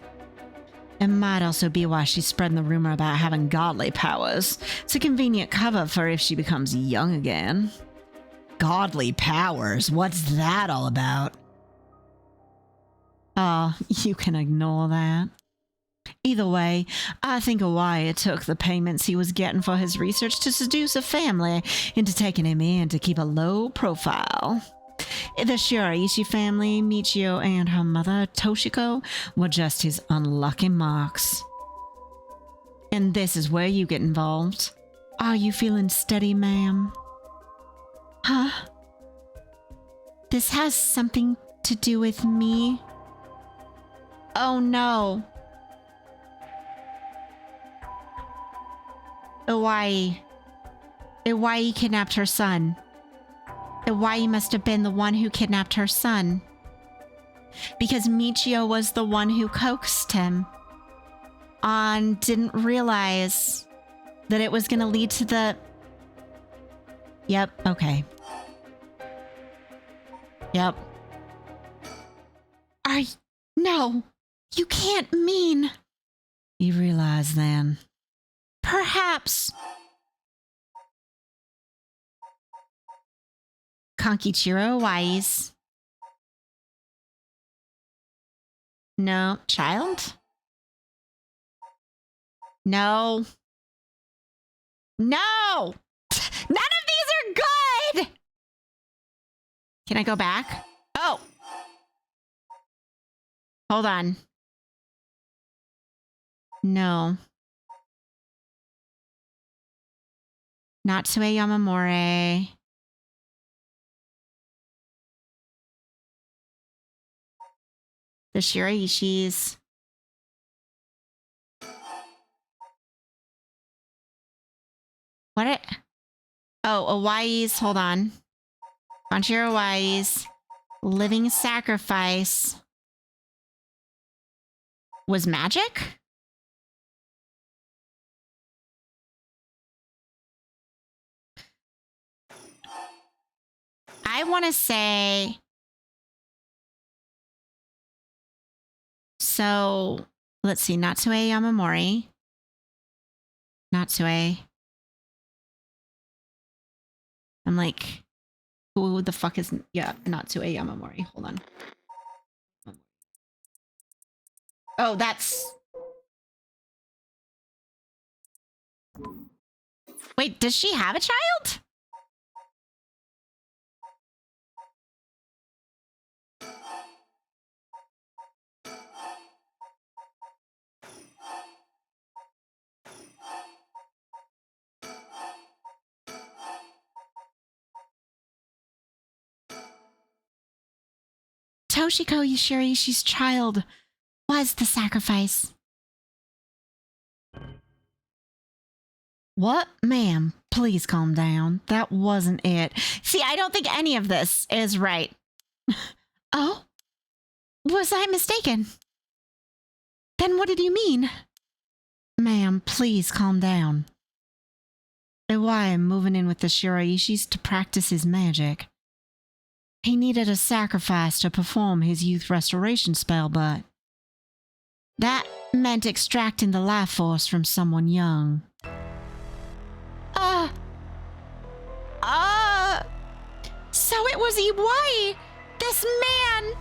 It might also be why she's spreading the rumor about having godly powers. It's a convenient cover for if she becomes young again. Godly powers? What's that all about? Oh, you can ignore that. Either way, I think Wyatt took the payments he was getting for his research to seduce a family into taking him in to keep a low profile. The Shiraishi family, Michiyo and her mother, Toshiko, were just his unlucky marks. And this is where you get involved. Are you feeling steady, ma'am? Huh? This has something to do with me? Oh no. Iwai kidnapped her son. Iwai must have been the one who kidnapped her son. Because Michiyo was the one who coaxed him. And didn't realize that it was going to lead to the... Yep, okay. Yep. No, you can't mean... You realize then... Perhaps. Konkichiro Wise. No. Child? No. No! None of these are good! Can I go back? Oh! Hold on. No. Natsue Yamamori. The Shiraishis. What? Oh, Awai's. Hold on. Banshiro Awai's living sacrifice was magic? I want to say... So, let's see. Natsue Yamamori. Natsue. I'm like, who the fuck is... Yeah, Natsue Yamamori. Hold on. Oh, that's... Wait, does she have a child? Toshiko Yoshirishi's child was the sacrifice. What? Ma'am, please calm down. That wasn't it. See, I don't think any of this is right. Oh? Was I mistaken? Then what did you mean? Ma'am, please calm down. Why I'm moving in with the Shiraishis to practice his magic. He needed a sacrifice to perform his youth restoration spell, but that meant extracting the life force from someone young. So it was Iwai, this man.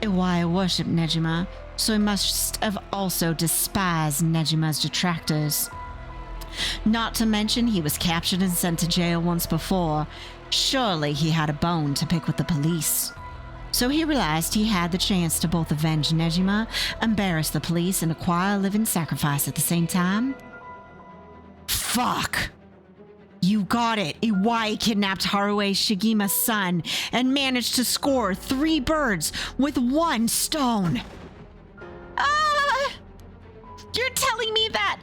Iwai worshipped Nejima, so he must have also despised Nejima's detractors. Not to mention he was captured and sent to jail once before. Surely he had a bone to pick with the police. So he realized he had the chance to both avenge Nejima, embarrass the police, and acquire a living sacrifice at the same time. Fuck! You got it! Iwai kidnapped Harue Shigima's son and managed to score 3 birds with 1 stone! You're telling me that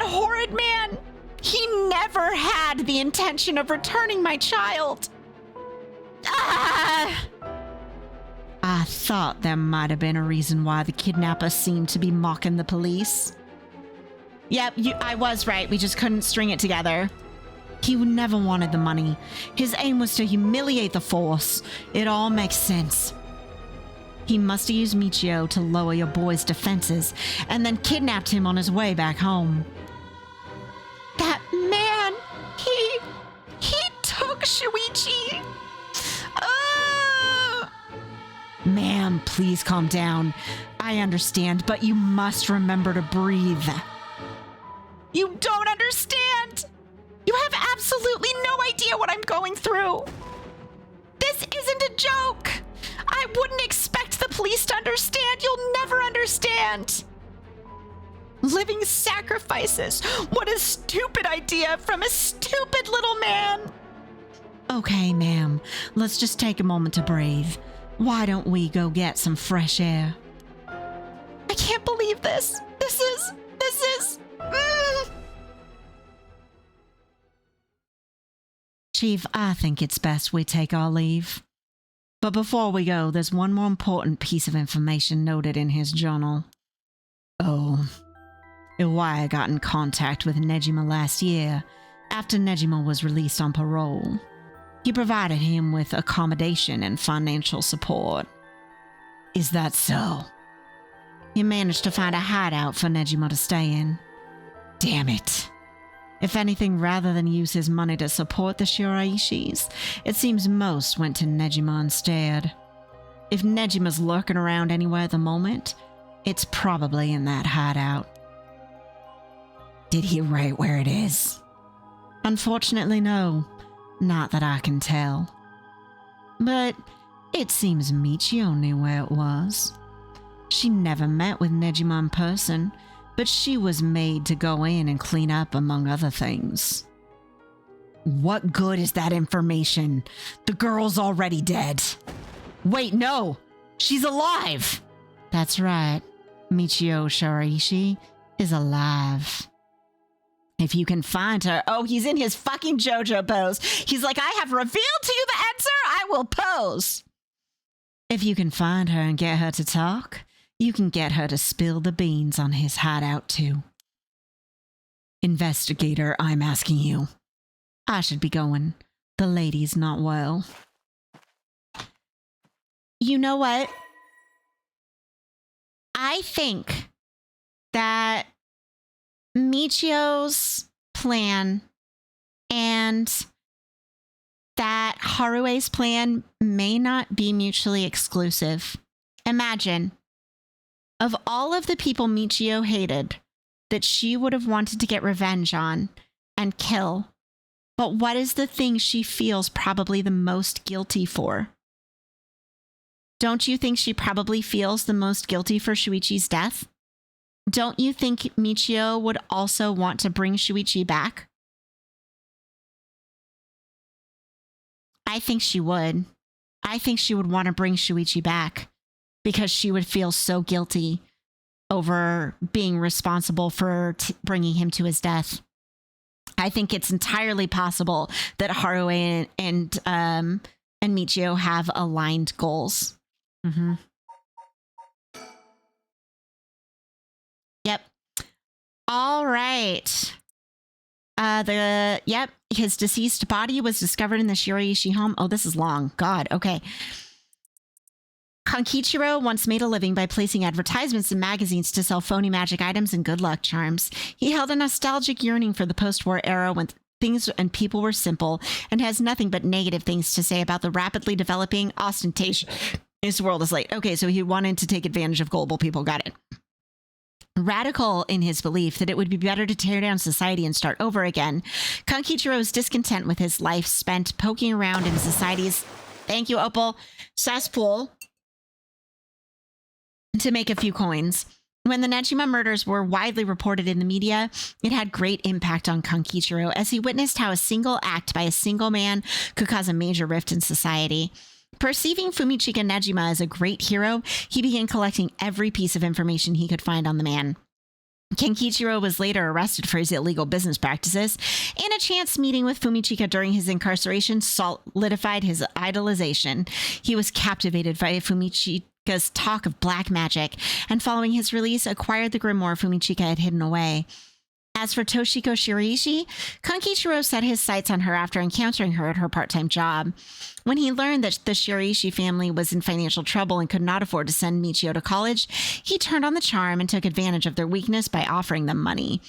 horrid man, he never had the intention of returning my child? I thought there might have been a reason why the kidnapper seemed to be mocking the police. Yep, I was right. We just couldn't string it together. He never wanted the money. His aim was to humiliate the force. It all makes sense. He must have used Michiyo to lower your boy's defenses and then kidnapped him on his way back home. That man, he took Shuichi. Ma'am, please calm down. I understand, but you must remember to breathe. You don't understand. You have absolutely no idea what I'm going through. This isn't a joke. I wouldn't expect the police to understand. You'll never understand. Living sacrifices. What a stupid idea from a stupid little man. Okay, ma'am. Let's just take a moment to breathe. Why don't we go get some fresh air? I can't believe this. This is... Chief, I think it's best we take our leave. But before we go, there's one more important piece of information noted in his journal. Oh, Iwaya got in contact with Nejima last year, after Nejima was released on parole. He provided him with accommodation and financial support. Is that so? He managed to find a hideout for Nejima to stay in. Damn it. If anything, rather than use his money to support the Shiraishis, it seems most went to Nejima instead. If Nejima's lurking around anywhere at the moment, it's probably in that hideout. Did he write where it is? Unfortunately, no. Not that I can tell. But it seems Michiyo knew where it was. She never met with Nejima in person, but she was made to go in and clean up, among other things. What good is that information? The girl's already dead. Wait, no! She's alive! That's right. Michiyo Shiraishi is alive. If you can find her... Oh, he's in his fucking JoJo pose. He's like, I have revealed to you the answer, I will pose. If you can find her and get her to talk, you can get her to spill the beans on his hideout too. Investigator, I'm asking you. I should be going. The lady's not well. You know what? I think that Michiyo's plan and that Harue's plan may not be mutually exclusive. Imagine, of all of the people Michiyo hated that she would have wanted to get revenge on and kill, but what is the thing she feels probably the most guilty for? Don't you think she probably feels the most guilty for Shuichi's death? Don't you think Michiyo would also want to bring Shuichi back? I think she would. I think she would want to bring Shuichi back because she would feel so guilty over being responsible for bringing him to his death. I think it's entirely possible that Harue and Michiyo have aligned goals. Mm-hmm. Yep. All right. His deceased body was discovered in the Shiraishi home. Oh, this is long. God. Okay. Kankichiro once made a living by placing advertisements in magazines to sell phony magic items and good luck charms. He held a nostalgic yearning for the post-war era when things and people were simple, and has nothing but negative things to say about the rapidly developing, ostentatious, His world is late. Okay, so he wanted to take advantage of gullible people. Got it. Radical in his belief that it would be better to tear down society and start over again, Kankichiro is discontent with his life spent poking around in society's, thank you, Opal, cesspool to make a few coins. When the Nejima murders were widely reported in the media, it had great impact on Kankichiro as he witnessed how a single act by a single man could cause a major rift in society. Perceiving Fumichika Nejima as a great hero, he began collecting every piece of information he could find on the man. Kenkichiro was later arrested for his illegal business practices, and a chance meeting with Fumichika during his incarceration solidified his idolization. He was captivated by Fumichika's talk of black magic, and following his release, acquired the grimoire Fumichika had hidden away. As for Toshiko Shiraishi, Kankichiro set his sights on her after encountering her at her part-time job. When he learned that the Shiraishi family was in financial trouble and could not afford to send Michiyo to college, he turned on the charm and took advantage of their weakness by offering them money.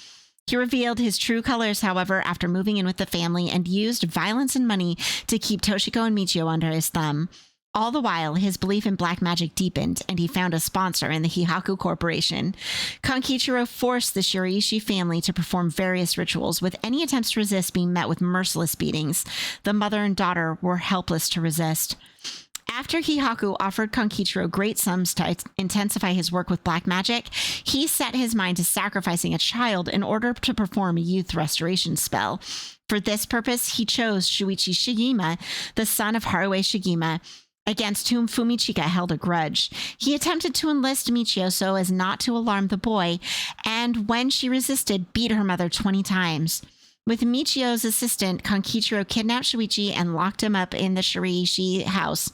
He revealed his true colors, however, after moving in with the family and used violence and money to keep Toshiko and Michiyo under his thumb. All the while, his belief in black magic deepened, and he found a sponsor in the Hihaku Corporation. Kankichiro forced the Shiraishi family to perform various rituals, with any attempts to resist being met with merciless beatings. The mother and daughter were helpless to resist. After Hihaku offered Kankichiro great sums to intensify his work with black magic, he set his mind to sacrificing a child in order to perform a youth restoration spell. For this purpose, he chose Shuichi Shigema, the son of Harue Shigema, against whom Fumichika held a grudge. He attempted to enlist Michiyo so as not to alarm the boy, and when she resisted, beat her mother 20 times. With Michiyo's assistant, Kankichiro kidnapped Shuichi and locked him up in the Shiraishi house,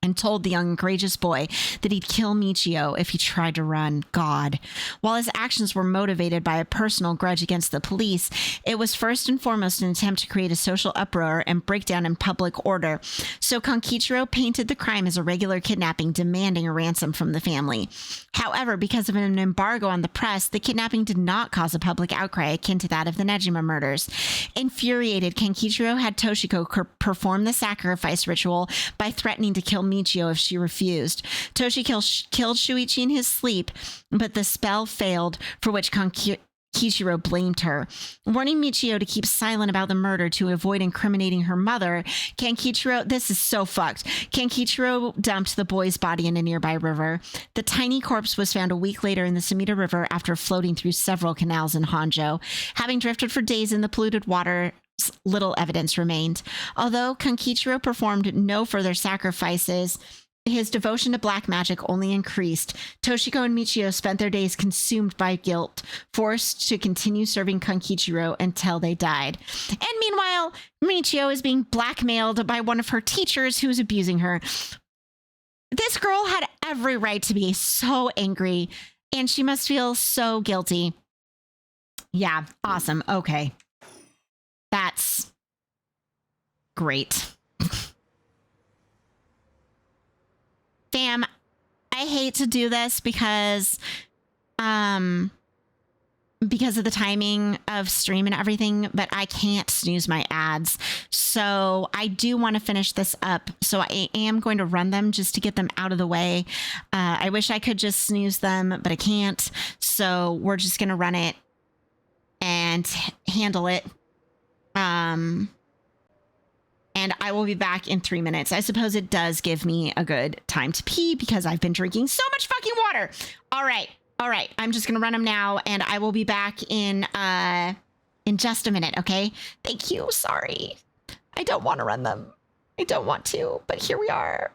and told the young courageous boy that he'd kill Michiyo if he tried to run. God. While his actions were motivated by a personal grudge against the police, it was first and foremost an attempt to create a social uproar and breakdown in public order. So Kankichiro painted the crime as a regular kidnapping, demanding a ransom from the family. However, because of an embargo on the press, the kidnapping did not cause a public outcry akin to that of the Nejima murders. Infuriated, Kankichiro had Toshiko perform the sacrifice ritual by threatening to kill Michiyo if she refused. Toshiko killed Shuichi in his sleep, but the spell failed, for which Kankichiro blamed her. Warning Michiyo to keep silent about the murder to avoid incriminating her mother, this is so fucked. Kankichiro dumped the boy's body in a nearby river. The tiny corpse was found a week later in the Sumida River after floating through several canals in Honjo. Having drifted for days in the polluted water, little evidence remained. Although Kankichiro performed no further sacrifices, his devotion to black magic only increased. Toshiko and Michiyo spent their days consumed by guilt, forced to continue serving Kankichiro until they died. And meanwhile, Michiyo is being blackmailed by one of her teachers who's abusing her. This girl had every right to be so angry, and she must feel so guilty. Yeah, awesome. Okay. That's great. Fam, I hate to do this because of the timing of stream and everything, but I can't snooze my ads. So I do want to finish this up. So I am going to run them just to get them out of the way. I wish I could just snooze them, but I can't. So we're just going to run it and handle it. And I will be back in 3 minutes. I suppose it does give me a good time to pee because I've been drinking so much fucking water. All right. I'm just gonna run them now, and I will be back in just a minute. Okay. Thank you. Sorry. I don't want to run them. I don't want to, but here we are.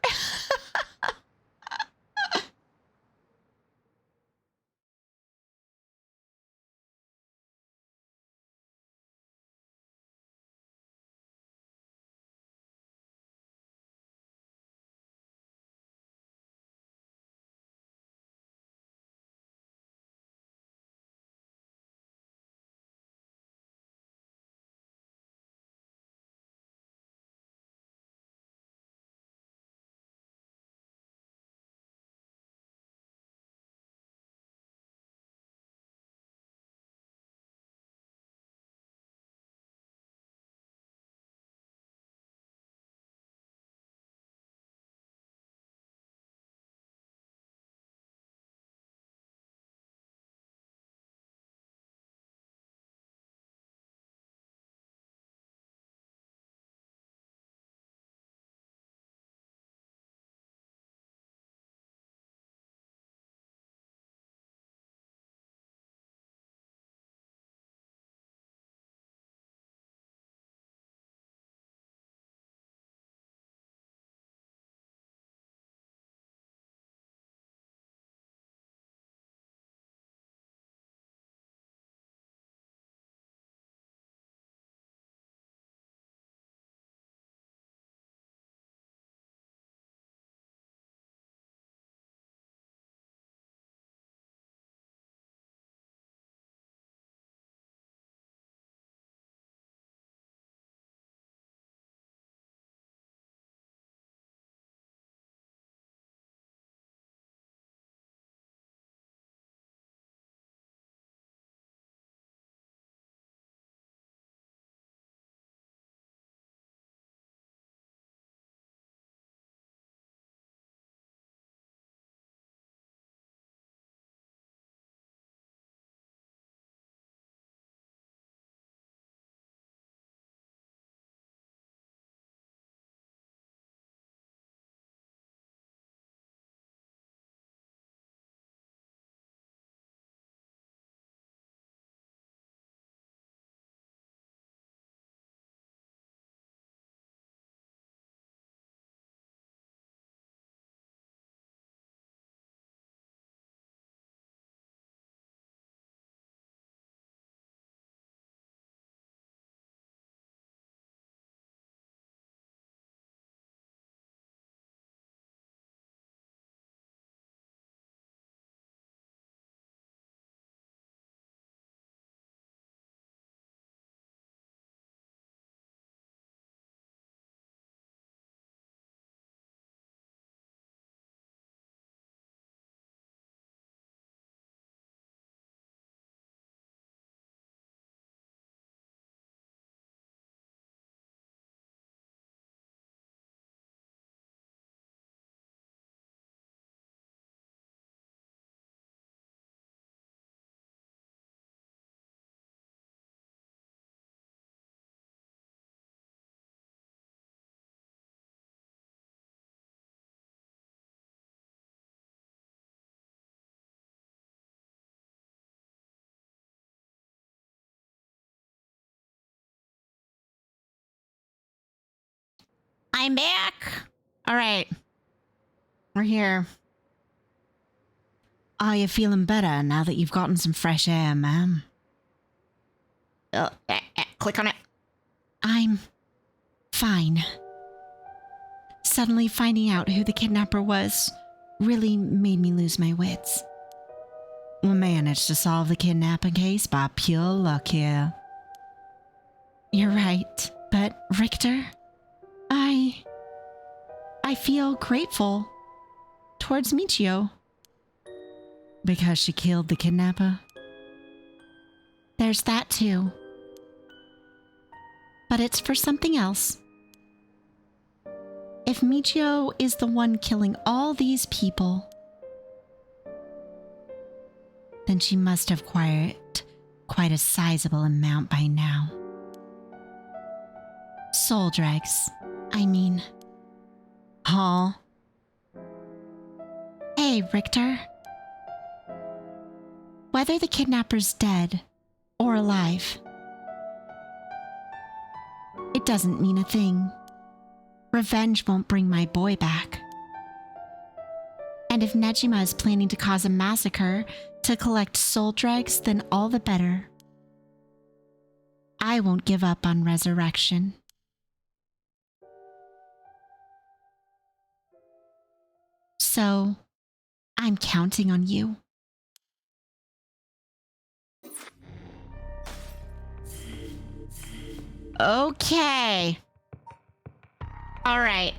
I'm back. All right. We're here. Are you feeling better now that you've gotten some fresh air, ma'am? Click on it. I'm fine. Suddenly finding out who the kidnapper was really made me lose my wits. We managed to solve the kidnapping case by pure luck here. You're right, but Richter, I feel grateful towards Michiyo. Because she killed the kidnapper? There's that too. But it's for something else. If Michiyo is the one killing all these people, then she must have acquired quite a sizable amount by now. Soul dregs, I mean. Huh? Hey, Richter. Whether the kidnapper's dead or alive, it doesn't mean a thing. Revenge won't bring my boy back. And if Nejima is planning to cause a massacre to collect soul dregs, then all the better. I won't give up on resurrection. So, I'm counting on you. Okay. All right.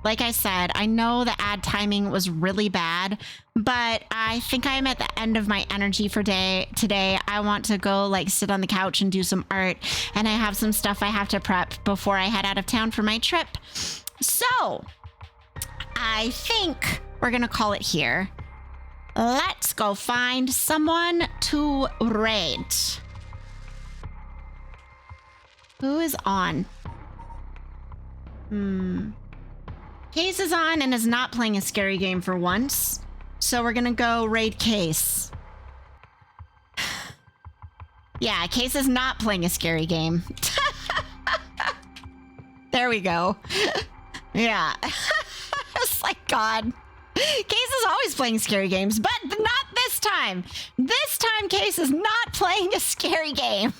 Like I said, I know the ad timing was really bad, but I think I'm at the end of my energy for today. I want to go like sit on the couch and do some art, and I have some stuff I have to prep before I head out of town for my trip. So, I think we're gonna call it here. Let's go find someone to raid. Who is on? Case is on and is not playing a scary game for once. So we're gonna go raid Case. Yeah, Case is not playing a scary game. There we go. Yeah. It's like, God. Case is always playing scary games, but not this time. This time, Case is not playing a scary game.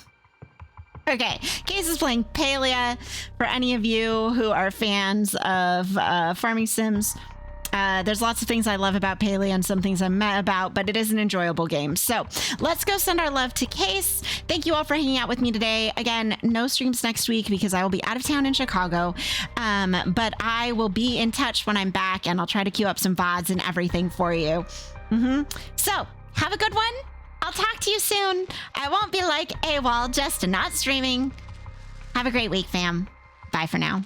Okay, Case is playing Palia. For any of you who are fans of farming sims, there's lots of things I love about Palia and some things I'm mad about, but it is an enjoyable game. So let's go send our love to Case. Thank you all for hanging out with me today. Again, no streams next week because I will be out of town in Chicago, but I will be in touch when I'm back, and I'll try to queue up some VODs and everything for you. So have a good one. I'll talk to you soon. I won't be like AWOL just not streaming. Have a great week, fam. Bye for now.